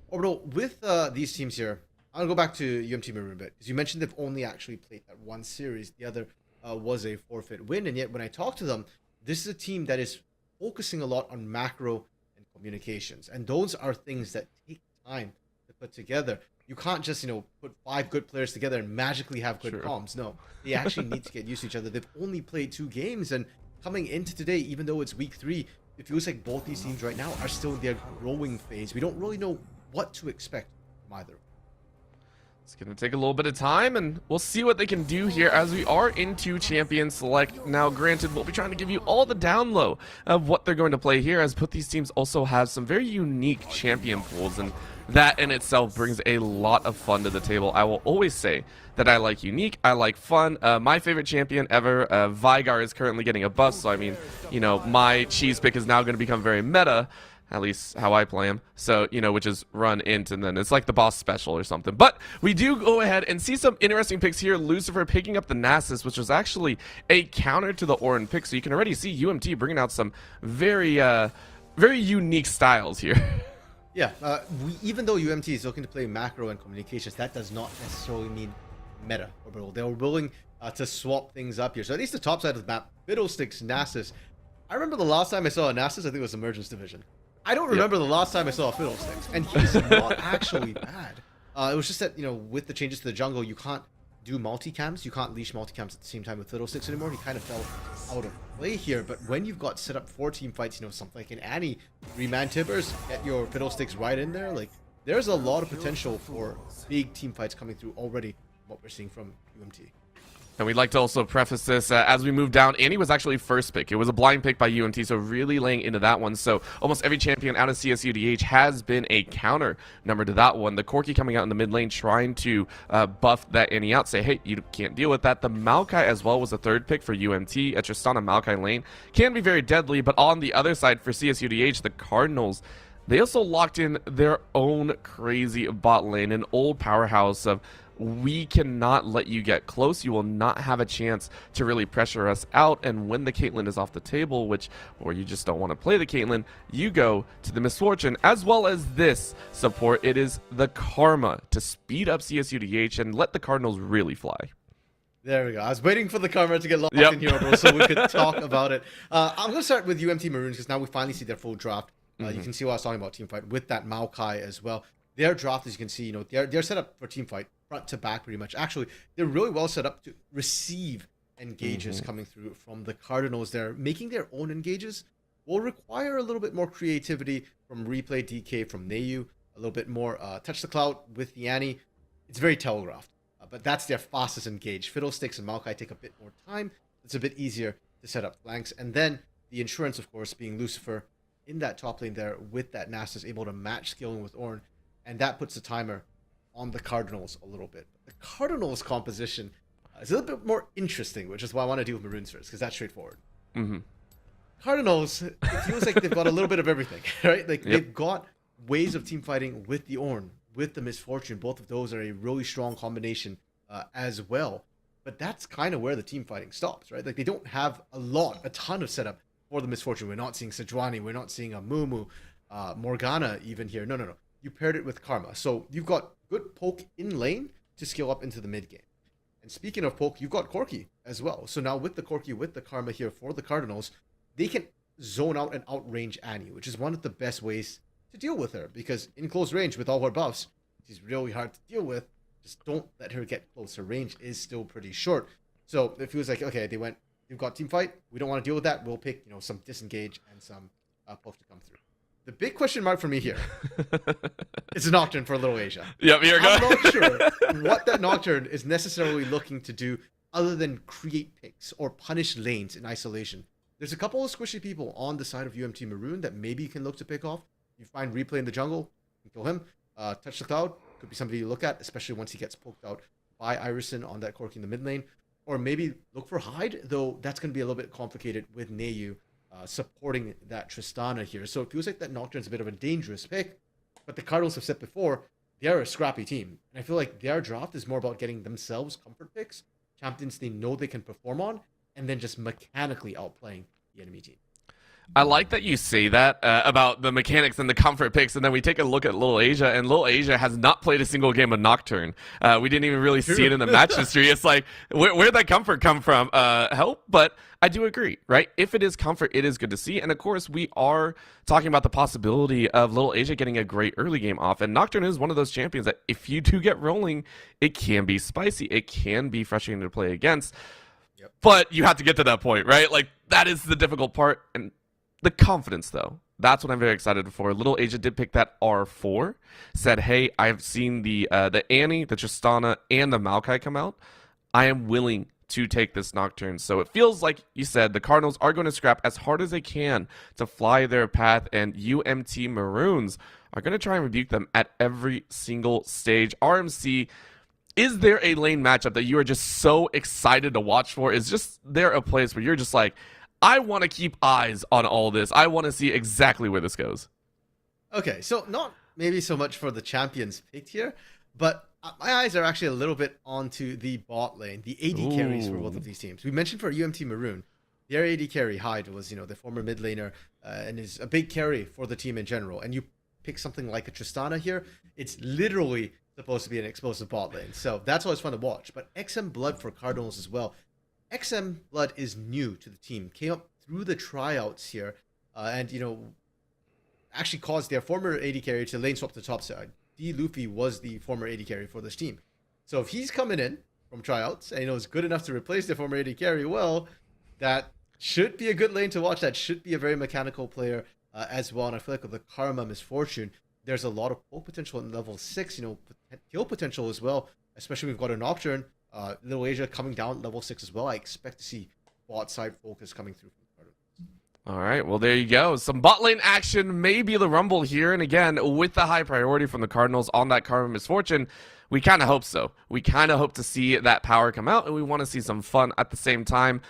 Orbital, with these teams here, I'll go back to UMT Maroon a bit, because you mentioned they've only actually played that one series. The other was a forfeit win, and yet when I talk to them, this is a team that is focusing a lot on macro and communications, and those are things that take time to put together. You can't just, put 5 good players together and magically have good comms. No, they actually need to get used to each other. They've only played 2 games, and coming into today, even though it's week 3, it feels like both these teams right now are still in their growing phase. We don't really know what to expect from either. It's going to take a little bit of time, and we'll see what they can do here as we are into Champion Select. Now, granted, we'll be trying to give you all the down low of what they're going to play here, as both these teams also have some very unique champion pools, and that in itself brings a lot of fun to the table. I will always say that I like unique, I like fun. My favorite champion ever, Vigar, is currently getting a buff, so I mean, my cheese pick is now going to become very meta. At least how I play him. So, which is run int, and then it's like the boss special or something. But we do go ahead and see some interesting picks here. Lucifer picking up the Nasus, which was actually a counter to the Orin pick. So you can already see UMT bringing out some very, very unique styles here. Yeah, even though UMT is looking to play macro and communications, that does not necessarily mean meta. They're willing to swap things up here. So at least the top side of the map, Fiddlesticks, Nasus. I remember the last time I saw a Nasus, I think it was Emergence Division. I don't remember the last time I saw a Fiddlesticks, and he's not actually bad. It was just that, with the changes to the jungle, you can't do multicams. You can't leash multicams at the same time with Fiddlesticks anymore. He kind of fell out of play here, but when you've got set up 4 team fights, something like an Annie, 3-man tippers, get your Fiddlesticks right in there, there's a lot of potential for big team fights coming through already, what we're seeing from UMT. And we'd like to also preface this, as we move down, Annie was actually first pick. It was a blind pick by UMT, so really laying into that one. So almost every champion out of CSUDH has been a counter number to that one. The Corki coming out in the mid lane trying to buff that Annie out, say, hey, you can't deal with that. The Maokai as well was a 3rd pick for UMT. A Tristana Maokai lane can be very deadly, but on the other side for CSUDH, the Cardinals, they also locked in their own crazy bot lane, an old powerhouse of we cannot let you get close. You will not have a chance to really pressure us out. And when the Caitlyn is off the table, or you just don't want to play the Caitlyn, you go to the Misfortune, as well as this support. It is the Karma to speed up CSUDH and let the Cardinals really fly. There we go. I was waiting for the Karma to get locked in here, bro, so we could talk about it. I'm going to start with UMT Maroons because now we finally see their full draft. You can see what I was talking about, Teamfight, with that Maokai as well. Their draft, as you can see, they're set up for Teamfight front to back pretty much. Actually, they're really well set up to receive engages coming through from the Cardinals. They're making their own engages. Will require a little bit more creativity from Replay DK, from Nayu, a little bit more Touch the Cloud with the Annie. It's very telegraphed, but that's their fastest engage. Fiddlesticks and Maokai take a bit more time. It's a bit easier to set up flanks. And then the insurance, of course, being Lucifer in that top lane there with that Nast is able to match skilling with Ornn. And that puts the timer on the Cardinals a little bit. The Cardinals composition is a little bit more interesting, which is why I want to deal with Maroons first, because that's straightforward. Cardinals, it feels like they've got a little bit of everything, right? Like they've got ways of team fighting with the Ornn, with the Misfortune. Both of those are a really strong combination as well. But that's kind of where the team fighting stops, right? Like they don't have a ton of setup for the Misfortune. We're not seeing Sejuani, we're not seeing a Mumu, Morgana even here. No. You paired it with Karma. So you've got good poke in lane to scale up into the mid game. And speaking of poke, you've got Corki as well. So now with the Corki, with the Karma here for the Cardinals, they can zone out and outrange Annie, which is one of the best ways to deal with her. Because in close range with all her buffs, she's really hard to deal with. Just don't let her get close. Her range is still pretty short. So it feels like, okay, they've got team fight. We don't want to deal with that. We'll pick, some disengage and some poke to come through. The big question mark for me here is a Nocturne for Little Asia. Yep, here we go. I'm not sure what that Nocturne is necessarily looking to do other than create picks or punish lanes in isolation. There's a couple of squishy people on the side of UMT Maroon that maybe you can look to pick off. You find Replay in the jungle, you can kill him. Touch the Cloud could be somebody you look at, especially once he gets poked out by Irison on that Corki in the mid lane. Or maybe look for Hyde, though that's going to be a little bit complicated with Nayu supporting that Tristana here. So it feels like that Nocturne's a bit of a dangerous pick. But the Cardinals have said before, they're a scrappy team. And I feel like their draft is more about getting themselves comfort picks, champions they know they can perform on, and then just mechanically outplaying the enemy team. I like that you say that about the mechanics and the comfort picks, and then we take a look at Little Asia, and Little Asia has not played a single game of Nocturne. We didn't even really see it in the match history. It's like, where'd that comfort come from? Help? But I do agree, right? If it is comfort, it is good to see. And of course, we are talking about the possibility of Little Asia getting a great early game off. And Nocturne is one of those champions that if you do get rolling, it can be spicy. It can be frustrating to play against. Yep. But you have to get to that point, right? Like, that is the difficult part. And the confidence, though, that's what I'm very excited for. Little Asia did pick that R4, said, hey, I've seen the Annie, the Tristana, and the Maokai come out. I am willing to take this Nocturne. So it feels like you said the Cardinals are going to scrap as hard as they can to fly their path, and UMT Maroons are going to try and rebuke them at every single stage. RMC, is there a lane matchup that you are just so excited to watch for? Is just there a place where you're just like, I want to keep eyes on all this. I want to see exactly where this goes. Okay, so not maybe so much for the champions picked here, but my eyes are actually a little bit onto the bot lane, the AD carries for both of these teams. We mentioned for UMT Maroon, their AD carry, Hyde, was, the former mid laner and is a big carry for the team in general. And you pick something like a Tristana here, it's literally supposed to be an explosive bot lane. So that's always fun to watch. But XM Blood for Cardinals as well. XM Blood is new to the team, came up through the tryouts here, and, actually caused their former AD carry to lane swap to the top side. D. Luffy was the former AD carry for this team. So if he's coming in from tryouts and, is good enough to replace their former AD carry, well, that should be a good lane to watch. That should be a very mechanical player as well. And I feel like with the Karma Misfortune, there's a lot of pull potential in level 6, kill potential as well, especially we've got a Nocturne. Little Asia coming down level 6 as well. I expect to see bot side focus coming through. All right, well, there you go. Some bot lane action, maybe the Rumble here. And again, with the high priority from the Cardinals on that Karma Misfortune, we kind of hope so. We kind of hope to see that power come out, and we want to see some fun at the same time.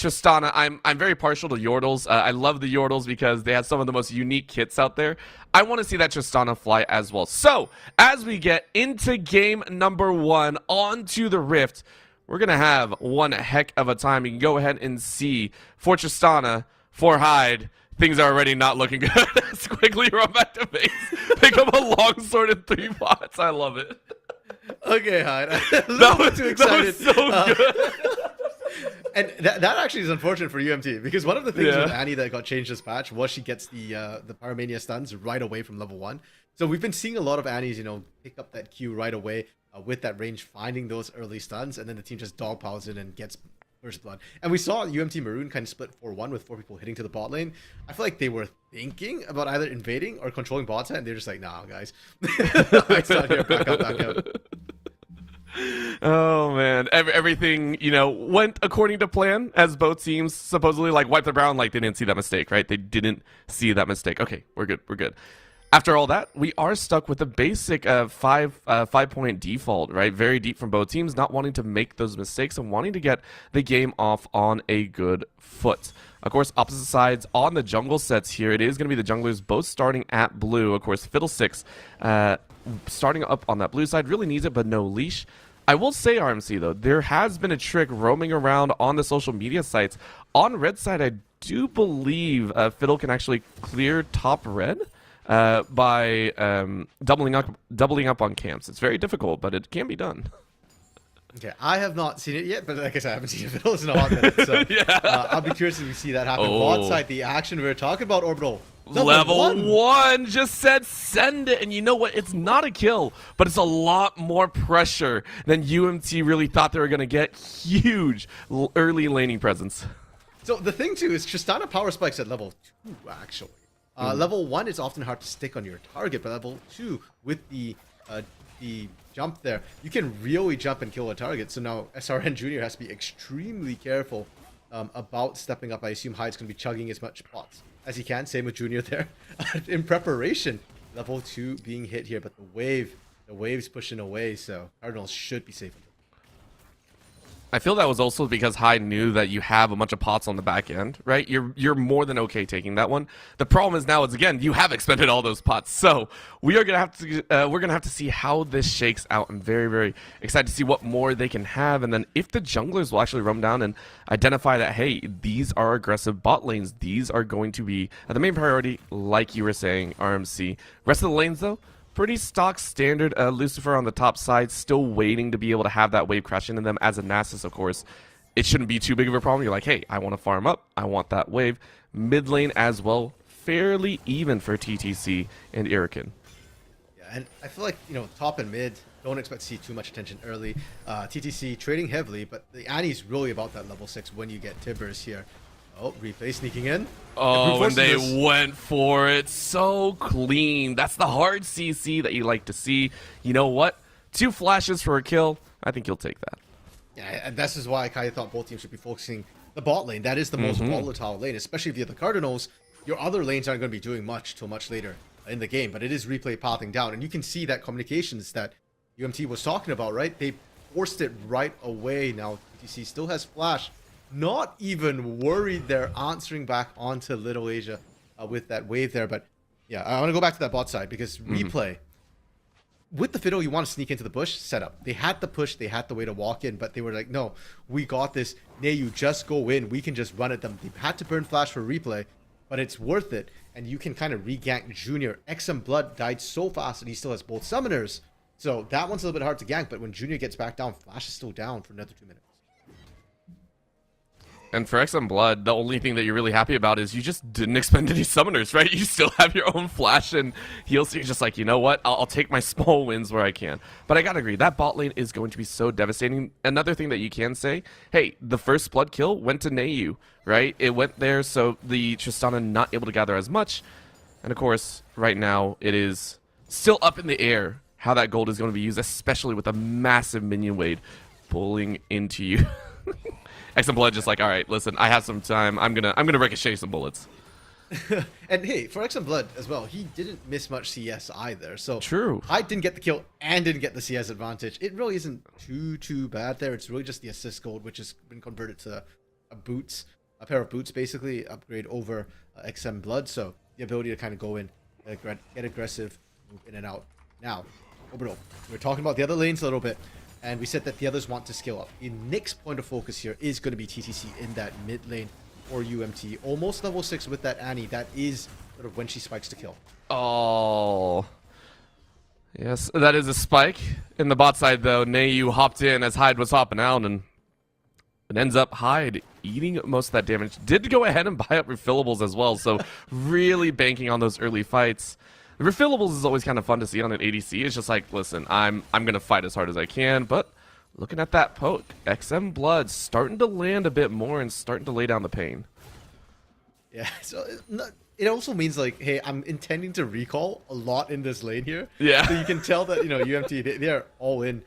Tristana, I'm very partial to Yordles. I love the Yordles because they have some of the most unique kits out there. I want to see that Tristana fly as well. So, as we get into game number 1 onto the Rift, we're going to have one heck of a time. You can go ahead and see for Tristana, for Hyde, things are already not looking good. Let's quickly run back to base. Pick up a longsword and 3 bots. I love it. Okay, Hyde. That was too excited. That was so good. And that actually is unfortunate for UMT because one of the things Yeah. with Annie that got changed this patch was she gets the Pyromania stuns right away from level 1. So we've been seeing a lot of Annies, pick up that Q right away with that range, finding those early stuns, and then the team just dog piles in and gets first blood. And we saw UMT Maroon kind of split 4-1 with 4 people hitting to the bot lane. I feel like they were thinking about either invading or controlling bot side, and they're just like, nah, guys. It's not here. Back up. Oh man, everything went according to plan as both teams supposedly wiped the ground. They didn't see that mistake, right? They didn't see that mistake. Okay, we're good. After all that, we are stuck with a basic 5-point default, right? Very deep from both teams, not wanting to make those mistakes and wanting to get the game off on a good foot. Of course, opposite sides on the jungle sets here. It is going to be the junglers both starting at blue. Of course, Fiddlesticks starting up on that blue side really needs it, but no leash. I will say, RMC, though, there has been a trick roaming around on the social media sites. On red side, I do believe Fiddle can actually clear top red by doubling up on camps. It's very difficult, but it can be done. Okay, I have not seen it yet, but like I said, I haven't seen it in a hot minute. So I'll be curious if we see that happen. Bot side, the action we were talking about, Orbital. Level 1 just said send it, and you know what? It's not a kill, but it's a lot more pressure than UMT really thought they were going to get. Huge early laning presence. So the thing too is Tristana power spikes at level 2 actually. Level 1 is often hard to stick on your target, but level 2 with the jump there, you can really jump and kill a target. So now SRN Junior has to be extremely careful about stepping up. I assume Hyde's going to be chugging as much pots as he can. Same with Junior there. In preparation, level 2 being hit here, but the wave's pushing away, so Cardinals should be safe. I feel that was also because Hyde knew that you have a bunch of pots on the back end, right? You're more than okay taking that one. The problem is now again you have expended all those pots, so we're gonna have to see how this shakes out. I'm very, very excited to see what more they can have, and then if the junglers will actually roam down and identify that, hey, these are aggressive bot lanes. These are going to be the main priority, like you were saying, RMC. Rest of the lanes though, pretty stock standard. Lucifer on the top side, still waiting to be able to have that wave crash into them. As a Nasus, of course, it shouldn't be too big of a problem. You're like, hey, I want to farm up. I want that wave. Mid lane as well, fairly even for TTC and Irakin. Yeah, and I feel like, top and mid, don't expect to see too much attention early. TTC trading heavily, but the Annie's really about that level 6 when you get Tibbers here. Oh, replay sneaking in. Oh, and they went for it so clean. That's the hard CC that you like to see. You know what? 2 flashes for a kill. I think you'll take that. Yeah, and this is why I kind of thought both teams should be focusing the bot lane. That is the most volatile lane, especially if you're the Cardinals. Your other lanes aren't going to be doing much till much later in the game, but it is replay pathing down. And you can see that communications that UMT was talking about, right? They forced it right away. Now, TTC still has flash. Not even worried they're answering back onto Little Asia with that wave there. But yeah, I want to go back to that bot side because replay. With the Fiddle, you want to sneak into the bush setup. They had the push, they had the way to walk in, but they were like, no, we got this. Nay, you just go in. We can just run at them. They had to burn flash for replay, but it's worth it. And you can kind of re-gank Junior. XM Blood died so fast that he still has both summoners. So that one's a little bit hard to gank, but when Junior gets back down, flash is still down for another 2 minutes. And for XM Blood, the only thing that you're really happy about is you just didn't expend any summoners, right? You still have your own flash and heals, so you're just like, you know what? I'll take my small wins where I can. But I gotta agree, that bot lane is going to be so devastating. Another thing that you can say, hey, the first blood kill went to Nayu, right? It went there, so the Tristana not able to gather as much. And of course, right now, it is still up in the air how that gold is going to be used, especially with a massive minion wave pulling into you. XM Blood just like, all right, listen, I have some time. I'm gonna ricochet some bullets. And hey, for XM Blood as well, he didn't miss much CS either. So true. I didn't get the kill and didn't get the CS advantage. It really isn't too bad there. It's really just the assist gold, which has been converted to a pair of boots basically, upgrade over XM Blood. So the ability to kind of go in, get aggressive, move in and out. Now, Orbital, we were talking about the other lanes a little bit, and we said that the others want to scale up. The NECC point of focus here is going to be TTC in that mid lane for UMT. Almost level 6 with that Annie. That is sort of when she spikes to kill. Oh. Yes, that is a spike. In the bot side, though, Nayu hopped in as Hyde was hopping out, and it ends up Hyde eating most of that damage. Did go ahead and buy up refillables as well, so really banking on those early fights. The refillables is always kind of fun to see on an ADC. It's just like, listen, I'm going to fight as hard as I can, but looking at that poke, XM Blood starting to land a bit more and starting to lay down the pain. Yeah, so it also means like, hey, I'm intending to recall a lot in this lane here. Yeah. So you can tell that, UMT, they are all in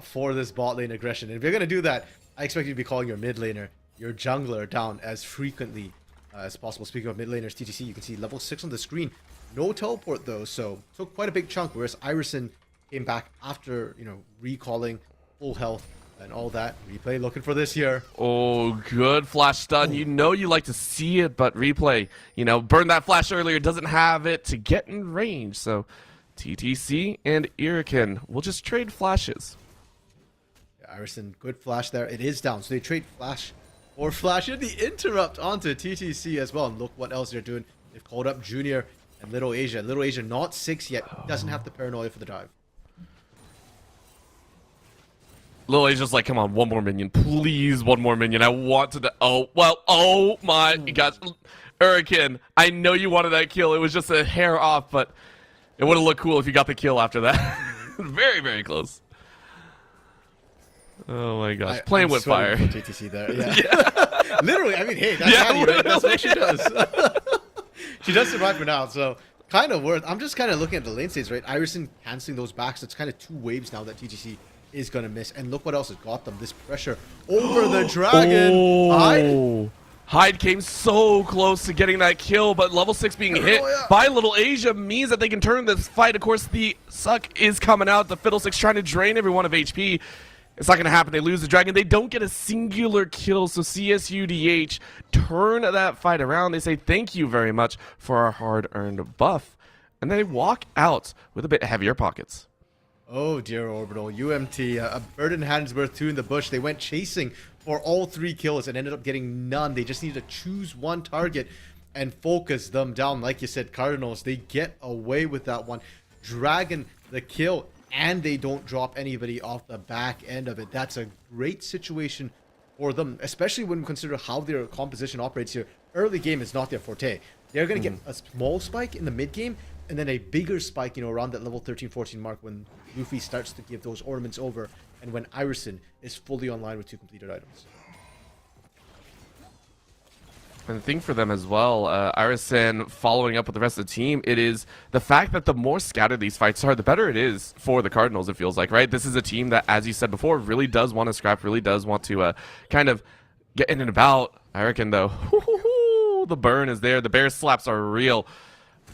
for this bot lane aggression. And if you're going to do that, I expect you to be calling your mid laner, your jungler down as frequently as possible. Speaking of mid laners, TTC, you can see level 6 on the screen. No teleport though, so took quite a big chunk, whereas Iverson came back after, recalling full health and all that. Replay looking for this here. Oh, good flash stun. You know you like to see it, but Replay, burned that flash earlier, doesn't have it to get in range. So TTC and Irakin will just trade flashes. Yeah, Iverson, good flash there. It is down, so they trade flash or flash and the interrupt onto TTC as well. And look what else they're doing. They've called up Junior and Little Asia. Little Asia not 6 yet, doesn't have the paranoia for the dive. Lily's just like, come on, one more minion. Please, one more minion. I want to... Oh my gosh. Urakin, I know you wanted that kill. It was just a hair off, but it would have looked cool if you got the kill after that. Very, very close. Oh my gosh. Playing with fire. For TTC there. Yeah. Literally, I mean, hey, that's Annie, right? That's what she does. She does survive for now, so kind of worth. I'm just kind of looking at the lane states, right? Iverson canceling those backs. So it's kind of 2 waves now that TTC is going to miss. And look what else has got them. This pressure over the dragon. Oh. Hyde came so close to getting that kill, but level 6 being hit by Little Asia means that they can turn this fight. Of course, the suck is coming out. The Fiddlesticks trying to drain everyone of HP. It's not going to happen. They lose the dragon. They don't get a singular kill, so CSUDH turn that fight around. They say thank you very much for our hard-earned buff, and they walk out with a bit heavier pockets. Oh dear, Orbital. UMT, a bird in hand's worth 2 in the bush. They went chasing for all 3 kills and ended up getting none. They just needed to choose one target and focus them down. Like you said, Cardinals, they get away with that one. Dragon, the kill, and they don't drop anybody off the back end of it. That's a great situation for them, especially when we consider how their composition operates here. Early game is not their forte. They're going to get a small spike in the mid game, and then a bigger spike, around that level 13, 14 mark when Luffy starts to give those ornaments over, and when Iverson is fully online with 2 completed items. And the thing for them as well, Iverson following up with the rest of the team, it is the fact that the more scattered these fights are, the better it is for the Cardinals, it feels like, right? This is a team that, as you said before, really does want to scrap, really does want to kind of get in and about. I reckon, though, the burn is there. The bear slaps are real.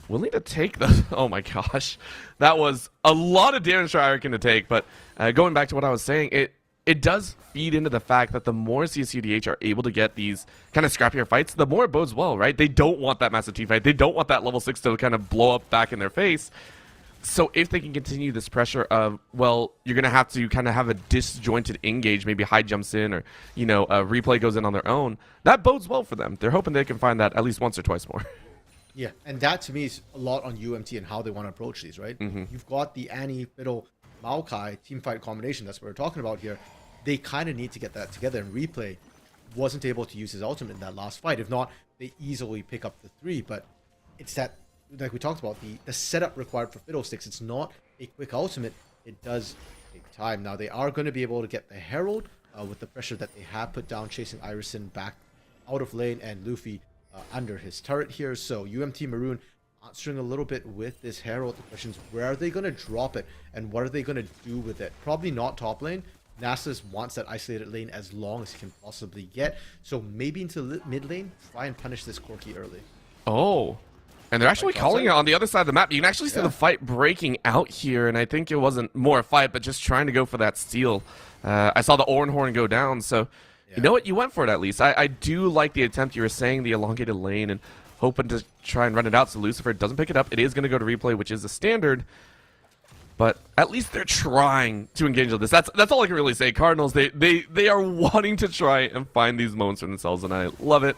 Willing to take the... Oh my gosh. That was a lot of damage for Irakin to take, but going back to what I was saying, it does feed into the fact that the more CSUDH are able to get these kind of scrappier fights, the more it bodes well, right? They don't want that massive team fight. They don't want that level 6 to kind of blow up back in their face. So if they can continue this pressure of, well, you're going to have to kind of have a disjointed engage, maybe Hyde jumps in or, a replay goes in on their own, that bodes well for them. They're hoping they can find that at least once or twice more. Yeah, and that to me is a lot on UMT and how they want to approach these, right? You've got the Annie, Fiddle, Maokai team fight combination. That's what we're talking about here. They kind of need to get that together, and Replay wasn't able to use his ultimate in that last fight. If not, they easily pick up the 3, but it's that, like we talked about, the setup required for Fiddlesticks. It's not a quick ultimate. It does take time. Now, they are going to be able to get the Herald with the pressure that they have put down, chasing Iverson back out of lane, and Luffy under his turret here. So UMT Maroon answering a little bit with this Herald. The question is, where are they going to drop it, and what are they going to do with it? Probably not top lane. Nasus wants that isolated lane as long as he can possibly get. So maybe into mid lane, try and punish this Corki early. Oh, and they're actually calling it on the other side of the map. You can actually see the fight breaking out here, and I think it wasn't more a fight, but just trying to go for that steal. I saw the Oranhorn go down, so You know what? You went for it at least. I do like the attempt. You were saying the elongated lane and hoping to try and run it out so Lucifer doesn't pick it up. It is going to go to replay, which is the standard. But at least they're trying to engage with this. That's all I can really say. Cardinals, they are wanting to try and find these moments for themselves, and I love it.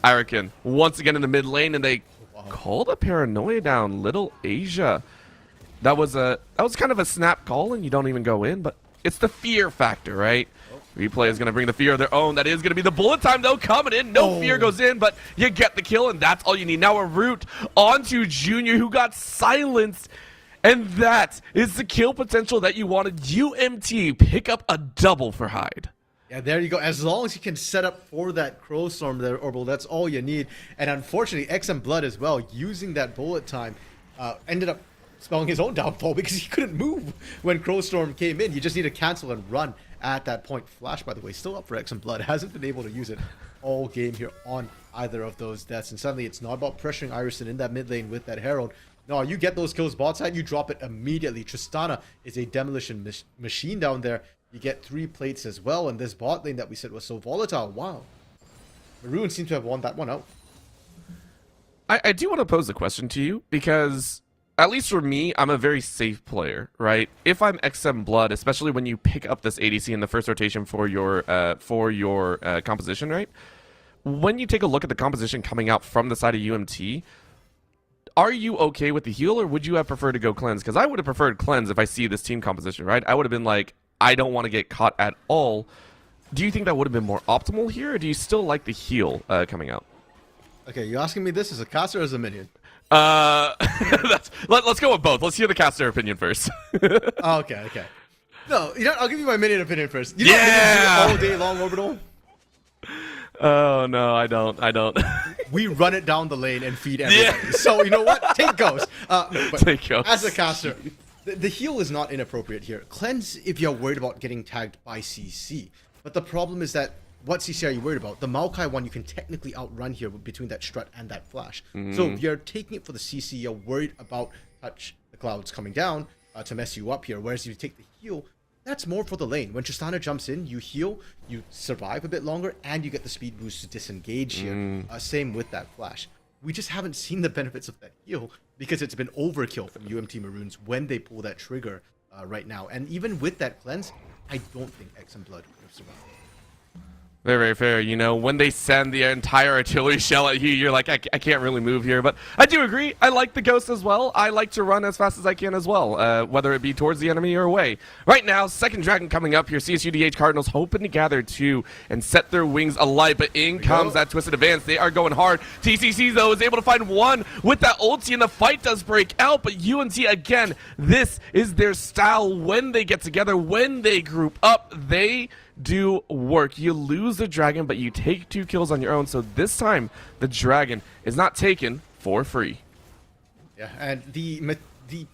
Irakin once again in the mid lane, and they called a paranoia down. Little Asia. That was kind of a snap call, and you don't even go in, but it's the fear factor, right? Replay is going to bring the fear of their own. That is going to be the bullet time, though, coming in. No fear goes in, but you get the kill, and that's all you need. Now a root onto Junior, who got silenced, and that is the kill potential that you wanted. UMT pick up a double for Hyde. Yeah, there you go. As long as you can set up for that Crow Storm there, Orbital, that's all you need. And unfortunately, XM Blood as well, using that bullet time, ended up spelling his own downfall because he couldn't move when Crow Storm came in. You just need to cancel and run at that point. Flash, by the way, still up for XM Blood. Hasn't been able to use it all game here on either of those deaths. And suddenly, it's not about pressuring Iverson in that mid lane with that Herald. No, you get those kills bot side, you drop it immediately. Tristana is a demolition machine down there. You get 3 plates as well, and this bot lane that we said was so volatile. Wow. Maroon seems to have won that one out. I do want to pose a question to you, because at least for me, I'm a very safe player, right? If I'm XM Blood, especially when you pick up this ADC in the first rotation for your composition, right? When you take a look at the composition coming out from the side of UMT, are you okay with the heal, or would you have preferred to go cleanse? Because I would have preferred cleanse if I see this team composition, right? I would have been like, I don't want to get caught at all. Do you think that would have been more optimal here, or do you still like the heal coming out? Okay, you asking me this as a caster or as a minion? Let's go with both. Let's hear the caster opinion first. Okay. No, you know, I'll give you my minion opinion first. You know what all day long, Orbital? Oh, no, I don't. We run it down the lane and feed everybody. Yeah. So, you know what? Take Ghost. Take Ghost. As a caster, the heal is not inappropriate here. Cleanse if you're worried about getting tagged by CC. But the problem is that, what CC are you worried about? The Maokai one you can technically outrun here between that strut and that flash. So if you're taking it for the CC, you're worried about Touch the Clouds coming down to mess you up here. Whereas if you take the heal, that's more for the lane. When Tristana jumps in, you heal, you survive a bit longer, and you get the speed boost to disengage here. Same with that flash. We just haven't seen the benefits of that heal because it's been overkill from UMT Maroons when they pull that trigger right now. And even with that cleanse, I don't think XM Blood would have survived. Very, very fair. You know, when they send the entire artillery shell at you, you're like, I can't really move here. But I do agree. I like the Ghost as well. I like to run as fast as I can as well, whether it be towards the enemy or away. Right now, second Dragon coming up here. CSUDH Cardinals hoping to gather 2 and set their wings alight. But in comes that Twisted Advance. They are going hard. TCC, though, is able to find 1 with that ulti, and the fight does break out. But UNT, again, this is their style. When they get together, when they group up, they do work. You lose the dragon, but you take 2 kills on your own. So this time, the dragon is not taken for free. Yeah, and the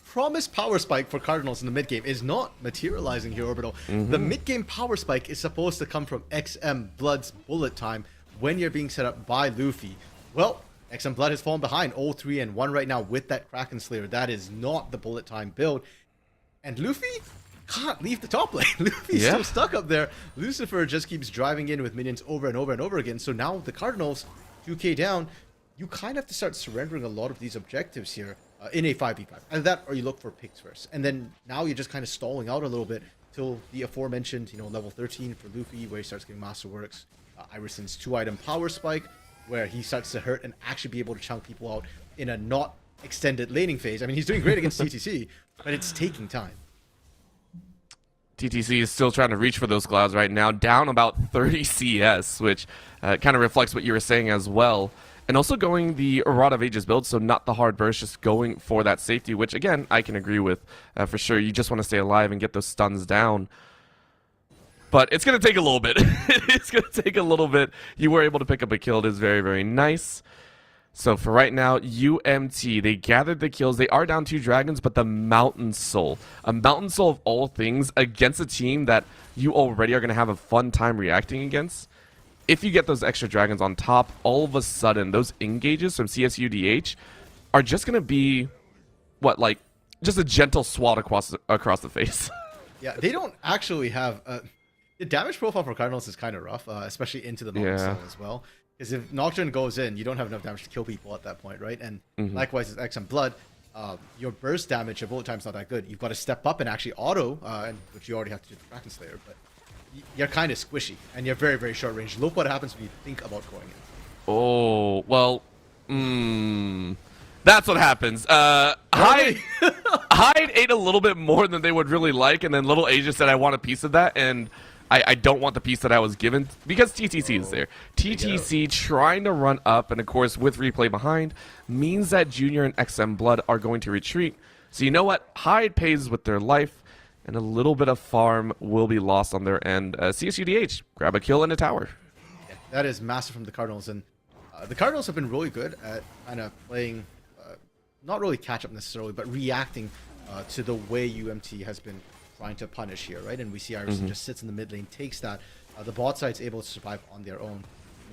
promised power spike for Cardinals in the mid game is not materializing here, Orbital. The mid game power spike is supposed to come from XM Blood's bullet time when you're being set up by Luffy. Well, XM Blood has fallen behind 0-3-1 right now with that Kraken Slayer. That is not the bullet time build. And Luffy can't leave the top lane. Luffy's still stuck up there. Lucifer just keeps driving in with minions over and over and over again. So now the Cardinals, 2k down, you kind of have to start surrendering a lot of these objectives here in a 5v5. Either that or you look for picks first. And then now you're just kind of stalling out a little bit till the aforementioned, level 13 for Luffy, where he starts getting Masterworks. Iverson's 2-item power spike, where he starts to hurt and actually be able to chunk people out in a not extended laning phase. I mean, he's doing great against TTC, but it's taking time. TTC is still trying to reach for those clouds right now, down about 30 CS, which kind of reflects what you were saying as well. And also going the Rod of Ages build, so not the hard burst, just going for that safety, which again, I can agree with for sure. You just want to stay alive and get those stuns down. But it's going to take a little bit. It's going to take a little bit. You were able to pick up a kill. It is very, very nice. So for right now, UMT, they gathered the kills. They are down 2 dragons, but the Mountain Soul. A Mountain Soul of all things against a team that you already are going to have a fun time reacting against. If you get those extra dragons on top, all of a sudden, those engages from CSUDH are just going to be, just a gentle swat across the face. Yeah, they don't actually have... The damage profile for Cardinals is kind of rough, especially into the Nocturne Yeah. as well. Because if Nocturne goes in, you don't have enough damage to kill people at that point, right? And likewise with XM Blood, your burst damage, your bullet time's not that good. You've got to step up and actually auto, which you already have to do the Kraken Slayer, but you're kind of squishy, and you're very, very short range. Look what happens when you think about going in. Oh, well, that's what happens. Hyde ate a little bit more than they would really like, and then Little Asia said, I want a piece of that, and I don't want the piece that I was given, because TTC is there. TTC trying to run up, and of course, with replay behind, means that Junior and XM Blood are going to retreat. So you know what? Hyde pays with their life, and a little bit of farm will be lost on their end. CSUDH, grab a kill in a tower. Yeah, that is massive from the Cardinals, and the Cardinals have been really good at kind of playing, not really catch up necessarily, but reacting to the way UMT has been trying to punish here, right? And we see Iverson just sits in the mid lane, takes that. The bot side's able to survive on their own.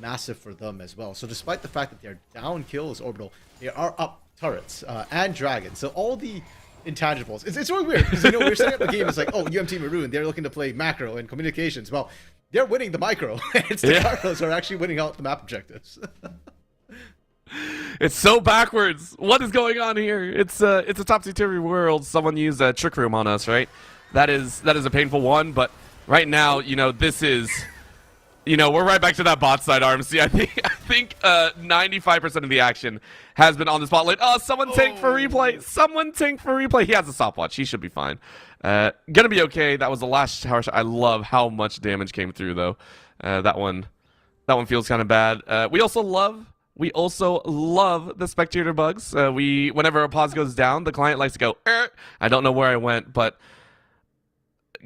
Massive for them as well. So despite the fact that they're down kills Orbital, they are up turrets and dragons. So all the intangibles. It's really weird because we're setting up the game. It's like, oh, UMT Maroon, they're looking to play macro and communications. Well, they're winning the micro. It's the Cardinals who are actually winning out the map objectives. It's so backwards. What is going on here? It's a topsy-turvy world. Someone used a trick room on us, right? That is a painful one, but right now, this is, we're right back to that bot side, RMC. I think 95% of the action has been on this bot lane. Oh, someone tanked for replay. Someone tanked for replay. He has a stopwatch. He should be fine. Gonna be okay. That was the last tower shot. I love how much damage came through, though. That one feels kind of bad. We also love the spectator bugs. Whenever a pause goes down, the client likes to go, I don't know where I went, but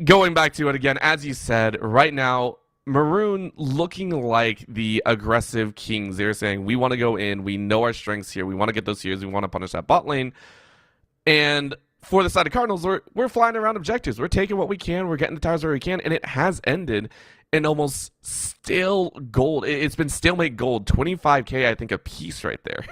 going back to it again, as you said, right now, Maroon looking like the aggressive kings. They're saying, we want to go in, we know our strengths here, we want to get those heroes, we want to punish that bot lane. And for the side of Cardinals, we're flying around objectives. We're taking what we can, we're getting the towers where we can, and it has ended in almost still gold. It's been stalemate gold, 25k, I think, a piece right there.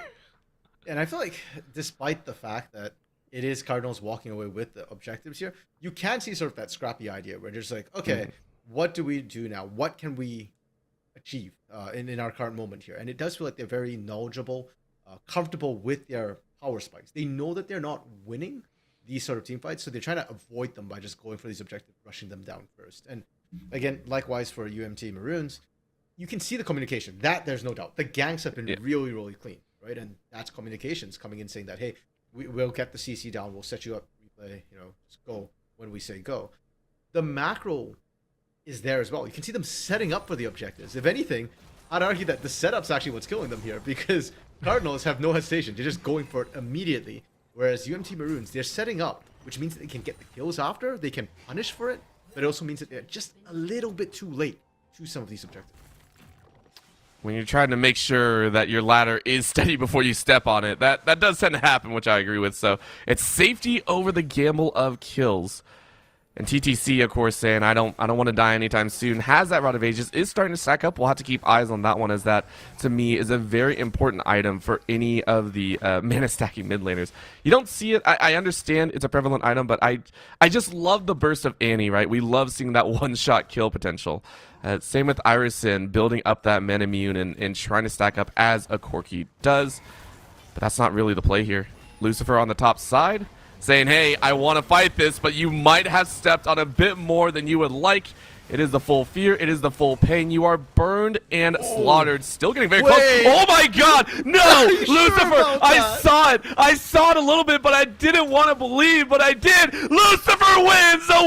And I feel like, despite the fact that it is Cardinals walking away with the objectives here, you can see sort of that scrappy idea where they're just like, okay, what do we do now? What can we achieve in our current moment here? And it does feel like they're very knowledgeable, comfortable with their power spikes. They know that they're not winning these sort of team fights, so they're trying to avoid them by just going for these objectives, rushing them down first. And again, likewise for UMT Maroons, you can see the communication. That there's no doubt. The ganks have been really, really clean, right? And that's communications coming in saying that, hey, we'll get the CC down, we'll set you up, replay, just go when we say go. The macro is there as well. You can see them setting up for the objectives. If anything, I'd argue that the setup's actually what's killing them here, because Cardinals have no hesitation. They're just going for it immediately. Whereas UMT Maroons, they're setting up, which means that they can get the kills after, they can punish for it, but it also means that they're just a little bit too late to some of these objectives. When you're trying to make sure that your ladder is steady before you step on it, that does tend to happen, which I agree with. So it's safety over the gamble of kills. And TTC, of course, saying, I don't want to die anytime soon, has that Rod of Ages, is starting to stack up. We'll have to keep eyes on that one, as that, to me, is a very important item for any of the mana stacking mid laners. You don't see it. I understand it's a prevalent item, but I just love the burst of Annie, right? We love seeing that one-shot kill potential. Same with Irison, building up that mana immune and trying to stack up as a Corki does. But that's not really the play here. Lucifer on the top side, saying, hey, I want to fight this, but you might have stepped on a bit more than you would like. It is the full fear. It is the full pain. You are burned and slaughtered. Still getting very close. Oh, my God. No, Lucifer. I saw it. I saw it a little bit, but I didn't want to believe, but I did. Lucifer wins a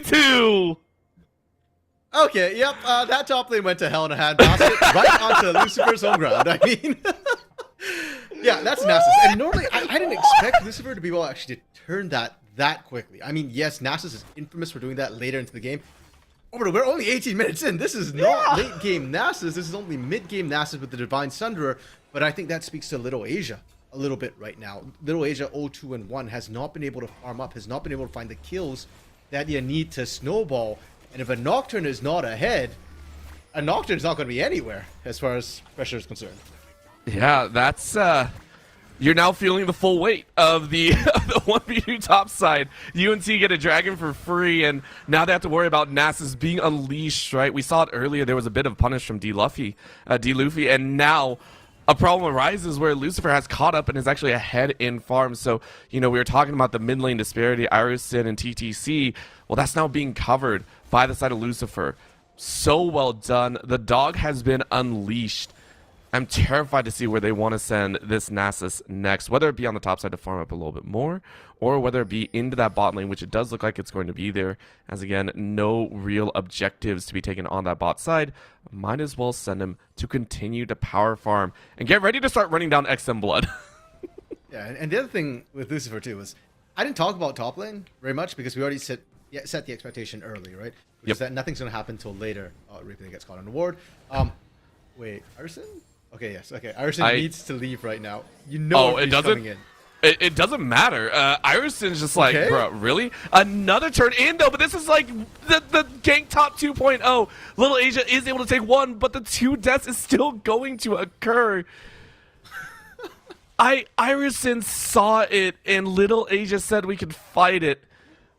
1v2. Okay, yep. That top lane went to hell in a handbasket, right onto Lucifer's home ground. I mean... Yeah, that's Nasus. And normally, I didn't expect Lucifer to be able actually to turn that quickly. I mean, yes, Nasus is infamous for doing that later into the game. Oh, but we're only 18 minutes in. This is not late game Nasus. This is only mid game Nasus with the Divine Sunderer. But I think that speaks to Little Asia a little bit right now. Little Asia 0-2-1 has not been able to farm up, has not been able to find the kills that you need to snowball. And if a Nocturne is not ahead, a Nocturne is not going to be anywhere as far as pressure is concerned. Yeah, that's you're now feeling the full weight of the 1v2 top side. UNT get a dragon for free, and now they have to worry about Nasus being unleashed, right? We saw it earlier. There was a bit of punish from D-Luffy, and now a problem arises where Lucifer has caught up and is actually ahead in farm. So, we were talking about the mid lane disparity, Iriston and TTC. Well, that's now being covered by the side of Lucifer. So well done. The dog has been unleashed. I'm terrified to see where they want to send this Nasus next, whether it be on the top side to farm up a little bit more, or whether it be into that bot lane, which it does look like it's going to be there, as again, no real objectives to be taken on that bot side. Might as well send him to continue to power farm and get ready to start running down XM Blood. Yeah, and the other thing with Lucifer too was I didn't talk about top lane very much because we already set the expectation early, right? Which is that nothing's going to happen until later. Replay gets caught on the ward. Wait, Arson? Okay, yes. Okay, Iriston needs to leave right now. It doesn't. Coming in. It doesn't matter. Iriston's just like, bro, really? Another turn in though, but this is like the gank top 2.0. Little Asia is able to take one, but the 2 deaths is still going to occur. Iriston saw it, and Little Asia said we could fight it.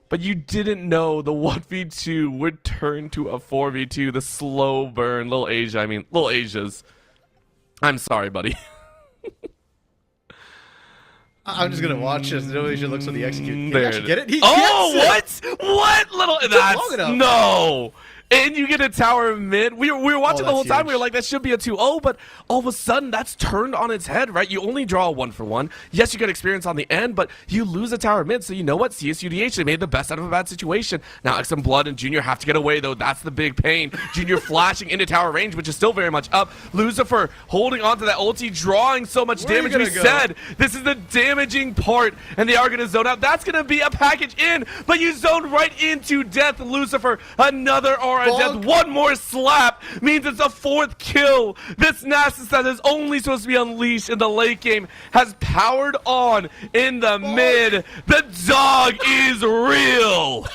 But you didn't know the 1v2 would turn to a 4v2. The slow burn, Little Asia's. I'm sorry, buddy. I'm just gonna watch as Little Asia looks for the execute. Can there he actually get it? He gets it! What? Little? long enough. No. And you get a tower mid. We were watching the whole time. Huge. We were like, that should be a 2-0, but all of a sudden, that's turned on its head, right? You only draw a 1-for-1. Yes, you get experience on the end, but you lose a tower mid, so you know what? CSUDH, they made the best out of a bad situation. Now, XM Blood and Junior have to get away, though. That's the big pain. Junior flashing into tower range, which is still very much up. Lucifer holding on to that ulti, drawing so much damage. We said this is the damaging part, and they are going to zone out. That's going to be a package in, but you zone right into death, Lucifer. Another aura death. One more slap means it's a 4th kill. This Nasus that is only supposed to be unleashed in the late game has powered on in the mid. The dog is real.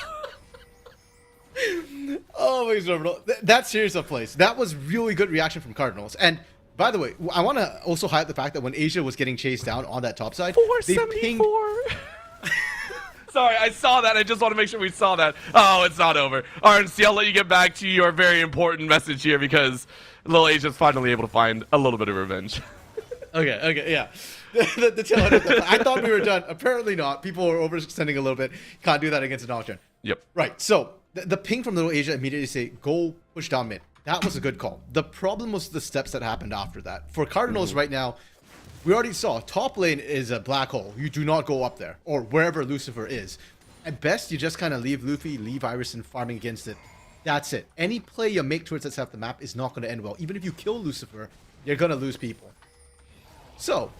Oh my God, that series of plays. That was really good reaction from Cardinals. And by the way, I want to also highlight the fact that when Asia was getting chased down on that top side, 474. Sorry, I saw that. I just want to make sure we saw that. Oh, it's not over. RNC, I'll let you get back to your very important message here because Lil Asia's finally able to find a little bit of revenge. Okay, yeah. the tail end of that. I thought we were done. Apparently not. People are overextending a little bit. Can't do that against an Nocturne. Yep. Right, so the ping from Little Asia immediately say, go push down mid. That was a good call. The problem was the steps that happened after that. For Cardinals right now, we already saw top lane is a black hole. You do not go up there or wherever Lucifer is. At best, you just kind of leave Luffy, leave Iriston farming against it. That's it. Any play you make towards that side of the map is not going to end well. Even if you kill Lucifer, you're going to lose people. So,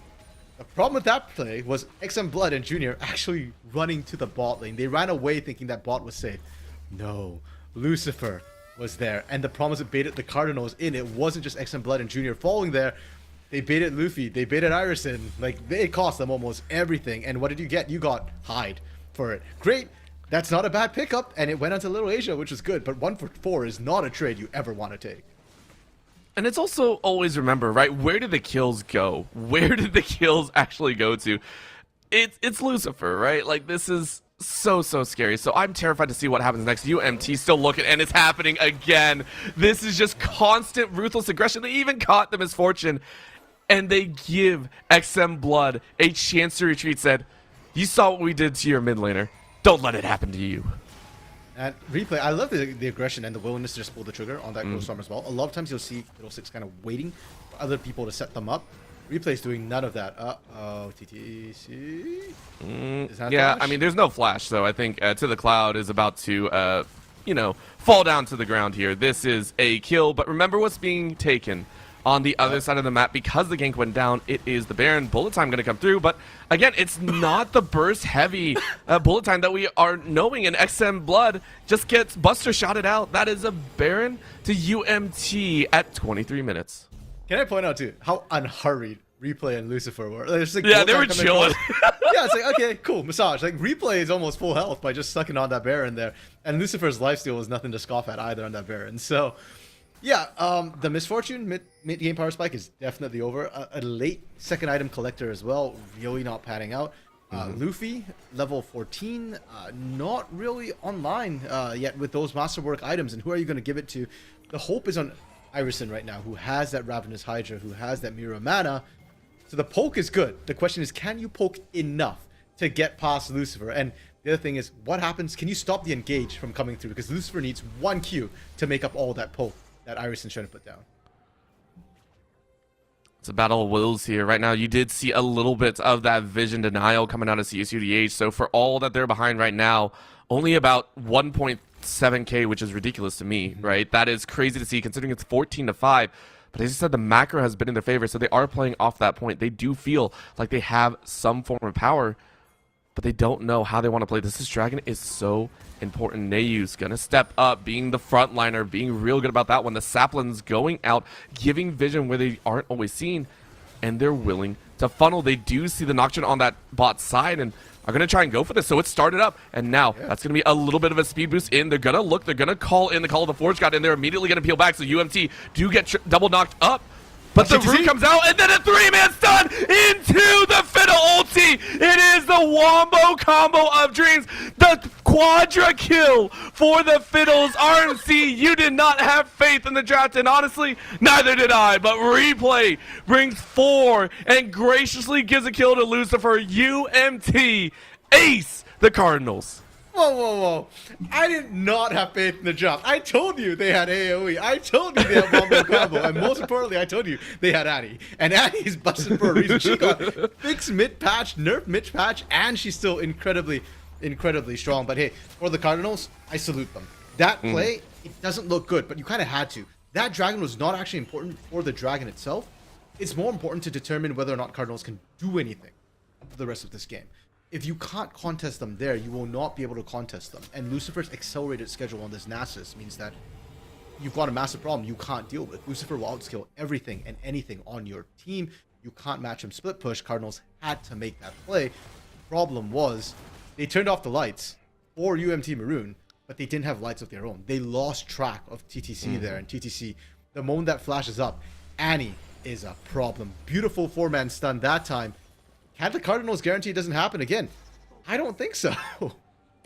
the problem with that play was XM Blood and Junior actually running to the bot lane. They ran away thinking that bot was safe. No, Lucifer was there. And the problem is it baited the Cardinals in. It wasn't just XM Blood and Junior falling there. They baited Luffy. They baited Iriston. Like, it cost them almost everything. And what did you get? You got Hyde for it. Great. That's not a bad pickup. And it went onto Little Asia, which is good. But 1 for 4 is not a trade you ever want to take. And it's also always remember, right? Where did the kills go? Where did the kills actually go to? It's Lucifer, right? Like, this is so scary. So I'm terrified to see what happens next. UMT still looking, and it's happening again. This is just constant ruthless aggression. They even caught the misfortune. And they give XM Blood a chance to retreat. Said, you saw what we did to your mid laner. Don't let it happen to you. And replay, I love the aggression and the willingness to just pull the trigger on that Ghost Storm as well. A lot of times you'll see Middle Six kind of waiting for other people to set them up. Replay's doing none of that. Uh-oh, TTC? Yeah, I mean, there's no flash, so I think To the Cloud is about to, fall down to the ground here. This is a kill, but remember what's being taken on the other side of the map. Because the gank went down, it is the Baron. Bullet time going to come through, but again, it's not the burst heavy bullet time that we are knowing, and XM Blood just gets Buster shotted out. That is a Baron to UMT at 23 minutes. Can I point out too how unhurried Replay and Lucifer were? Like, they were chilling. Yeah, it's like, okay, cool, massage. Like, Replay is almost full health by just sucking on that Baron there, and Lucifer's lifesteal was nothing to scoff at either on that Baron. So yeah, the misfortune mid-game power spike is definitely over. A late second item collector as well, really not panning out. Luffy, level 14, not really online yet with those masterwork items. And who are you going to give it to? The hope is on Iverson right now, who has that Ravenous Hydra, who has that Mirror Mana. So the poke is good. The question is, can you poke enough to get past Lucifer? And the other thing is, what happens? Can you stop the engage from coming through? Because Lucifer needs 1 Q to make up all that poke that Iverson's trying to put down. It's a battle of wills here. Right now, you did see a little bit of that vision denial coming out of CSUDH. So for all that they're behind right now, only about 1.7K, which is ridiculous to me, right? That is crazy to see considering it's 14-5. But as I said, the macro has been in their favor, so they are playing off that point. They do feel like they have some form of power, but they don't know how they want to play. This dragon is so important. Nayu's going to step up, being the frontliner, being real good about that one. The saplings going out, giving vision where they aren't always seen, and they're willing to funnel. They do see the Nocturne on that bot side and are going to try and go for this. So it started up, and now that's going to be a little bit of a speed boost in. They're going to look. They're going to call in the Call of the Forge God, and they're immediately going to peel back. So UMT do get double knocked up. But the root comes out, and then a 3-man stun into the Fiddle ulti. It is the Wombo combo of dreams. The quadra kill for the Fiddles. RMC, you did not have faith in the draft, and honestly, neither did I. But Replay brings 4 and graciously gives a kill to Lucifer. UMT ace the Cardinals. Whoa, whoa, whoa. I did not have faith in the draft. I told you they had AoE. I told you they had Wombo combo. And most importantly, I told you they had Annie. And Annie's busted for a reason. She got fixed mid-patch, nerfed mid-patch, and she's still incredibly strong. But hey, for the Cardinals, I salute them. That play, it doesn't look good, but you kind of had to. That dragon was not actually important for the dragon itself. It's more important to determine whether or not Cardinals can do anything for the rest of this game. If you can't contest them there, you will not be able to contest them. And Lucifer's accelerated schedule on this Nasus means that you've got a massive problem you can't deal with. Lucifer will outskill everything and anything on your team. You can't match him split push. Cardinals had to make that play. The problem was they turned off the lights for UMT Maroon, but they didn't have lights of their own. They lost track of TTC there. And TTC, the moment that flashes up, Annie is a problem. Beautiful 4-man stun that time. Can the Cardinals guarantee it doesn't happen again? I don't think so.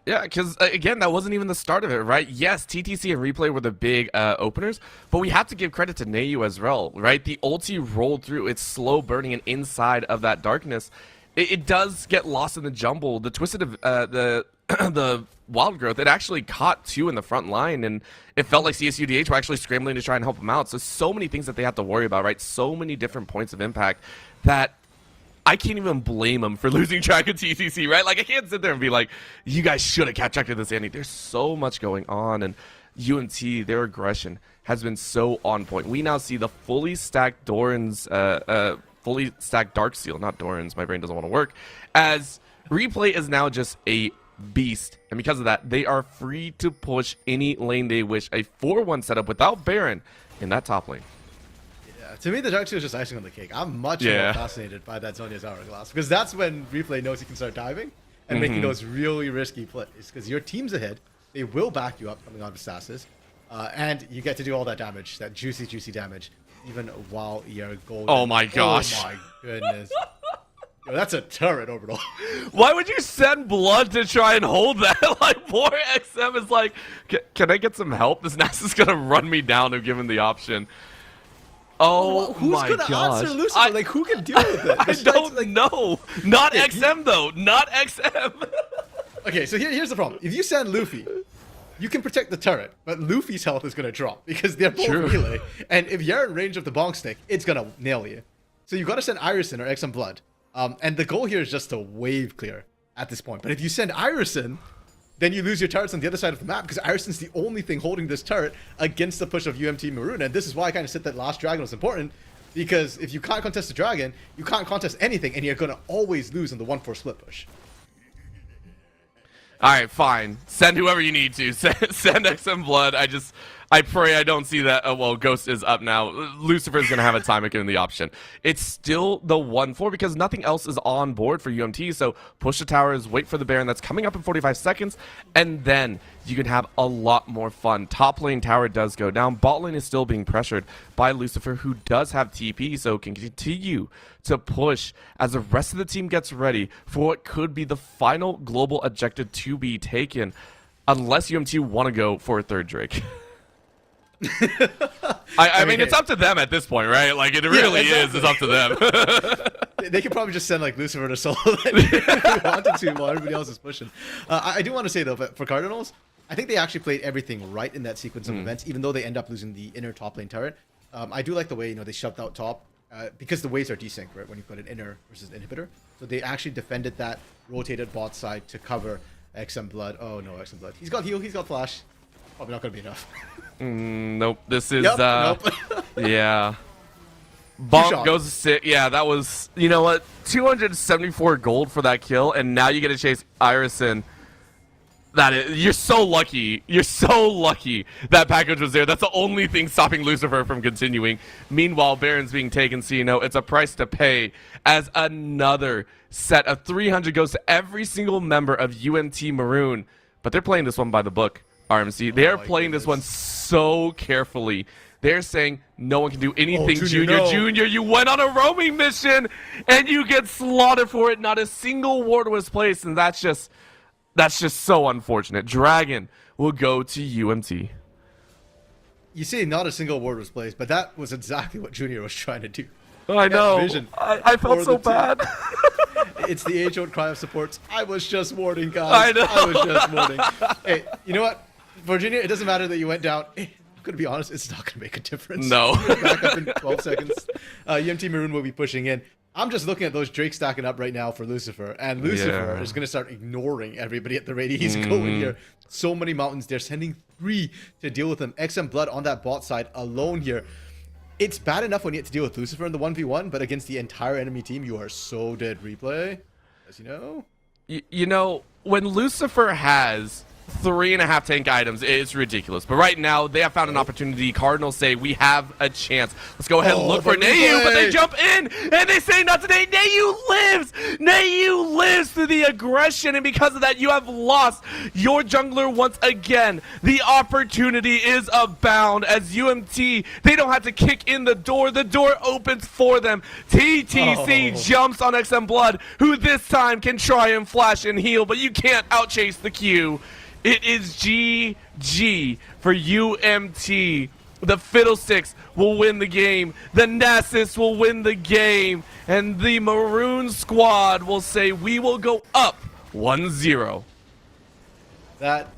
Yeah, because, again, that wasn't even the start of it, right? Yes, TTC and Replay were the big openers, but we have to give credit to Nayu as well, right? The ulti rolled through. It's slow burning, and inside of that darkness, it does get lost in the jumble. The Twisted, the Wild Growth, it actually caught 2 in the front line, and it felt like CSUDH were actually scrambling to try and help them out. So many things that they have to worry about, right? So many different points of impact that I can't even blame them for losing track of TTC, right? Like, I can't sit there and be like, you guys should have kept track of this, Andy. There's so much going on, and UMT, their aggression has been so on point. We now see the fully stacked Doran's, fully stacked Darksteel, not Doran's, my brain doesn't want to work, as Replay is now just a beast, and because of that, they are free to push any lane they wish. A 4-1 setup without Baron in that top lane. To me, the Darksteel is just icing on the cake. I'm much more fascinated by that Zhonya's Hourglass, because that's when Replay knows he can start diving and making those really risky plays, because your team's ahead. They will back you up coming on with Stasis, and you get to do all that damage, that juicy damage, even while you're golden. Oh my gosh. Oh my goodness. Yo, that's a turret, Orbital. Why would you send Blood to try and hold that? Like, poor XM is like, can I get some help? This Nasus is going to run me down if given the option. Oh who's my gonna gosh. answer Lucifer? Like, who can deal with it? I don't know. Not XM though. Not XM. Okay, so here's the problem. If you send Luffy, you can protect the turret, but Luffy's health is gonna drop because they're both melee. And if you're in range of the bonk stick, it's gonna nail you. So you gotta send Irison or XM Blood. And the goal here is just to wave clear at this point. But if you send Irison, then you lose your turrets on the other side of the map, because Irison's the only thing holding this turret against the push of UMT Maroon. And this is why I kind of said that last dragon was important, because if you can't contest the dragon, you can't contest anything, and you're going to always lose on the 1-4 split push. All right, fine. Send whoever you need to. Send XM Blood. I pray I don't see that. Well, Ghost is up now. Lucifer's going to have a time given the option. It's still the 1-4 because nothing else is on board for UMT. So push the towers, wait for the Baron. That's coming up in 45 seconds. And then you can have a lot more fun. Top lane tower does go down. Bot lane is still being pressured by Lucifer, who does have TP, so can continue to push as the rest of the team gets ready for what could be the final global objective to be taken. Unless UMT want to go for a third Drake. I mean, it's up to them at this point, right? Like, it really is. It's up to them. They could probably just send like Lucifer to solo if they wanted to while everybody else is pushing. I do want to say though, but for Cardinals, I think they actually played everything right in that sequence of events, even though they end up losing the inner top lane turret. I do like the way they shoved out top because the waves are desynced, right? When you've got an inner versus inhibitor, so they actually defended that, rotated bot side to cover XM Blood. Oh no, XM Blood. He's got heal. He's got flash. Probably not gonna be enough. Nope. This is nope. Yeah. Bonk goes to sit. Yeah, that was, you know what, 274 gold for that kill, and now you get to chase Irison. You're so lucky. You're so lucky that package was there. That's the only thing stopping Lucifer from continuing. Meanwhile, Baron's being taken, so it's a price to pay as another set of 300 goes to every single member of UMT Maroon. But they're playing this one by the book, RMC. They are playing this one so carefully. They're saying no one can do anything, Junior. You went on a roaming mission, and you get slaughtered for it. Not a single ward was placed, and that's just so unfortunate. Dragon will go to UMT. You say not a single word was placed, but that was exactly what Junior was trying to do. I know. I felt so bad. It's the age-old cry of supports. I was just warding, guys. I know. I was just warding. Hey, you know what? For Junior, it doesn't matter that you went down. I'm going to be honest, it's not going to make a difference. No. You're back up in 12 seconds. UMT Maroon will be pushing in. I'm just looking at those Drakes stacking up right now for Lucifer, and Lucifer is going to start ignoring everybody at the rate he's going here. So many mountains. They're sending 3 to deal with him. XM Blood on that bot side alone here. It's bad enough when you have to deal with Lucifer in the 1v1, but against the entire enemy team, you are so dead replay, as you know. You know, when Lucifer has 3.5 tank items, it's ridiculous. But right now, they have found an opportunity. Cardinals say, we have a chance. Let's go ahead and look for Nayu, but they jump in, and they say, not today. Nayu lives! Nayu lives through the aggression, and because of that, you have lost your jungler once again. The opportunity is abound as UMT, they don't have to kick in the door. The door opens for them. TTC jumps on XM Blood, who this time can try and flash and heal, but you can't outchase the Q. It is GG for UMT. The Fiddlesticks will win the game. The Nasus will win the game. And the Maroon squad will say, we will go up 1-0. That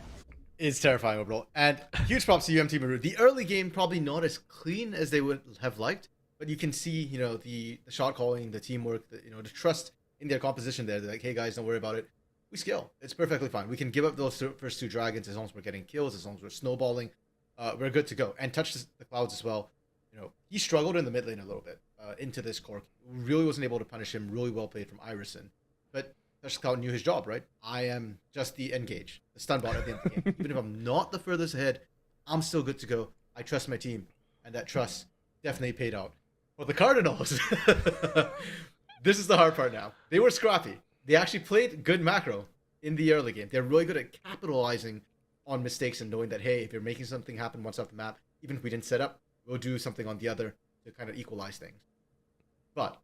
is terrifying overall. And huge props to UMT Maroon. The early game probably not as clean as they would have liked. But you can see, the shot calling, the teamwork, the trust in their composition there. They're like, hey guys, don't worry about it. We scale. It's perfectly fine. We can give up those first 2 dragons as long as we're getting kills, as long as we're snowballing. We're good to go. And touch the clouds as well. He struggled in the mid lane a little bit into this core. Really wasn't able to punish him. Really well played from Irison. But Touch the Cloud knew his job, right? I am just the engage, the stun bot at the end of the game. Even if I'm not the furthest ahead, I'm still good to go. I trust my team. And that trust definitely paid out. For the Cardinals, this is the hard part now. They were scrappy. They actually played good macro in the early game. They're really good at capitalizing on mistakes and knowing that, hey, if you're making something happen once off the map, even if we didn't set up, we'll do something on the other to kind of equalize things. But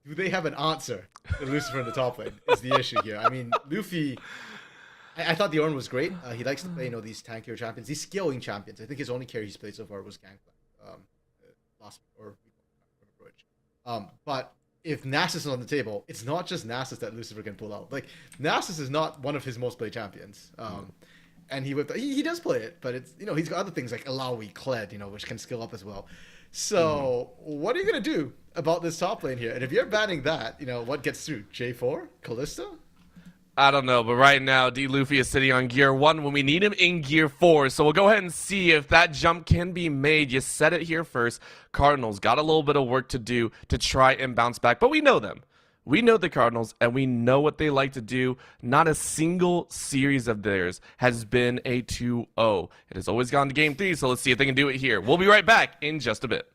do they have an answer to Lucifer in the top lane is the issue here. I mean, Luffy, I thought the Ornn was great. He likes to play, these tankier champions, these scaling champions. I think his only carry he's played so far was Gangplank. But if Nasus is on the table, it's not just Nasus that Lucifer can pull out. Like, Nasus is not one of his most played champions. And he does play it, but it's, he's got other things like Alawi, Kled, which can skill up as well. So, what are you going to do about this top lane here? And if you're banning that, what gets through? J4? Kalista? I don't know, but right now, D. Luffy is sitting on gear 1 when we need him in gear 4. So we'll go ahead and see if that jump can be made. You said it here first. Cardinals got a little bit of work to do to try and bounce back, but we know them. We know the Cardinals, and we know what they like to do. Not a single series of theirs has been a 2-0. It has always gone to game 3, so let's see if they can do it here. We'll be right back in just a bit.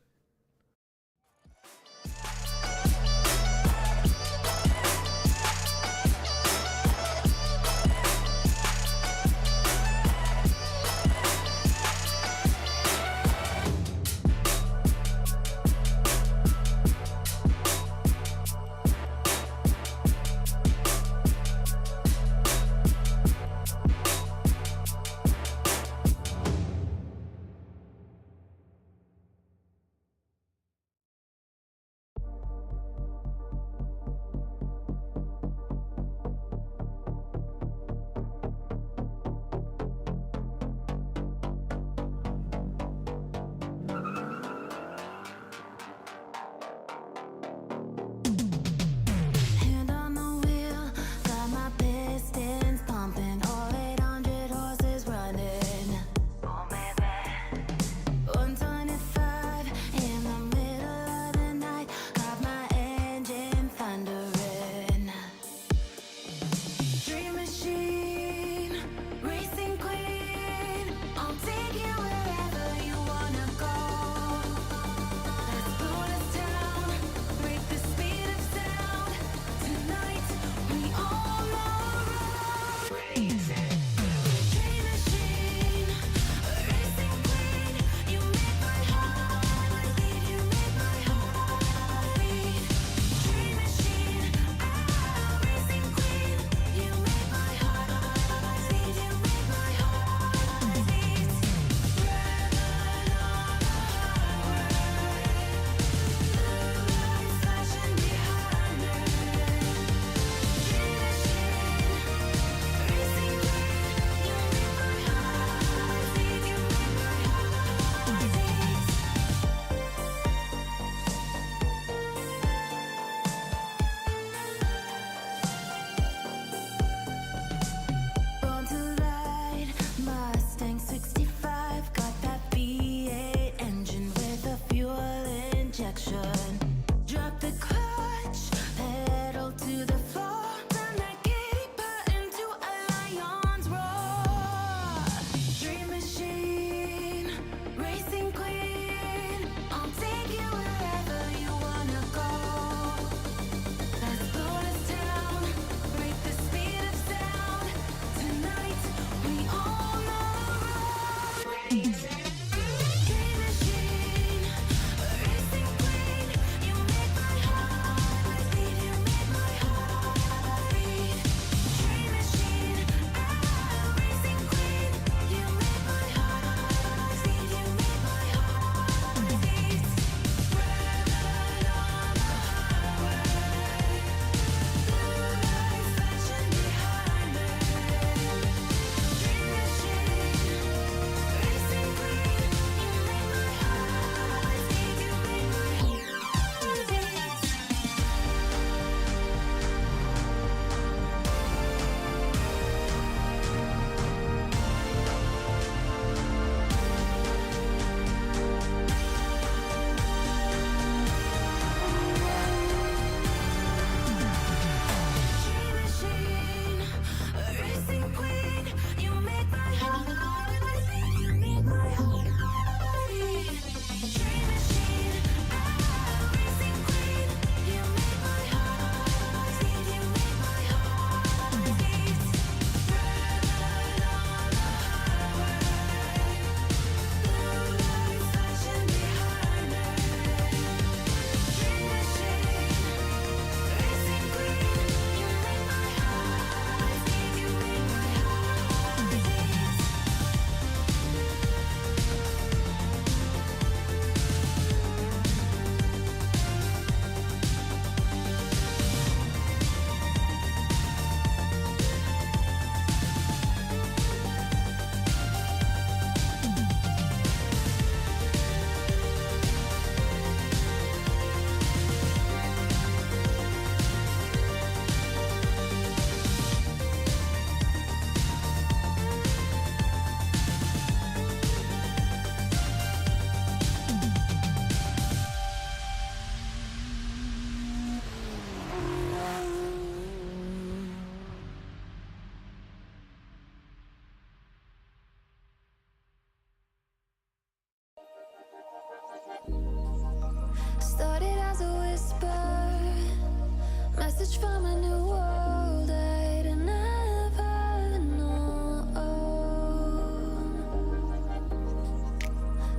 much from a new world I'd never known.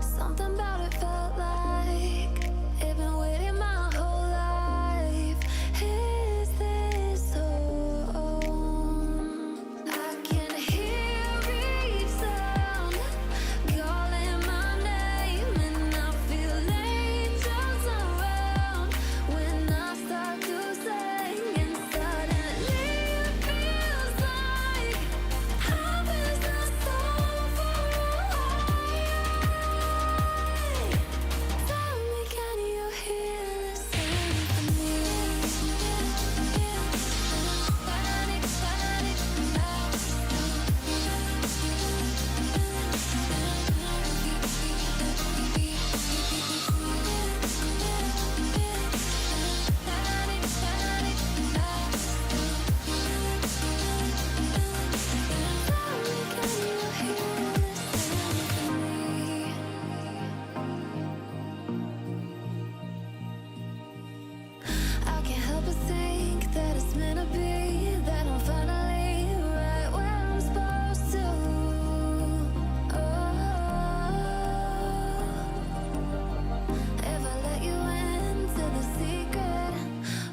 Something about it felt like it'd been waiting my whole life. Is this home? I can hear each sound calling my name, and I feel angels around when I start to sing, and suddenly it feels like heaven's not so far away. Tell me, can you hear the symphony? Panic, panic, I can't help but think that it's meant to be, that I'm finally right where I'm supposed to. If I let you into the secret,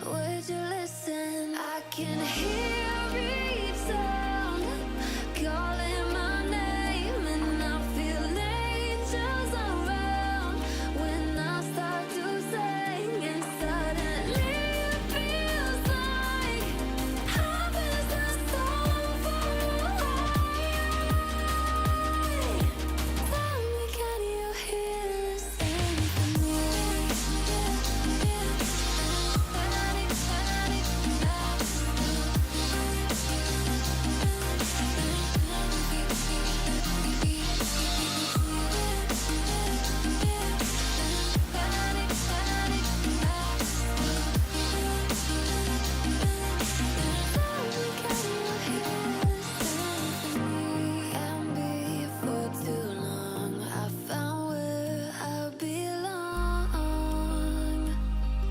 would you listen? I can hear each sound calling my name, and I feel angels around when I start to sing, and suddenly it feels like heaven's not so far away. Tell me, can you hear the symphony? Panic, panic, panic, panic. Tell me, can you hear the symphony? And before too long, I found where I belong.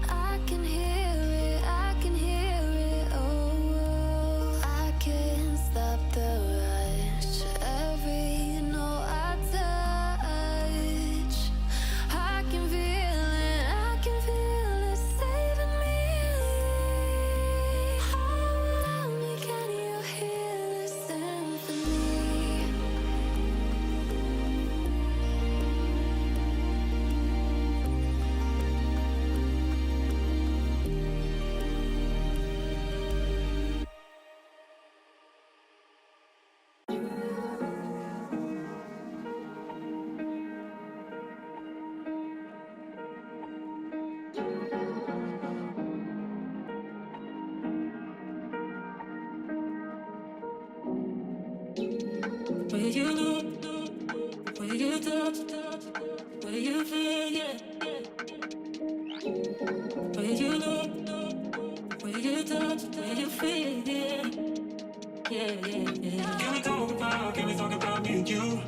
I can hear it, I can hear it, oh. I can't stop the rush, every note I touch. I can feel it saving me. Tell me, can you hear the symphony? Where you look, where you touch, where you feel, yeah. Where you look, where you touch, where you feel, yeah. Yeah, yeah, yeah. Can we talk about me and you?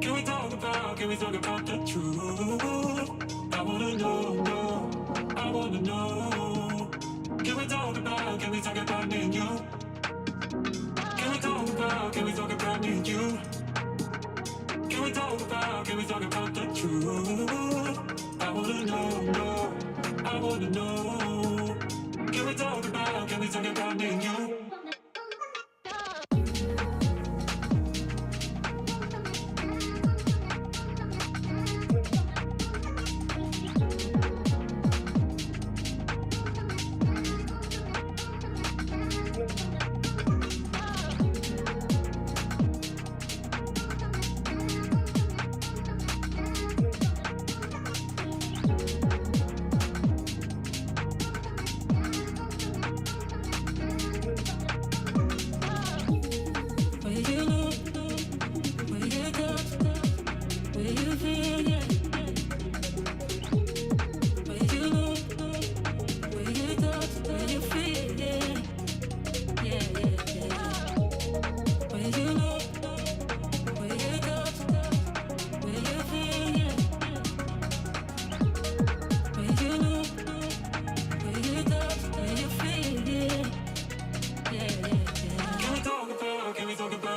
Can we talk about the truth? I wanna know, I wanna know. Can we talk about me and you? Can we talk about me and you? Can we talk about the truth? I wanna know, I wanna know. Can we talk about me and you?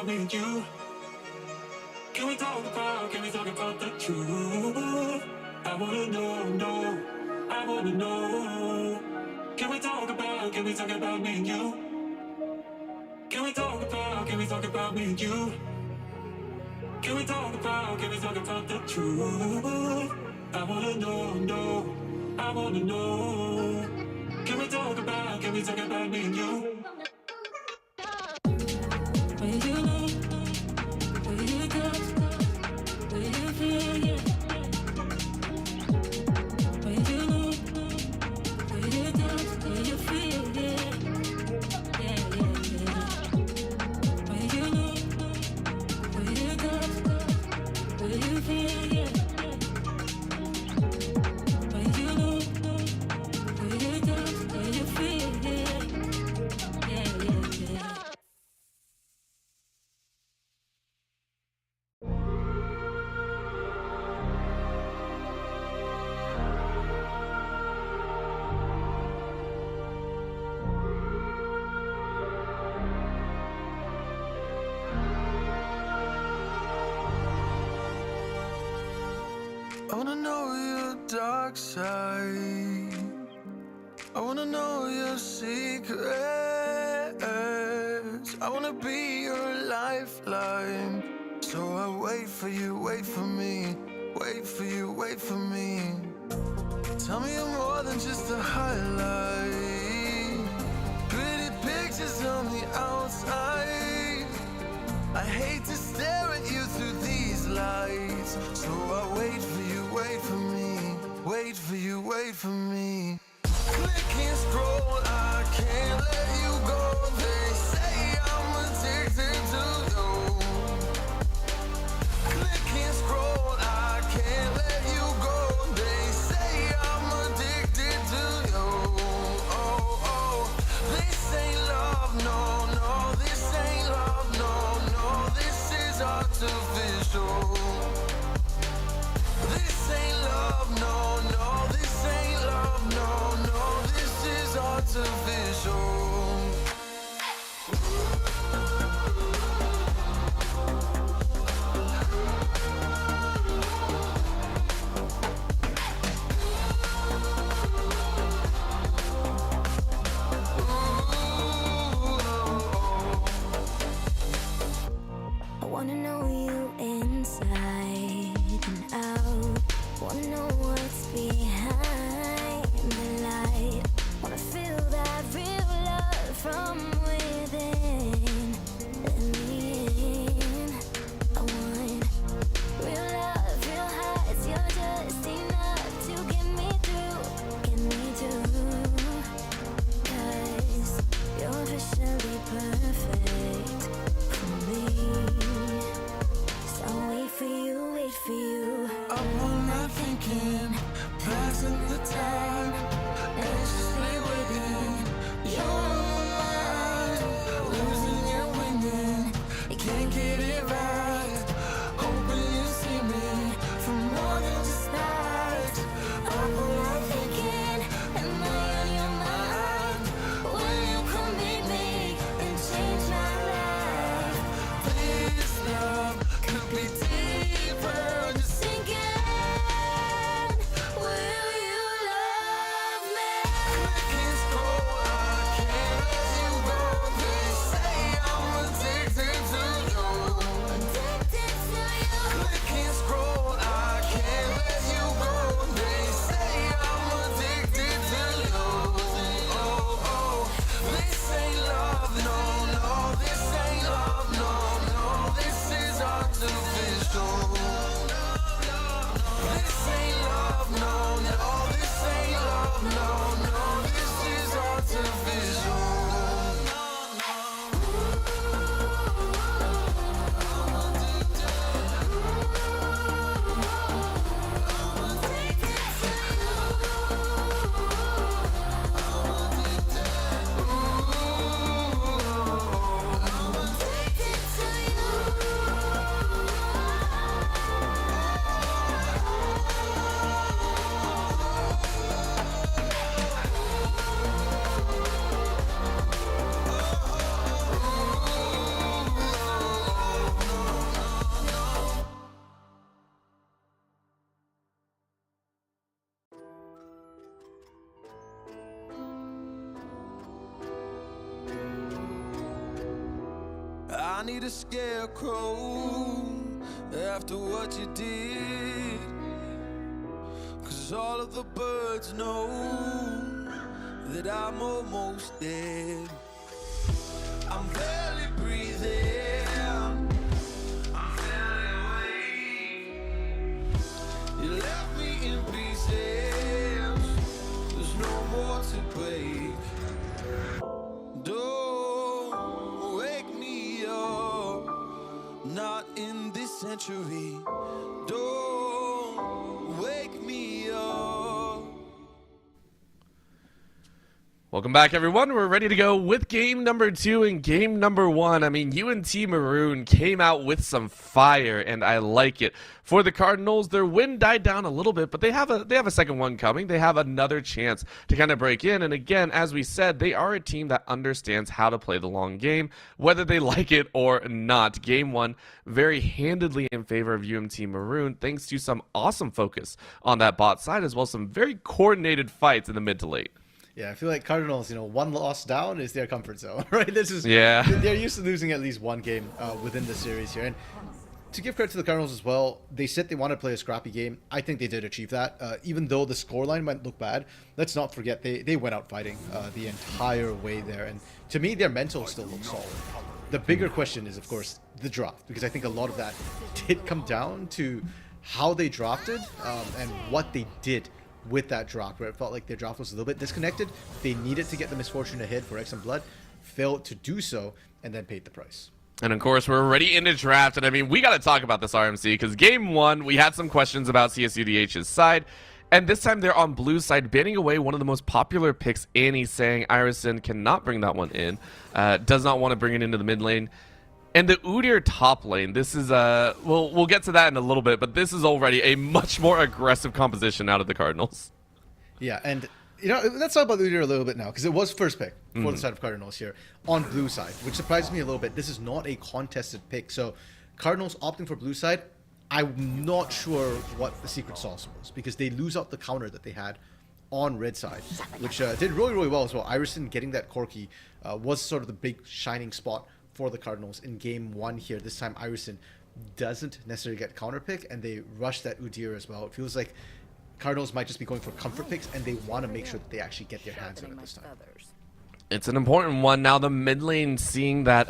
about me and you? Can we talk about the truth? I wanna know, I wanna know. Can we talk about me and you? Can we talk about me and you? Can we talk about the truth? I wanna know, I wanna know. Can we talk about me and you? Will you know? Will you touch? Will you feel? Yeah. Will you know? Will you touch? Will you feel? Yeah. Yeah, yeah, yeah. Will you know? Will you touch? Will you feel? Yeah. Will you know? Will you touch? Will you feel? Yeah. Yeah, yeah, yeah. I wanna know your dark side. I wanna know your secrets. I wanna be your lifeline. So I wait for you, wait for me. Wait for you, wait for me. Tell me you're more than just a highlight. Pretty pictures on the outside. I hate to stare at you through these lights. So I wait for you, wait for me. Wait for you, wait for me. Click and scroll, I can't let you go. They say I'm addicted to you. Click and scroll, I can't let you go. They say I'm addicted to you. Oh, oh, this ain't love, no, no. This ain't love, no, no. This is artificial. This ain't love, no, no. This ain't love, no, no. This is artificial. I wanna know you inside and out. Wanna know what's behind the light. Wanna feel that real love from within. Let me in. I want real love, real highs. You're just enough to get me through, get me through. 'Cause you're officially perfect for me. So wait for you, wait for you. Up all night thinking, passing the time, anxiously waiting. You're on my mind, losing and winning. You can't get it right. Hoping you see me for more than just that. Up all night thinking, am I on your mind? Will you come meet me and change my life? This love could be deeper. Just Thinking, will you love me? click and scroll, I can't let you go. They say I'm addicted to you. Addicted to you. Click and scroll, I can't let you go. They say I'm addicted to you. Oh, oh, this ain't love, no, no. This ain't love, no, no. This is artificial. I need a scarecrow after what you did. 'Cause all of the birds know that I'm almost dead. I'm barely breathing. I'm barely awake. You left me in pieces. There's no more to break. Don't wake me up. Not in this century. Don't wake me up. Welcome back, everyone. We're ready to go with game number 2 and game number 1. I mean, UNT Maroon came out with some fire, and I like it. For the Cardinals, their win died down a little bit, but they have a second one coming. They have another chance to kind of break in. And again, as we said, they are a team that understands how to play the long game, whether they like it or not. Game 1, very handedly in favor of UMT Maroon, thanks to some awesome focus on that bot side, as well as some very coordinated fights in the mid to late. Yeah, I feel like Cardinals, one loss down is their comfort zone, right? Yeah. They're used to losing at least one game within the series here. And to give credit to the Cardinals as well, they said they wanted to play a scrappy game. I think they did achieve that. Even though the scoreline might look bad, let's not forget they went out fighting the entire way there. And to me, their mental still looks solid. The bigger question is, of course, the draft, because I think a lot of that did come down to how they drafted and what they did with that draft, where it felt like their draft was a little bit disconnected. They needed to get the misfortune ahead for X and Blood, failed to do so, and then paid the price. And of course, we're already in the draft, and I mean, we got to talk about this RMC, because game 1, we had some questions about CSUDH's side, and this time they're on blue side, banning away one of the most popular picks, Annie, saying Irison cannot bring that one in, does not want to bring it into the mid lane. And the Udyr top lane, this is we'll get to that in a little bit, but this is already a much more aggressive composition out of the Cardinals. Yeah, and let's talk about Udyr a little bit now, because it was first pick for the side of Cardinals here on blue side, which surprised me a little bit. This is not a contested pick, so Cardinals opting for blue side. I'm not sure what the secret sauce was, because they lose out the counter that they had on red side, which did really, really well as well. Irison getting that Corki was sort of the big shining spot for the Cardinals in game 1 here. This time Irison doesn't necessarily get counter pick, and they rush that Udyr as well. It feels like Cardinals might just be going for comfort picks, and they want to make sure that they actually get their hands on it this time. It's an important one. Now the mid lane seeing that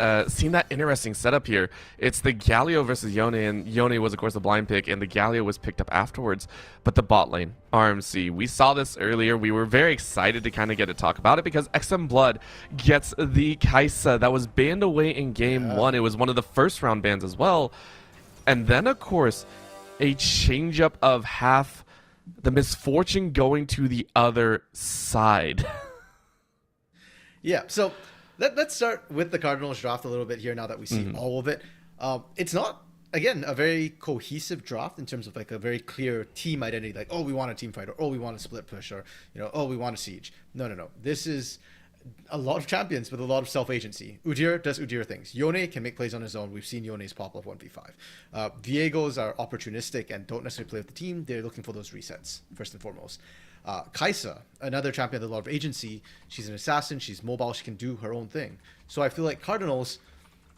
interesting setup here. It's the Galio versus Yone, and Yone was of course the blind pick, and the Galio was picked up afterwards. But the bot lane, RMC, we saw this earlier. We were very excited to kind of get to talk about it, because XM Blood gets the Kaisa that was banned away in game 1. It was one of the first round bans as well. And then of course, a change up of half the misfortune going to the other side. Yeah, so let's start with the Cardinals draft a little bit here now that we see all of it. It's not, again, a very cohesive draft in terms of like a very clear team identity, like, oh, we want a team fight, or oh, we want a split push, or, oh, we want a siege. No. This is a lot of champions with a lot of self-agency. Udyr does Udyr things. Yone can make plays on his own. We've seen Yone's pop up 1v5. Viegos are opportunistic and don't necessarily play with the team. They're looking for those resets, first and foremost. Kaisa, another champion with a lot of agency. She's an assassin. She's mobile. She can do her own thing. So I feel like Cardinals,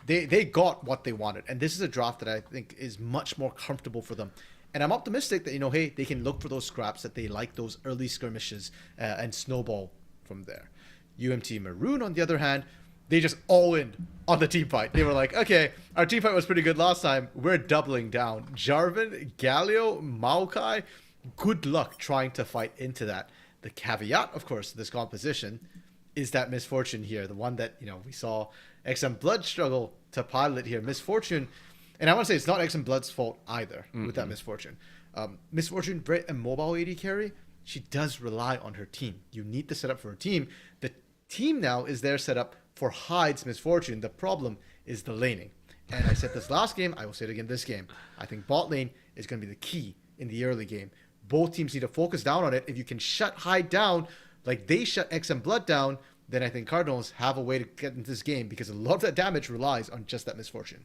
they got what they wanted. And this is a draft that I think is much more comfortable for them. And I'm optimistic that, hey, they can look for those scraps, that they like those early skirmishes and snowball from there. UMT Maroon, on the other hand, they just all in on the team fight. They were like, okay, our team fight was pretty good last time. We're doubling down. Jarvan, Galio, Maokai, good luck trying to fight into that. The caveat, of course, to this composition is that misfortune here. The one that, we saw XM Blood struggle to pilot here. Misfortune, and I want to say it's not XM Blood's fault either with that misfortune. Misfortune, very immobile AD carry. She does rely on her team. You need to set up for her team. The team now is there set up for Hyde's misfortune. The problem is the laning. And I said this last game, I will say it again this game. I think bot lane is going to be the key in the early game. Both teams need to focus down on it. If you can shut Hyde down like they shut XM Blood down, then I think Cardinals have a way to get into this game, because a lot of that damage relies on just that misfortune.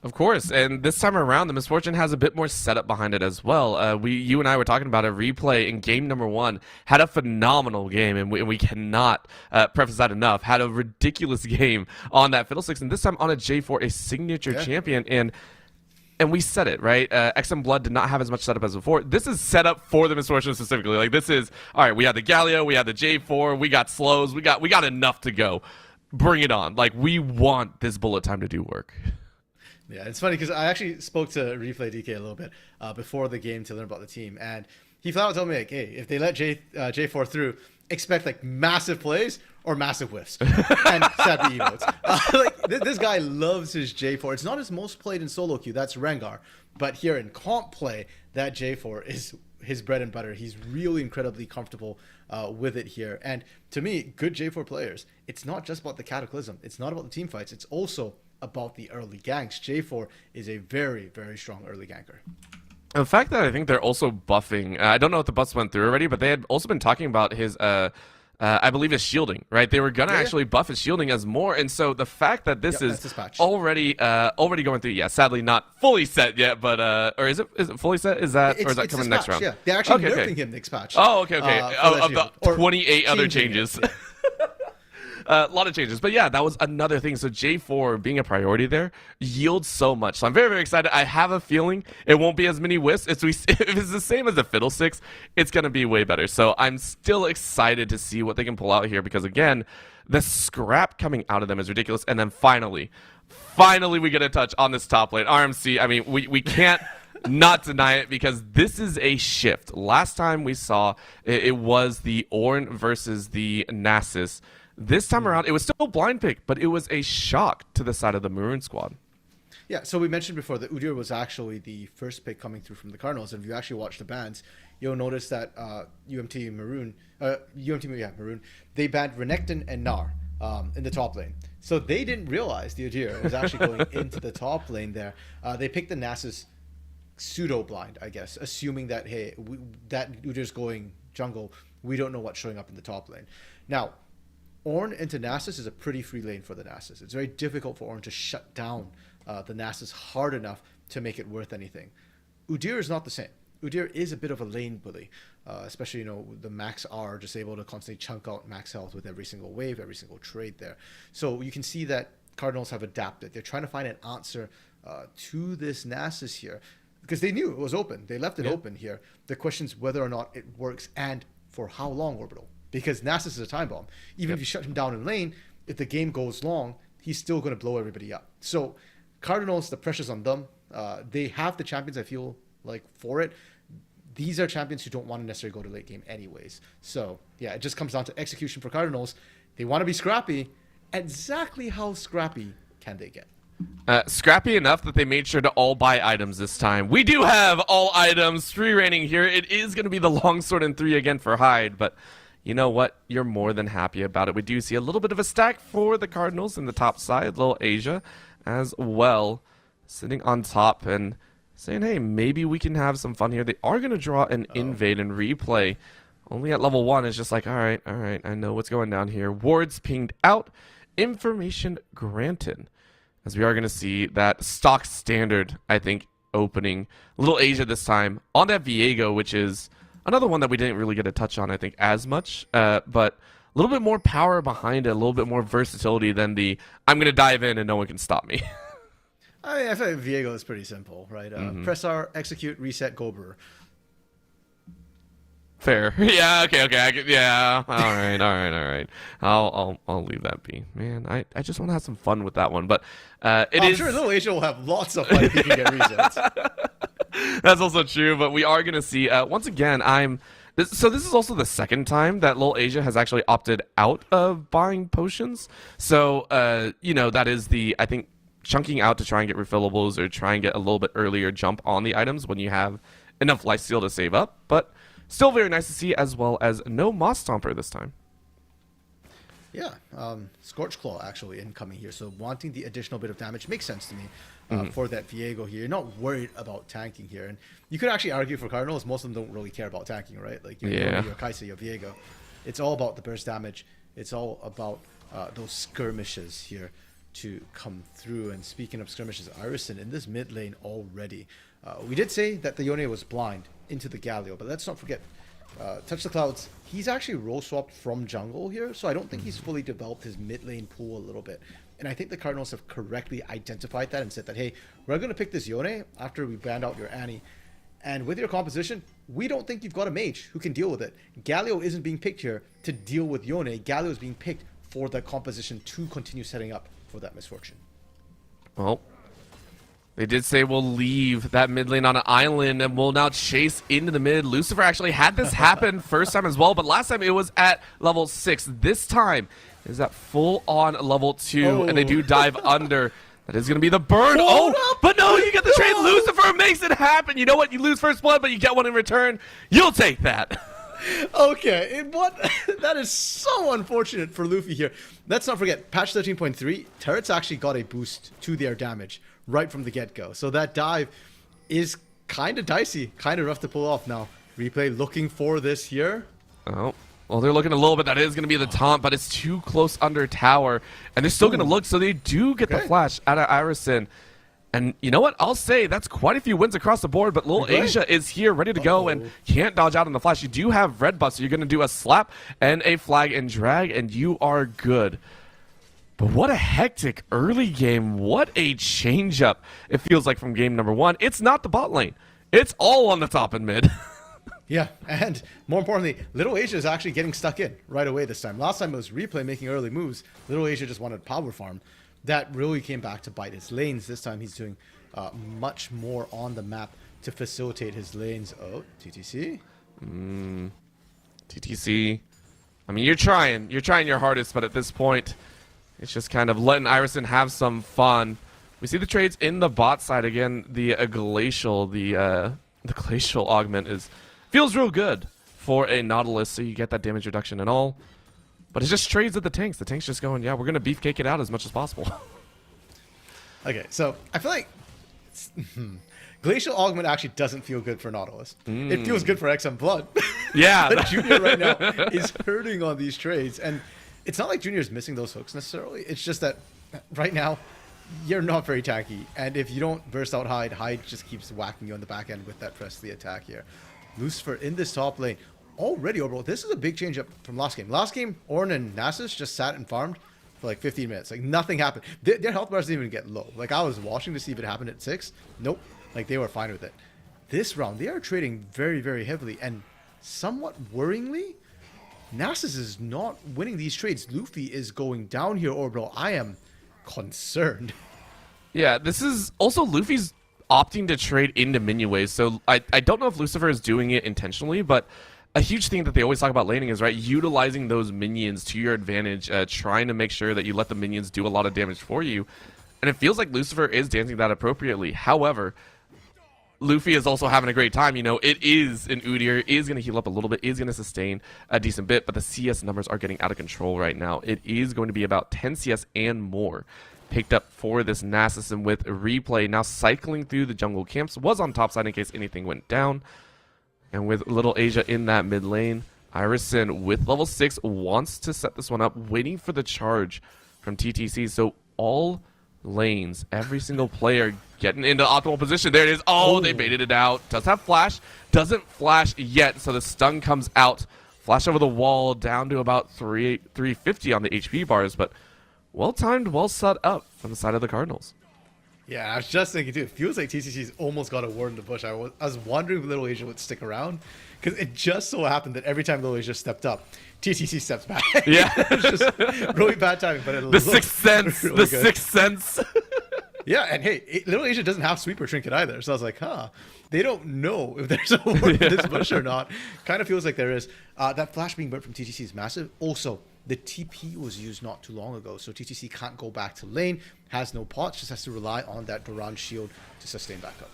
Of course, and this time around, the Misfortune has a bit more setup behind it as well. You and I were talking about a replay in game number 1. Had a phenomenal game, and we cannot preface that enough. Had a ridiculous game on that Fiddlesticks, and this time on a J4, a signature champion, and we said it, right? XM Blood did not have as much setup as before. This is set up for the Misfortune specifically. Like, this is, all right, we had the Galio, we had the J4, we got slows, we got enough to go. Bring it on. Like, we want this bullet time to do work. Yeah, it's funny because I actually spoke to Replay DK a little bit before the game to learn about the team, and he flat out told me, like, hey, if they let J4 through, expect like massive plays or massive whiffs and sappy emotes. This guy loves his J4. It's not his most played in solo queue, that's Rengar, but here in comp play, that J4 is his bread and butter. He's really incredibly comfortable with it here. And to me, good J4 players, it's not just about the Cataclysm. It's not about the team fights. It's also about the early ganks. J4 is a very, very strong early ganker. The fact that I think they're also buffing, I don't know if the buffs went through already, but they had also been talking about his, I believe his shielding, right? They were going to actually buff his shielding as more, and so the fact that this is already going through, sadly not fully set yet, but, or is it fully set? Or is that coming next round? Yeah, they're actually nerfing him next patch. Oh, okay. Of the 28 other changes. A lot of changes, but yeah, that was another thing. So J4 being a priority there yields so much. So I'm very, very excited. I have a feeling it won't be as many whiffs. If it's the same as the Fiddlesticks, it's going to be way better. So I'm still excited to see what they can pull out here because, again, the scrap coming out of them is ridiculous. And then finally, we get a touch on this top lane. RMC, I mean, we can't not deny it because this is a shift. Last time we saw it was the Ornn versus the Nasus. This time around, it was still a blind pick, but it was a shock to the side of the Maroon squad. Yeah, so we mentioned before that Udyr was actually the first pick coming through from the Cardinals. And if you actually watch the bans, you'll notice that Maroon, they banned Renekton and Gnar in the top lane. So they didn't realize the Udyr was actually going into the top lane there. They picked the Nasus pseudo-blind, I guess, assuming that, hey, that Udyr's going jungle. We don't know what's showing up in the top lane. Now, Ornn into Nasus is a pretty free lane for the Nasus. It's very difficult for Ornn to shut down the Nasus hard enough to make it worth anything. Udyr is not the same. Udyr is a bit of a lane bully, especially, the Max R just able to constantly chunk out max health with every single wave, every single trade there. So you can see that Cardinals have adapted. They're trying to find an answer to this Nasus here because they knew it was open. They left it open here. The question is whether or not it works and for how long, Orbital. Because Nasus is a time bomb. Even if you shut him down in lane, if the game goes long, he's still going to blow everybody up. So Cardinals, the pressure's on them. They have the champions, I feel like, for it. These are champions who don't want to necessarily go to late game anyways. So, yeah, it just comes down to execution for Cardinals. They want to be scrappy. Exactly how scrappy can they get? Scrappy enough that they made sure to all buy items this time. We do have all items, 3 reigning here. It is going to be the longsword and 3 again for Hyde, but you know what? You're more than happy about it. We do see a little bit of a stack for the Cardinals in the top side. Little Asia as well, sitting on top and saying, hey, maybe we can have some fun here. They are going to draw an invade and replay. Only at level 1 is just like, all right, I know what's going down here. Wards pinged out. Information granted. As we are going to see that stock standard, I think, opening. Little Asia this time on that Viego, which is another one that we didn't really get a touch on, I think, as much, but a little bit more power behind it, a little bit more versatility than the I'm going to dive in and no one can stop me. I feel like Viego is pretty simple, right? Press R, execute, reset, Gober. Fair. Yeah, okay. Yeah. All right. I'll leave that be. Man, I just want to have some fun with that one, but I'm sure Little Asia will have lots of fun if he can get resets. That's also true, but we are going to see, once again, so this is also the second time that Lil Asia has actually opted out of buying potions. So, that is I think, chunking out to try and get refillables or try and get a little bit earlier jump on the items when you have enough lifesteal to save up. But still very nice to see, as well as no Moss Stomper this time. Yeah, Scorch Claw actually incoming here. So wanting the additional bit of damage makes sense to me for that Viego here. You're not worried about tanking here. And you could actually argue for Cardinals, most of them don't really care about tanking, right? Like your Kai'Sa, your Viego. It's all about the burst damage. It's all about those skirmishes here. to come through. And speaking of skirmishes, Irison in this mid lane already. We did say that the Yone was blind into the Galio, but let's not forget, Touch the Clouds, he's actually role swapped from jungle here, so I don't think he's fully developed his mid lane pool a little bit. And I think the Cardinals have correctly identified that and said that, hey, we're going to pick this Yone after we banned out your Annie. And with your composition, we don't think you've got a mage who can deal with it. Galio isn't being picked here to deal with Yone. Galio is being picked for the composition to continue setting up for that misfortune. Well, they did say we'll leave that mid lane on an island and we'll now chase into the mid. Lucifer actually had this happen first time as well, but last time it was at level 6. This time is at full on level 2, and they do dive under. That is going to be the burn. But no, you get the trade. Lucifer makes it happen. You know what? You lose first blood, but you get one in return. You'll take that. Okay, that is so unfortunate for Luffy here. Let's not forget, patch 13.3, turrets actually got a boost to their damage right from the get-go. So that dive is kind of dicey, kind of rough to pull off now. Replay looking for this here. Oh, well, they're looking a little bit. That is going to be the taunt, but it's too close under tower. And they're still going to look, so they do get the flash out of Irison. And you know what? I'll say that's quite a few wins across the board, but Lil Asia is here ready to go and can't dodge out on the flash. You do have red buff, so you're going to do a slap and a flag and drag, and you are good. But what a hectic early game. What a change-up it feels like from game number 1. It's not the bot lane. It's all on the top and mid. Yeah, and more importantly, Little Asia is actually getting stuck in right away this time. Last time it was Replay making early moves. Little Asia just wanted power farm. That really came back to bite his lanes. This time he's doing much more on the map to facilitate his lanes. Oh, TTC? TTC. I mean, you're trying your hardest, but at this point, it's just kind of letting Irison have some fun. We see the trades in the bot side again. The glacial, the glacial augment feels real good for a Nautilus, so you get that damage reduction and all. But it's just trades at the tanks. The tanks just going, yeah, we're going to beefcake it out as much as possible. Okay, so I feel like Glacial Augment actually doesn't feel good for Nautilus. It feels good for XM Blood. Yeah. But Junior right now is hurting on these trades. And it's not like Junior's missing those hooks necessarily. It's just that right now, you're not very tanky. And if you don't burst out Hyde, Hyde just keeps whacking you on the back end with that press the attack here. Lucifer in this top lane. Already, Orbital, this is a big change up from last game. Last game, Ornn and Nasus just sat and farmed for like 15 minutes. Like, nothing happened. Their health bars didn't even get low. Like, I was watching to see if it happened at 6. Nope. Like, they were fine with it. This round, they are trading very, very heavily. And somewhat worryingly, Nasus is not winning these trades. Luffy is going down here, Orbital. I am concerned. Yeah, this is also Luffy's opting to trade into minion waves. So I don't know if Lucifer is doing it intentionally, but a huge thing that they always talk about laning is, right, utilizing those minions to your advantage, trying to make sure that you let the minions do a lot of damage for you. And it feels like Lucifer is dancing that appropriately. However, Luffy is also having a great time. You know, it is an Udyr, is going to heal up a little bit, is going to sustain a decent bit, but the CS numbers are getting out of control right now. It is going to be about 10 CS and more picked up for this Nasus, and with Replay now cycling through the jungle camps, was on top side in case anything went down. And with Little Asia in that mid lane, Irison with level 6 wants to set this one up, waiting for the charge from TTC. So all lanes, every single player getting into optimal position. There it is. Oh, they baited it out. Does have flash. Doesn't flash yet, so the stun comes out. Flash over the wall, down to about 350 on the HP bars, but well timed, well set up from the side of the Cardinals. Yeah, I was just thinking too. It feels like TCC's almost got a word in the bush. I was wondering if Little Asia would stick around, because it just so happened that every time Little Asia stepped up, TCC steps back. Yeah, it's just really bad timing. But the sixth sense, really the sixth sense. Yeah, and hey, Little Asia doesn't have sweeper trinket either, so I was like, they don't know if there's a word in this bush or not. Kind of feels like there is. That flash being burnt from TTC is massive. Also, the TP was used not too long ago, so TTC can't go back to lane, has no pots, just has to rely on that Duran shield to sustain backup.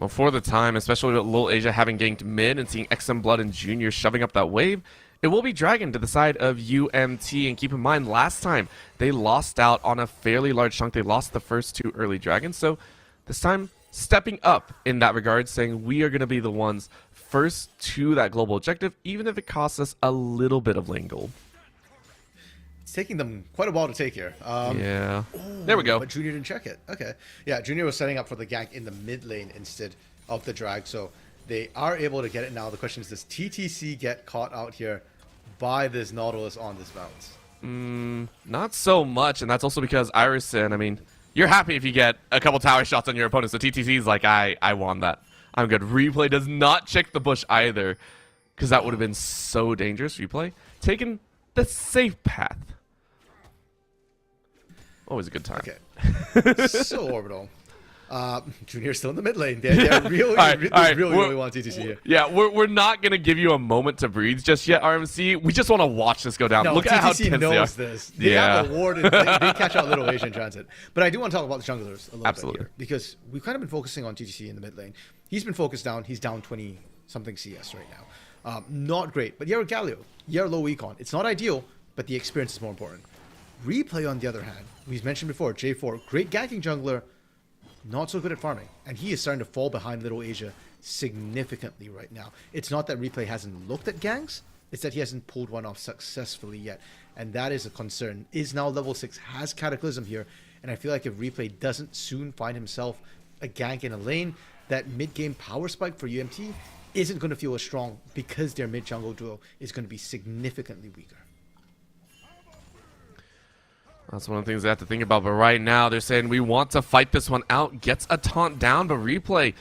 Well, for the time, especially with Lil Asia having ganked mid and seeing XM Blood and Junior shoving up that wave, it will be Dragon to the side of UMT. And keep in mind, last time they lost out on a fairly large chunk. They lost the first 2 early Dragons, so this time stepping up in that regard, saying we are going to be the ones first to that global objective, even if it costs us a little bit of lane gold. It's taking them quite a while to take here. Yeah. There we go. But Junior didn't check it. Okay. Yeah, Junior was setting up for the gank in the mid lane instead of the drag. So they are able to get it now. The question is, does TTC get caught out here by this Nautilus on this bounce? Not so much, and that's also because Irison, I mean, you're happy if you get a couple tower shots on your opponent, so TTC's like, I won that. I'm good. Replay does not check the bush either, because that would have been so dangerous. Replay taking the safe path. Always a good time. Okay. So Orbital. Junior's still in the mid lane. They're really want TTC here. Yeah, we're not going to give you a moment to breathe just yet, RMC. We just want to watch this go down. No, Look TTC at how tense they are. knows this. They have a ward, and they catch out Little Asian Transit. But I do want to talk about the junglers a little bit here, because we've kind of been focusing on TTC in the mid lane. He's been focused down. He's down 20-something CS right now. Not great. But you're a Galio. You're low econ. It's not ideal, but the experience is more important. Replay, on the other hand, we've mentioned before, J4, great ganking jungler, not so good at farming. And he is starting to fall behind Little Asia significantly right now. It's not that Replay hasn't looked at ganks, it's that he hasn't pulled one off successfully yet. And that is a concern. Is now level 6, has Cataclysm here, and I feel like if Replay doesn't soon find himself a gank in a lane, that mid-game power spike for UMT isn't going to feel as strong, because their mid-jungle duo is going to be significantly weaker. That's one of the things they have to think about. But right now, they're saying we want to fight this one out. Gets a taunt down, but Replay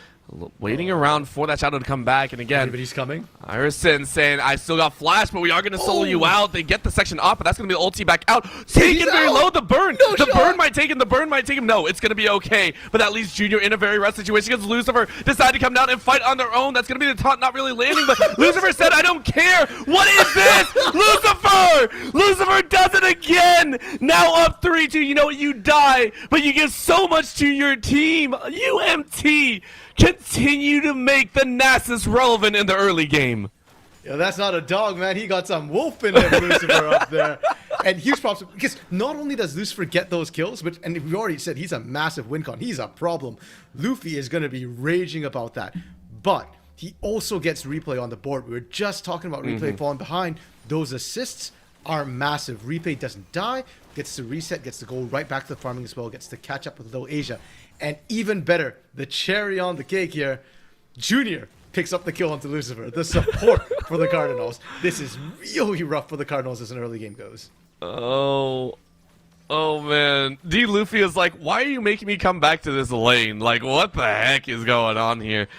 waiting around for that shadow to come back. And again, everybody's coming. Irison saying, I still got flash, but we are going to solo you out. They get the section up, but that's going to be the ulti back out. Taken very low. The burn. The burn might take him. The burn might take him. No, it's going to be okay. But that leaves Junior in a very rough situation because Lucifer decided to come down and fight on their own. That's going to be the taunt not really landing, but Lucifer said, I don't care. What is this? Lucifer! Lucifer does it again. Now up 3-2. You know what? You die, but you give so much to your team. UMT continue to make the Nasus relevant in the early game. Yeah, that's not a dog, man. He got some wolf in him, Lucifer up there. And huge props, because not only does Lucifer get those kills, but, and we already said he's a massive win con. He's a problem. Luffy is going to be raging about that. But he also gets Replay on the board. We were just talking about Replay falling behind. Those assists are massive. Replay doesn't die, gets to reset, gets to go right back to the farming as well, gets to catch up with Little Asia. And even better, the cherry on the cake here, Junior picks up the kill onto Lucifer. The support for the Cardinals. This is really rough for the Cardinals as an early game goes. Oh man. D Luffy is like, why are you making me come back to this lane? Like, what the heck is going on here?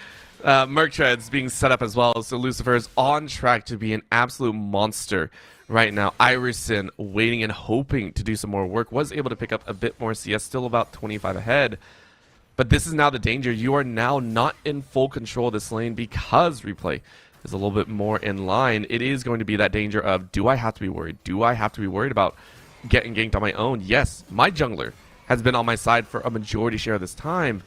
Merc Tread's being set up as well, so Lucifer is on track to be an absolute monster right now. Irison waiting and hoping to do some more work, was able to pick up a bit more CS, still about 25 ahead. But this is now the danger. You are now not in full control of this lane because Replay is a little bit more in line. It is going to be that danger of, do I have to be worried? Do I have to be worried about getting ganked on my own? Yes, my jungler has been on my side for a majority share of this time.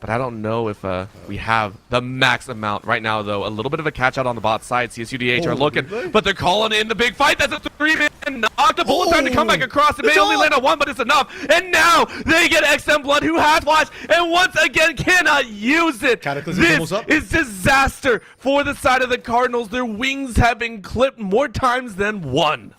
But I don't know if we have the max amount right now, though. A little bit of a catch out on the bot side. CSUDH are looking, but they're calling in the big fight. That's a 3-man knock. The bullet time to come back across. It may only land on one, but it's enough. And now they get XM Blood, who has flash, and once again cannot use it. This is disaster for the side of the Cardinals. Their wings have been clipped more times than one.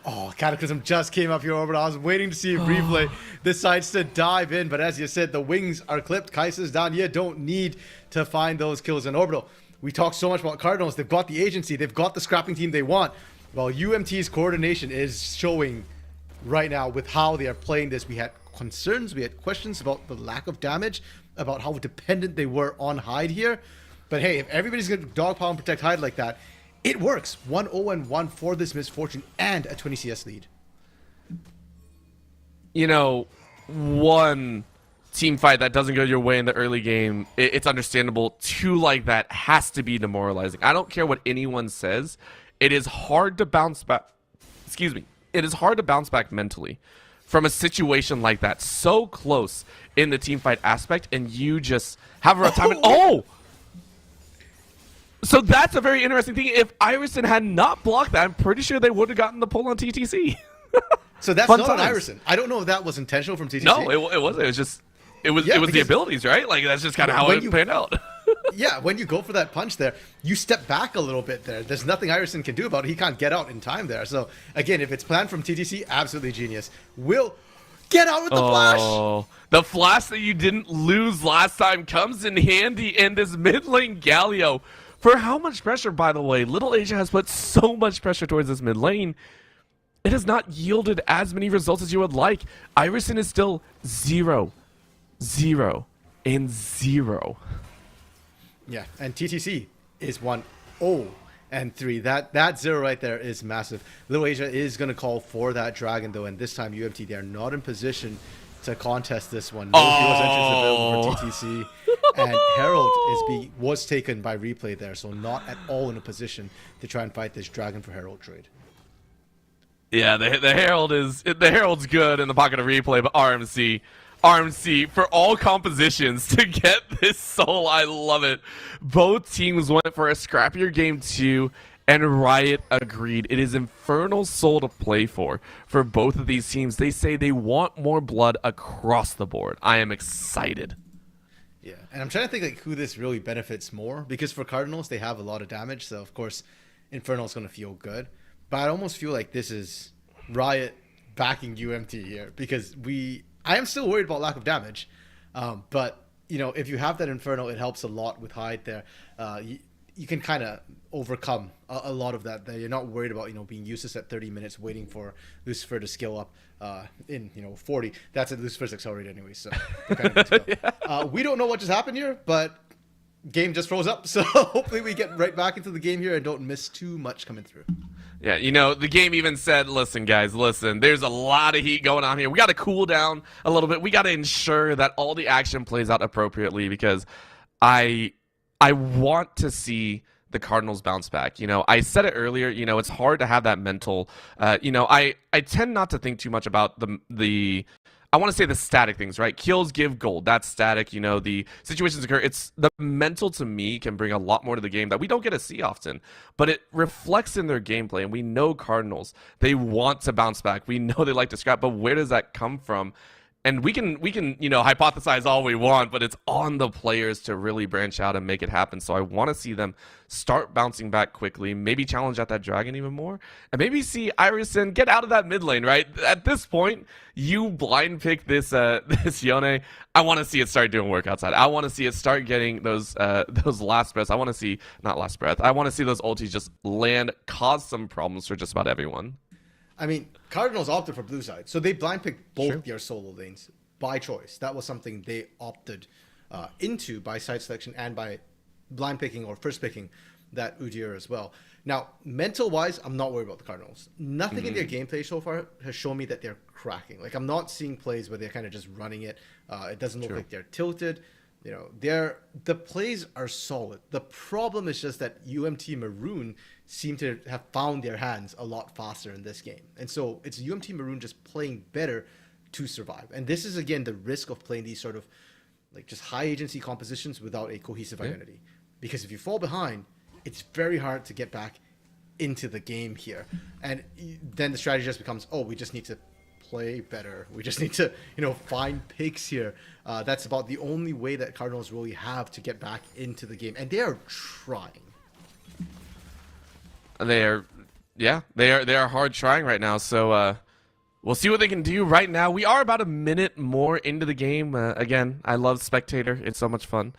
Oh, Cataclysm just came up here, Orbital. I was waiting to see if Replay decides to dive in, but as you said, the wings are clipped. Kaisa's down. You don't need to find those kills in Orbital. We talk so much about Cardinals. They've got the agency. They've got the scrapping team they want. Well, UMT's coordination is showing right now with how they are playing this. We had concerns. We had questions about the lack of damage, about how dependent they were on Hyde here. But hey, if everybody's going to dogpile and protect Hyde like that, it works. 1-0-1 for this Misfortune and a 20 CS lead. You know, one team fight that doesn't go your way in the early game, it's understandable. Two like that has to be demoralizing. I don't care what anyone says. It is hard to bounce back. Excuse me. It is hard to bounce back mentally from a situation like that. So close in the team fight aspect, and you just have a rough time. And, so that's a very interesting thing. If Irison had not blocked that, I'm pretty sure they would have gotten the pull on TTC. So that's not on Irison. I don't know if that was intentional from TTC. No, it wasn't. It was just, it was the abilities, right? Like, that's just kind of how it panned out. yeah, when you go for that punch there, you step back a little bit there. There's nothing Iverson can do about it. He can't get out in time there. So again, if it's planned from TTC, absolutely genius. Will get out with the flash. Oh, the flash that you didn't lose last time comes in handy in this mid lane Galio. For how much pressure, by the way? Little Asia has put so much pressure towards this mid lane. It has not yielded as many results as you would like. Iverson is still 0, 0, and 0. Yeah, and TTC is 1-0 and 3. That 0 right there is massive. Little Asia is going to call for that dragon, though, and this time UMT, they are not in position to contest this one. No heroes entrance available for TTC, and Herald was taken by replay there, so not at all in a position to try and fight this dragon for Herald trade. Yeah, the Herald's good in the pocket of replay, but RMC for all compositions to get this soul. I love it. Both teams went for a scrappier game 2, and Riot agreed. It is Infernal Soul to play for both of these teams. They say they want more blood across the board. I am excited. Yeah, and I'm trying to think like who this really benefits more, because for Cardinals they have a lot of damage, so of course Infernal's going to feel good. But I almost feel like this is Riot backing UMT here, because I am still worried about lack of damage, but you know, if you have that Inferno, it helps a lot with Hyde there. You can kind of overcome a lot of that. You're not worried about, you know, being useless at 30 minutes waiting for Lucifer to skill up in, you know, 40. That's at Lucifer's accelerate anyway, so kind of we don't know what just happened here, but game just froze up, so hopefully we get right back into the game here and don't miss too much coming through. Yeah, you know, the game even said, listen, guys, listen, there's a lot of heat going on here. We got to cool down a little bit. We got to ensure that all the action plays out appropriately, because I want to see the Cardinals bounce back. You know, I said it earlier, you know, it's hard to have that mental, you know, I tend not to think too much about the I want to say the static things, right? Kills give gold. That's static. You know, the situations occur. It's the mental, to me, can bring a lot more to the game that we don't get to see often, but it reflects in their gameplay. And we know Cardinals, they want to bounce back. We know they like to scrap, but where does that come from? And we can, you know, hypothesize all we want, but it's on the players to really branch out and make it happen. So I want to see them start bouncing back quickly, maybe challenge at that dragon even more, and maybe see Iverson get out of that mid lane, right? At this point, you blind pick this Yone. I want to see it start doing work outside. I want to see it start getting those last breaths. I want to see, not last breath, I want to see those ultis just land, cause some problems for just about everyone. I mean, Cardinals opted for blue side, so they blind picked both their solo lanes by choice. That was something they opted into by side selection and by blind picking or first picking that Udyr as well. Now, mental-wise, I'm not worried about the Cardinals. Nothing in their gameplay so far has shown me that they're cracking. Like, I'm not seeing plays where they're kind of just running it. It doesn't look like they're tilted. You know, the plays are solid. The problem is just that UMT Maroon seem to have found their hands a lot faster in this game. And so it's UMT Maroon just playing better to survive. And this is, again, the risk of playing these sort of like just high agency compositions without a cohesive identity. Because if you fall behind, it's very hard to get back into the game here. And then the strategy just becomes, oh, we just need to play better. We just need to, you know, find picks here. That's about the only way that Cardinals really have to get back into the game. And they are trying. They are hard trying right now. So we'll see what they can do right now. We are about a minute more into the game. Again, I love Spectator. It's so much fun.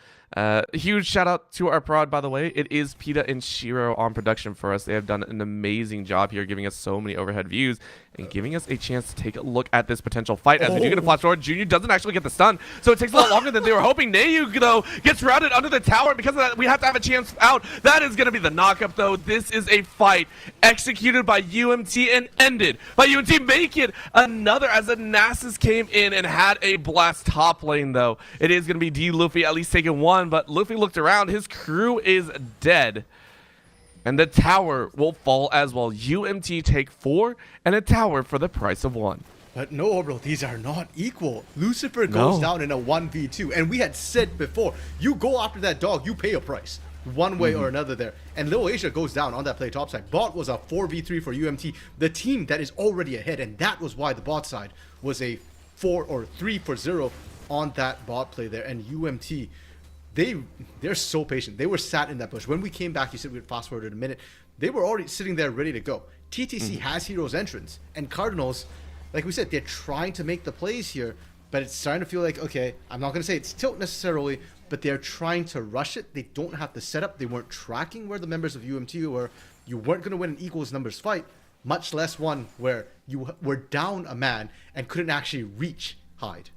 Huge shout out to our prod, by the way. It is Peta and Shiro on production for us. They have done an amazing job here, giving us so many overhead views and giving us a chance to take a look at this potential fight. As we do get a flash forward, Junior doesn't actually get the stun, so it takes a lot longer than they were hoping. Nayu, though, gets routed under the tower. Because of that, we have to have a chance out. That is going to be the knockup, though. This is a fight executed by UMT and ended by UMT. Make it another, as the Nasus came in and had a blast top lane, though. It is going to be D Luffy at least taking one, but Luffy looked around. His crew is dead. And the tower will fall as well. UMT take 4 and a tower for the price of 1. But no, Orbital, these are not equal. Lucifer goes down in a 1v2. And we had said before, you go after that dog, you pay a price. One way or another there. And Little Asia goes down on that play topside. Bot was a 4v3 for UMT, the team that is already ahead. And that was why the bot side was a 4 or 3 for 0 on that bot play there. And UMT they're so patient. They were sat in that bush. When we came back, you said we'd fast forward in a minute. They were already sitting there ready to go. TTC has Hero's entrance, and Cardinals, like we said, they're trying to make the plays here, but it's starting to feel like, okay, I'm not going to say it's tilt necessarily, but they're trying to rush it. They don't have the setup. They weren't tracking where the members of UMT were. You weren't going to win an equals numbers fight, much less one where you were down a man and couldn't actually reach Hyde.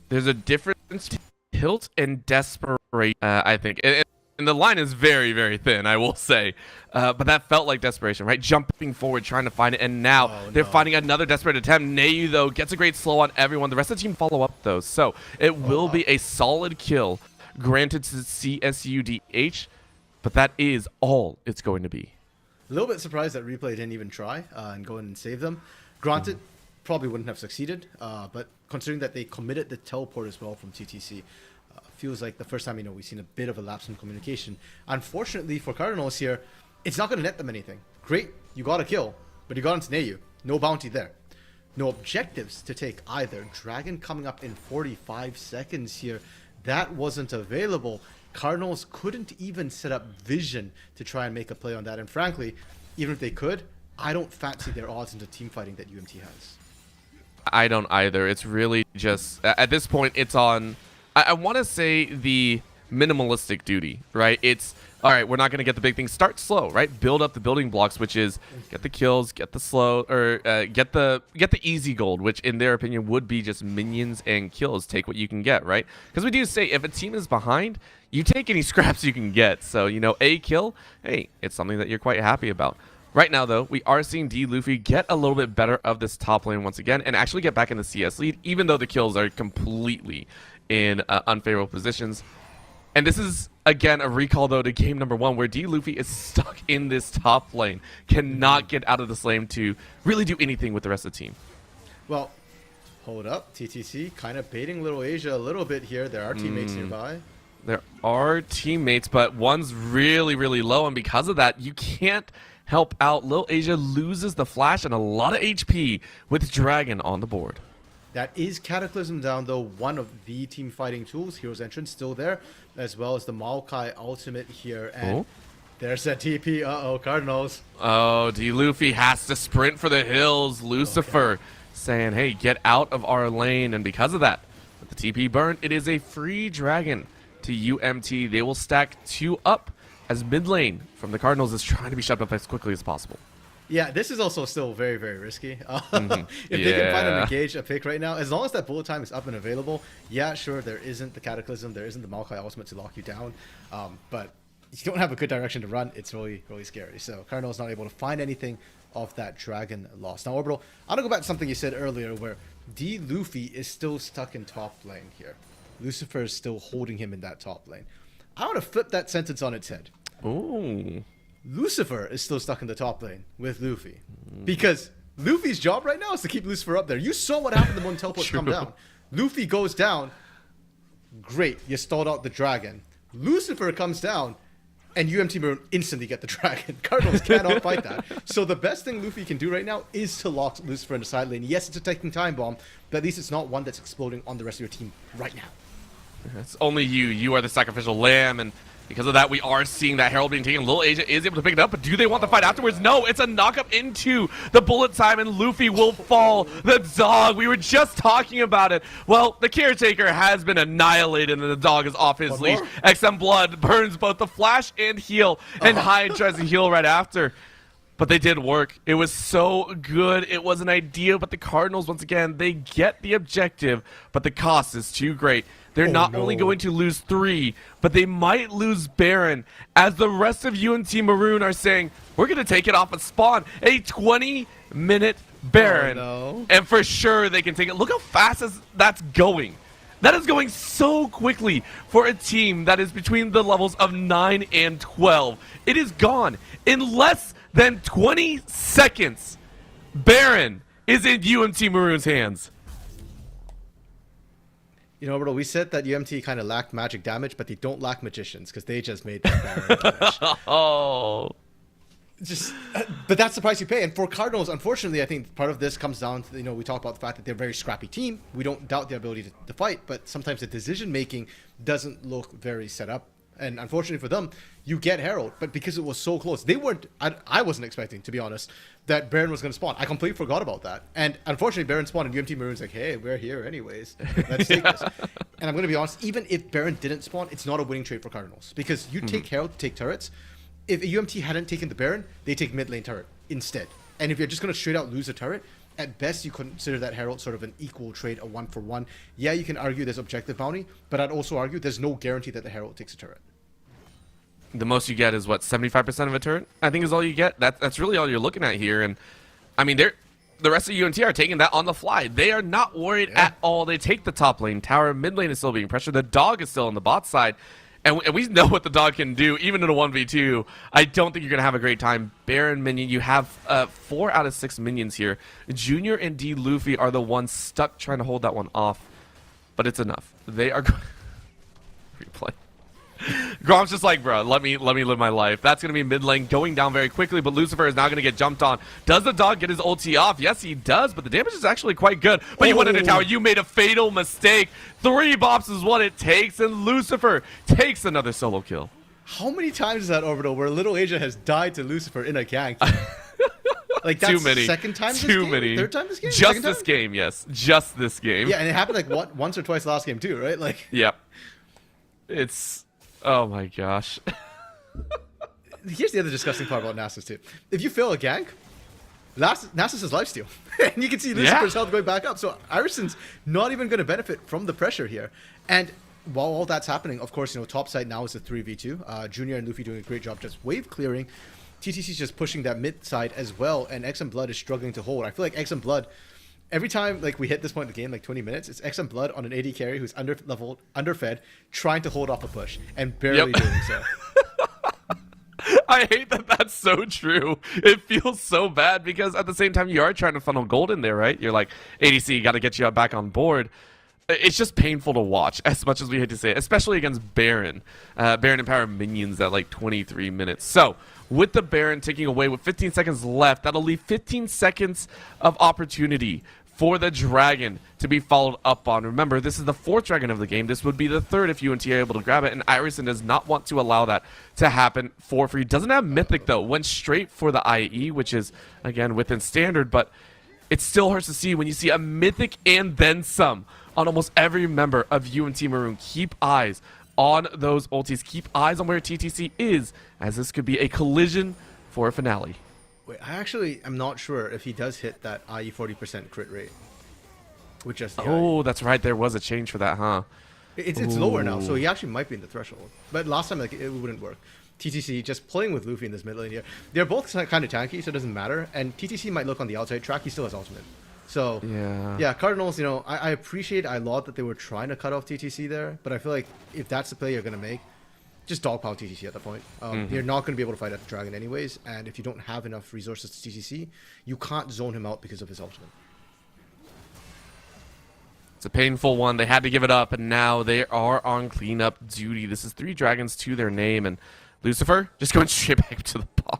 There's a difference between tilt and desperation, I think. And the line is very, very thin, I will say. But that felt like desperation, right? Jumping forward, trying to find it, and now they're finding another desperate attempt. Nayu, though, gets a great slow on everyone. The rest of the team follow up, though. So it will be a solid kill granted to CSUDH, but that is all it's going to be. A little bit surprised that Replay didn't even try and go in and save them. Granted, probably wouldn't have succeeded, but considering that they committed the teleport as well from TTC, feels like the first time, we've seen a bit of a lapse in communication. Unfortunately for Cardinals here, it's not going to net them anything. Great, you got a kill, but you got into Nayu. No bounty there. No objectives to take either. Dragon coming up in 45 seconds here. That wasn't available. Cardinals couldn't even set up vision to try and make a play on that. And frankly, even if they could, I don't fancy their odds into team fighting that UMT has. I don't either. It's really just, at this point, it's on, I want to say the minimalistic duty, right? It's, all right, we're not going to get the big things. Start slow, right? Build up the building blocks, which is get the kills, get the slow, or get the easy gold, which in their opinion would be just minions and kills. Take what you can get, right? Because we do say if a team is behind, you take any scraps you can get. So, a kill, hey, it's something that you're quite happy about. Right now, though, we are seeing D. Luffy get a little bit better of this top lane once again and actually get back in the CS lead, even though the kills are completely in unfavorable positions. And this is, again, a recall, though, to game number 1, where D. Luffy is stuck in this top lane, cannot get out of this lane to really do anything with the rest of the team. Well, hold up. TTC kind of baiting Little Asia a little bit here. There are teammates nearby. There are teammates, but one's really, really low, and because of that, you can't help out. Lil Asia loses the flash and a lot of HP with Dragon on the board. That is Cataclysm down, though, one of the team fighting tools. Hero's Entrance still there, as well as the Maokai Ultimate here. And there's that TP. Uh-oh, Cardinals. Oh, D. Luffy has to sprint for the hills. Lucifer saying, hey, get out of our lane. And because of that, with the TP burn, it is a free Dragon to UMT. They will stack 2 up as mid lane from the Cardinals is trying to be shut up as quickly as possible. Yeah, this is also still very, very risky. If they can find and engage a pick right now, as long as that bullet time is up and available, yeah, sure, there isn't the Cataclysm, there isn't the Maokai Ultimate to lock you down, but you don't have a good direction to run, it's really, really scary. So Cardinal's not able to find anything of that Dragon loss. Now, Orbital, I'm going to go back to something you said earlier where D. Luffy is still stuck in top lane here. Lucifer is still holding him in that top lane. I want to flip that sentence on its head. Ooh. Lucifer is still stuck in the top lane with Luffy. Because Luffy's job right now is to keep Lucifer up there. You saw what happened when teleport come down. Luffy goes down. Great, you stalled out the Dragon. Lucifer comes down, and UMT Maroon instantly get the Dragon. Cardinals cannot fight that. So the best thing Luffy can do right now is to lock Lucifer in the side lane. Yes, it's a ticking time bomb, but at least it's not one that's exploding on the rest of your team right now. It's only you. You are the sacrificial lamb, and because of that, we are seeing that Herald being taken. Lil Asia is able to pick it up, but do they want the fight afterwards? No, it's a knock-up into the bullet time, and Luffy will fall. The dog, we were just talking about it. Well, the Caretaker has been annihilated, and the dog is off his leash. XM Blood burns both the flash and heal, and Hyde tries to heal right after. But they did work. It was so good. It was an idea, but the Cardinals, once again, they get the objective, but the cost is too great. They're not only going to lose 3, but they might lose Baron, as the rest of UNT Maroon are saying, we're going to take it off a spawn. A 20-minute Baron. And for sure they can take it. Look how fast that's going. That is going so quickly for a team that is between the levels of 9 and 12. It is gone in less than 20 seconds. Baron is in UMT Maroon's hands. You know, bro, we said that UMT kind of lacked magic damage, but they don't lack magicians because they just made that Baron damage. But that's the price you pay. And for Cardinals, unfortunately, I think part of this comes down to, we talk about the fact that they're a very scrappy team. We don't doubt their ability to fight, but sometimes the decision making doesn't look very set up. And unfortunately for them, you get Herald, but because it was so close, they weren't. I wasn't expecting, to be honest, that Baron was going to spawn. I completely forgot about that. And unfortunately, Baron spawned, and UMT Maroon's like, hey, we're here anyways. Let's take this. And I'm going to be honest, even if Baron didn't spawn, it's not a winning trade for Cardinals, because you take Herald to take turrets. If UMT hadn't taken the Baron, they take mid lane turret instead. And if you're just going to straight out lose a turret, at best you consider that Herald sort of an equal trade, a 1-for-1. Yeah, you can argue there's objective bounty, but I'd also argue there's no guarantee that the Herald takes a turret. The most you get is what, 75% of a turret? I think is all you get. That's really all you're looking at here. And I mean, the rest of UNT are taking that on the fly. They are not worried at all. They take the top lane. Tower mid lane is still being pressured. The dog is still on the bot side. And we know what the dog can do, even in a 1v2. I don't think you're going to have a great time. Baron minion, you have 4 out of 6 minions here. Junior and D Luffy are the ones stuck trying to hold that one off. But it's enough. They are going replay. Grom's just like, bro, let me live my life. That's going to be mid lane going down very quickly, but Lucifer is now going to get jumped on. Does the dog get his ulti off? Yes, he does, but the damage is actually quite good. But you went into tower. You made a fatal mistake. 3 bops is what it takes, and Lucifer takes another solo kill. How many times is that, Orbital, where Little Asia has died to Lucifer in a gank? Like, that's Too many. Second time this Too game? many. Third time this game? Just this game, yes. Just this game. Yeah, and it happened like once or twice last game too, right? Like, Yep. It's... Oh my gosh. here's the other disgusting part about Nasus too. If you fail a gank, Nasus is lifesteal. And you can see Lucifer's health going back up. So Irison's not even going to benefit from the pressure here. And while all that's happening, of course, top side now is a 3v2. Junior and Luffy doing a great job just wave clearing. TTC's just pushing that mid side as well. And XM Blood is struggling to hold. I feel like XM Blood, every time like we hit this point in the game, like 20 minutes, it's XM Blood on an AD carry who's under-leveled, underfed, trying to hold off a push, and barely doing so. I hate that that's so true. It feels so bad because at the same time you are trying to funnel gold in there, right? You're like, ADC, got to get you back on board. It's just painful to watch, as much as we hate to say it, especially against Baron. Baron and Power minions at like 23 minutes. So, with the Baron taking away with 15 seconds left, that'll leave 15 seconds of opportunity for the Dragon to be followed up on. Remember, this is the 4th Dragon of the game. This would be the 3rd if UNT are able to grab it, and Irison does not want to allow that to happen for free. Doesn't have Mythic, though. Went straight for the IE, which is, again, within standard, but it still hurts to see when you see a Mythic and then some on almost every member of UNT Maroon. Keep eyes on those ultis. Keep eyes on where TTC is, as this could be a collision for a finale. Wait, I actually am not sure if he does hit that IE 40% crit rate. With just the IE. That's right. There was a change for that, huh? It's lower now, so he actually might be in the threshold. But last time, like, it wouldn't work. TTC just playing with Luffy in this mid lane here. They're both kind of tanky, so it doesn't matter. And TTC might look on the outside track. He still has ultimate. So, yeah, Cardinals, I appreciate, I laud that they were trying to cut off TTC there. But I feel like if that's the play you're going to make, just dogpile TTC at that point. You're not going to be able to fight at the Dragon anyways. And if you don't have enough resources to TTC, you can't zone him out because of his ultimate. It's a painful one. They had to give it up, and now they are on cleanup duty. This is 3 dragons to their name, and Lucifer just going straight back to the ball.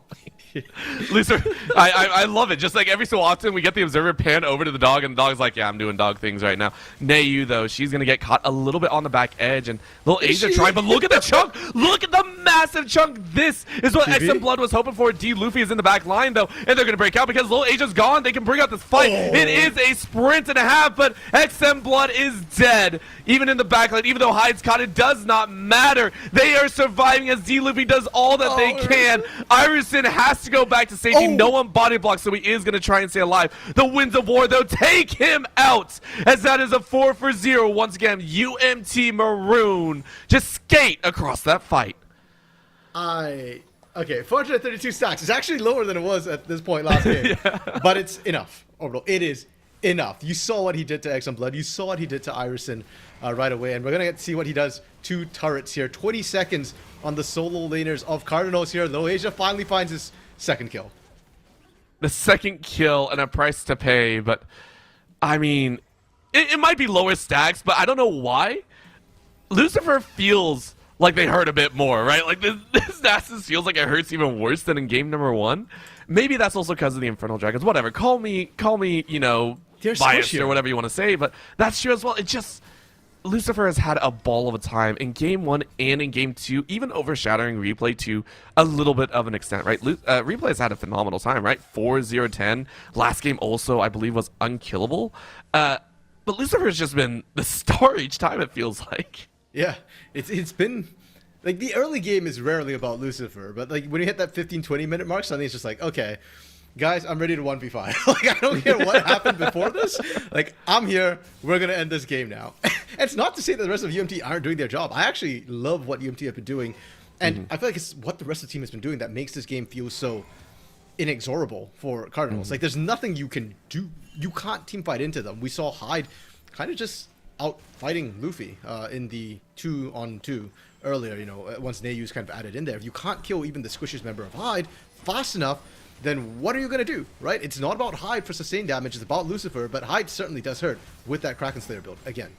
Lucifer, I love it. Just like every so often, we get the observer pan over to the dog, and the dog's like, yeah, I'm doing dog things right now. Nayu, though, she's going to get caught a little bit on the back edge, and little Asia trying, but look at the chunk. Look at the massive chunk. This is what XM Blood was hoping for. D Luffy is in the back line, though, and they're going to break out because little Asia's gone. They can bring out this fight. It is a sprint and a half, but XM Blood is dead. Even in the back line, even though Hyde's caught, it does not matter. They are surviving as D Luffy does all that they can. Irison has to go back to safety. No one body blocks, so he is going to try and stay alive. The Winds of War, though, take him out, as that is a 4-for-0. Once again, UMT Maroon just skate across that fight. Okay, 432 stacks is actually lower than it was at this point last game. But it's enough, Orbital. It is enough. You saw what he did to XM Blood. You saw what he did to Irison right away. And we're going to see what he does to turrets here. 20 seconds on the solo laners of Cardinals here. Low Asia finally finds his second kill. The second kill and a price to pay, but I mean, it might be lower stacks, but I don't know why. Lucifer feels like they hurt a bit more, right? Like this Nasus feels like it hurts even worse than in game number 1. Maybe that's also because of the Infernal Dragons. Whatever. Call me, you know, They're biased squishier. or whatever you want to say, but that's true as well. It just Lucifer has had a ball of a time in game 1 and in game 2, even overshadowing Replay to a little bit of an extent, right? Replay has had a phenomenal time, right? 4-0-10. Last game also, I believe, was unkillable. But Lucifer has just been the star each time, it feels like. Yeah, it's been like the early game is rarely about Lucifer, but like when you hit that 15-20 minute mark, suddenly it's just like, okay, guys, I'm ready to 1v5. Like I don't care what happened before this. Like I'm here. We're gonna end this game now. It's not to say that the rest of UMT aren't doing their job. I actually love what UMT have been doing, and I feel like it's what the rest of the team has been doing that makes this game feel so inexorable for Cardinals. Like there's nothing you can do. You can't team fight into them. We saw Hyde kind of just out fighting Luffy in the 2-on-2 earlier, you know, once Neyu's kind of added in there. If you can't kill even the squishiest member of Hyde fast enough, then what are you going to do, right? It's not about Hyde for sustained damage, it's about Lucifer, but Hyde certainly does hurt with that Kraken Slayer build again.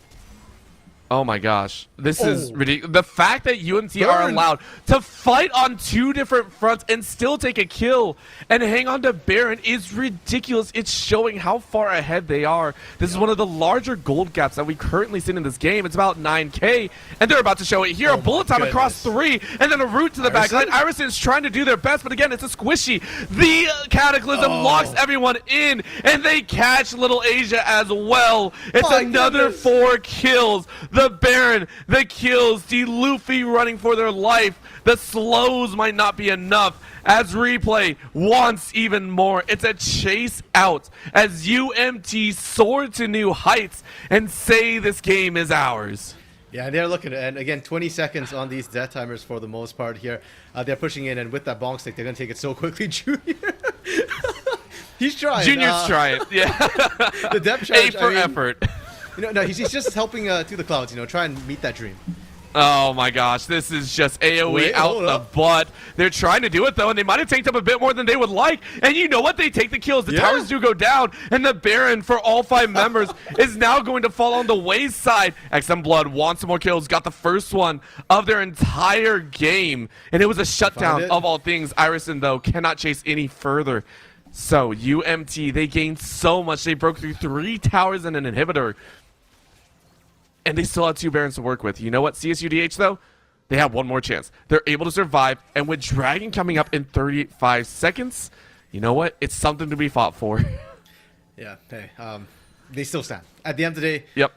Oh my gosh. This is ridiculous. The fact that UMT are Burn. allowed to fight on 2 different fronts and still take a kill and hang on to Baron is ridiculous. It's showing how far ahead they are. This is one of the larger gold gaps that we currently see in this game. It's about 9k, and they're about to show it here. A bullet time across 3, and then a route to the back line. Irison's trying to do their best, but again, it's a squishy. The Cataclysm locks everyone in, and they catch Little Asia as well. It's My another goodness. 4 kills. The Baron, the kills, the Luffy running for their life. The slows might not be enough as Replay wants even more. It's a chase out as UMT soar to new heights and say this game is ours. Yeah, they're looking, and again, 20 seconds on these death timers for the most part here. They're pushing in, and with that bonk stick, they're going to take it so quickly. Junior, he's trying. Junior's trying, yeah. The depth charge, A for effort. You know, no, he's just helping to the clouds, you know, try and meet that dream. Oh my gosh, this is just AoE Wait, out hold the up. butt. They're trying to do it though, and they might have taken up a bit more than they would like. And you know what? They take the kills. The Yeah. towers do go down, and the Baron for all 5 members is now going to fall on the wayside. XM Blood wants some more kills. Got the first one of their entire game, and it was a shutdown it. of all things. Irison though cannot chase any further. So UMT, they gained so much. They broke through 3 towers and an inhibitor. And they still have 2 Barons to work with. You know what? CSUDH, though, they have one more chance. They're able to survive. And with Dragon coming up in 35 seconds, you know what? It's something to be fought for. Yeah, hey, they still stand. At the end of the day, Yep.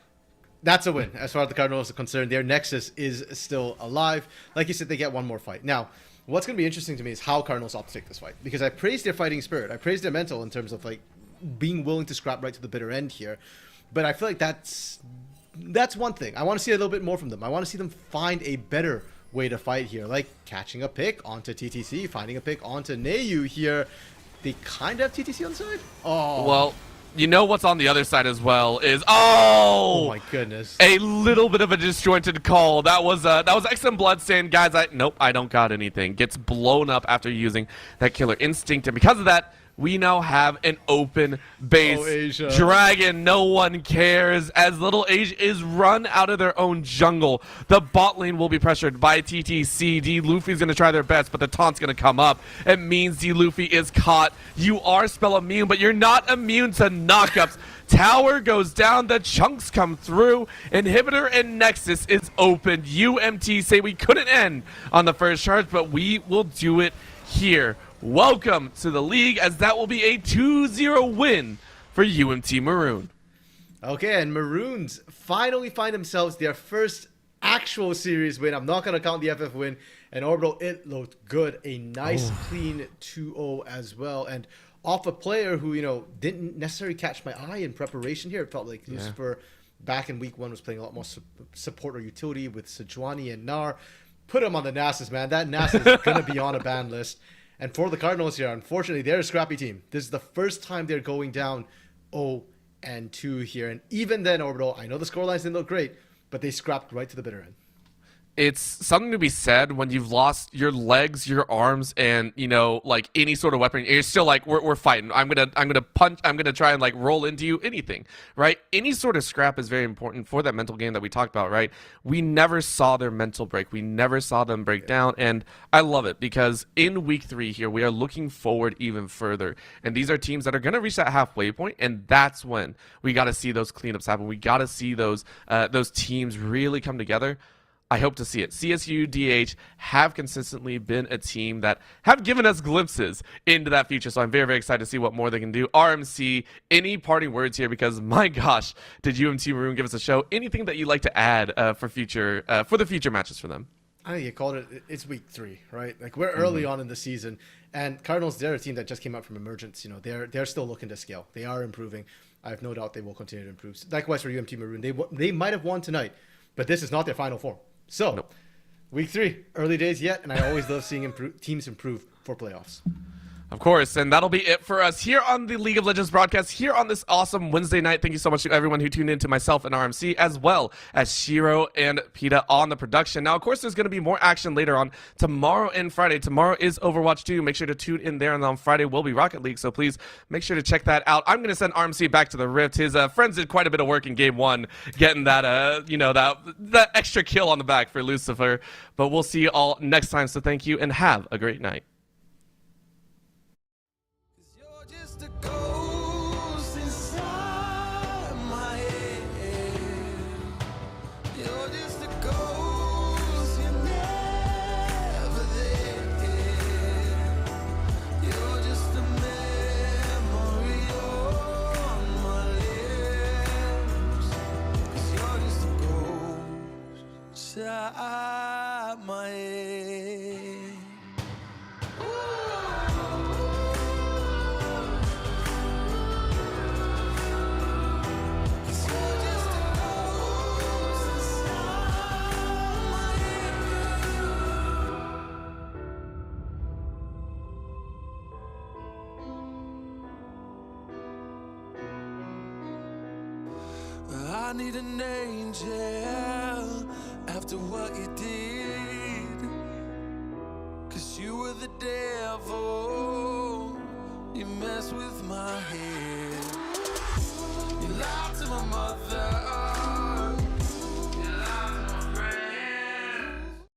that's a win. As far as the Cardinals are concerned, their Nexus is still alive. Like you said, they get one more fight. Now, what's going to be interesting to me is how Cardinals opt to take this fight. Because I praise their fighting spirit. I praise their mental in terms of, like, being willing to scrap right to the bitter end here. But I feel like that's one thing. I want to see a little bit more from them. I want to see them find a better way to fight here, like catching a pick onto TTC, finding a pick onto Neyu here. They kind of have TTC on the side. Oh, Well, you know what's on the other side as well is oh my goodness. a little bit of a disjointed call. That was XM Blood saying, guys, I don't got anything. Gets blown up after using that killer instinct, and because of that, we now have an open base. Oh, Asia. Dragon, no one cares, as Little Asia is run out of their own jungle. The bot lane will be pressured by TTC. D Luffy's going to try their best, but the taunt's going to come up. It means D Luffy is caught. You are spell immune, but you're not immune to knockups. Tower goes down, the chunks come through. Inhibitor and Nexus is opened. UMT say we couldn't end on the first charge, but we will do it here. Welcome to the league, as that will be a 2-0 win for UMT Maroon. Okay, and Maroons finally find themselves their first actual series win. I'm not going to count the FF win. And Orbital, it looked good. A nice, clean 2-0 as well. And off a player who, you know, didn't necessarily catch my eye in preparation here. It felt like Lucifer back in week 1 was playing a lot more support or utility with Sejuani and Nar. Put him on the Nasus, man. That Nasus is going to be on a ban list. And for the Cardinals here, unfortunately, they're a scrappy team. This is the first time they're going down 0-2 here. And even then, Orbital, I know the scorelines didn't look great, but they scrapped right to the bitter end. it's something to be said when you've lost your legs, your arms, and like any sort of weapon. You're still like, we're fighting. I'm gonna punch. I'm gonna try and like roll into you. Anything, right? Any sort of scrap is very important for that mental game that we talked about, right? We never saw their mental break. We never saw them break down, and I love it because in week 3 here we are looking forward even further, and these are teams that are gonna reach that halfway point, and that's when we got to see those cleanups happen. We got to see those teams really come together. I hope to see it. CSU, DH have consistently been a team that have given us glimpses into that future, so I'm very, very excited to see what more they can do. RMC, any parting words here? Because my gosh, did UMT Maroon give us a show? Anything that you'd like to add for the future matches for them? I think you called it. It's week 3, right? Like we're early on in the season, and Cardinals, they're a team that just came out from emergence. They're still looking to scale. They are improving. I have no doubt they will continue to improve. Likewise for UMT Maroon, they might have won tonight, but this is not their final form. So, Nope. Week 3, early days yet, and I always love seeing teams improve for playoffs. Of course, and that'll be it for us here on the League of Legends broadcast here on this awesome Wednesday night. Thank you so much to everyone who tuned in to myself and RMC, as well as Shiro and Peta on the production. Now, of course, there's going to be more action later on tomorrow and Friday. Tomorrow is Overwatch 2. Make sure to tune in there, and on Friday will be Rocket League, so please make sure to check that out. I'm going to send RMC back to the Rift. His friends did quite a bit of work in Game 1, getting that, that extra kill on the back for Lucifer. But we'll see you all next time, so thank you, and have a great night. You're just a ghost inside my head. You're just a ghost, you're never there. You're just a memory on my lips. 'Cause you're just a ghost inside my head. I need an angel after what you did. 'Cause you were the devil. You messed with my head. You lied to my mother.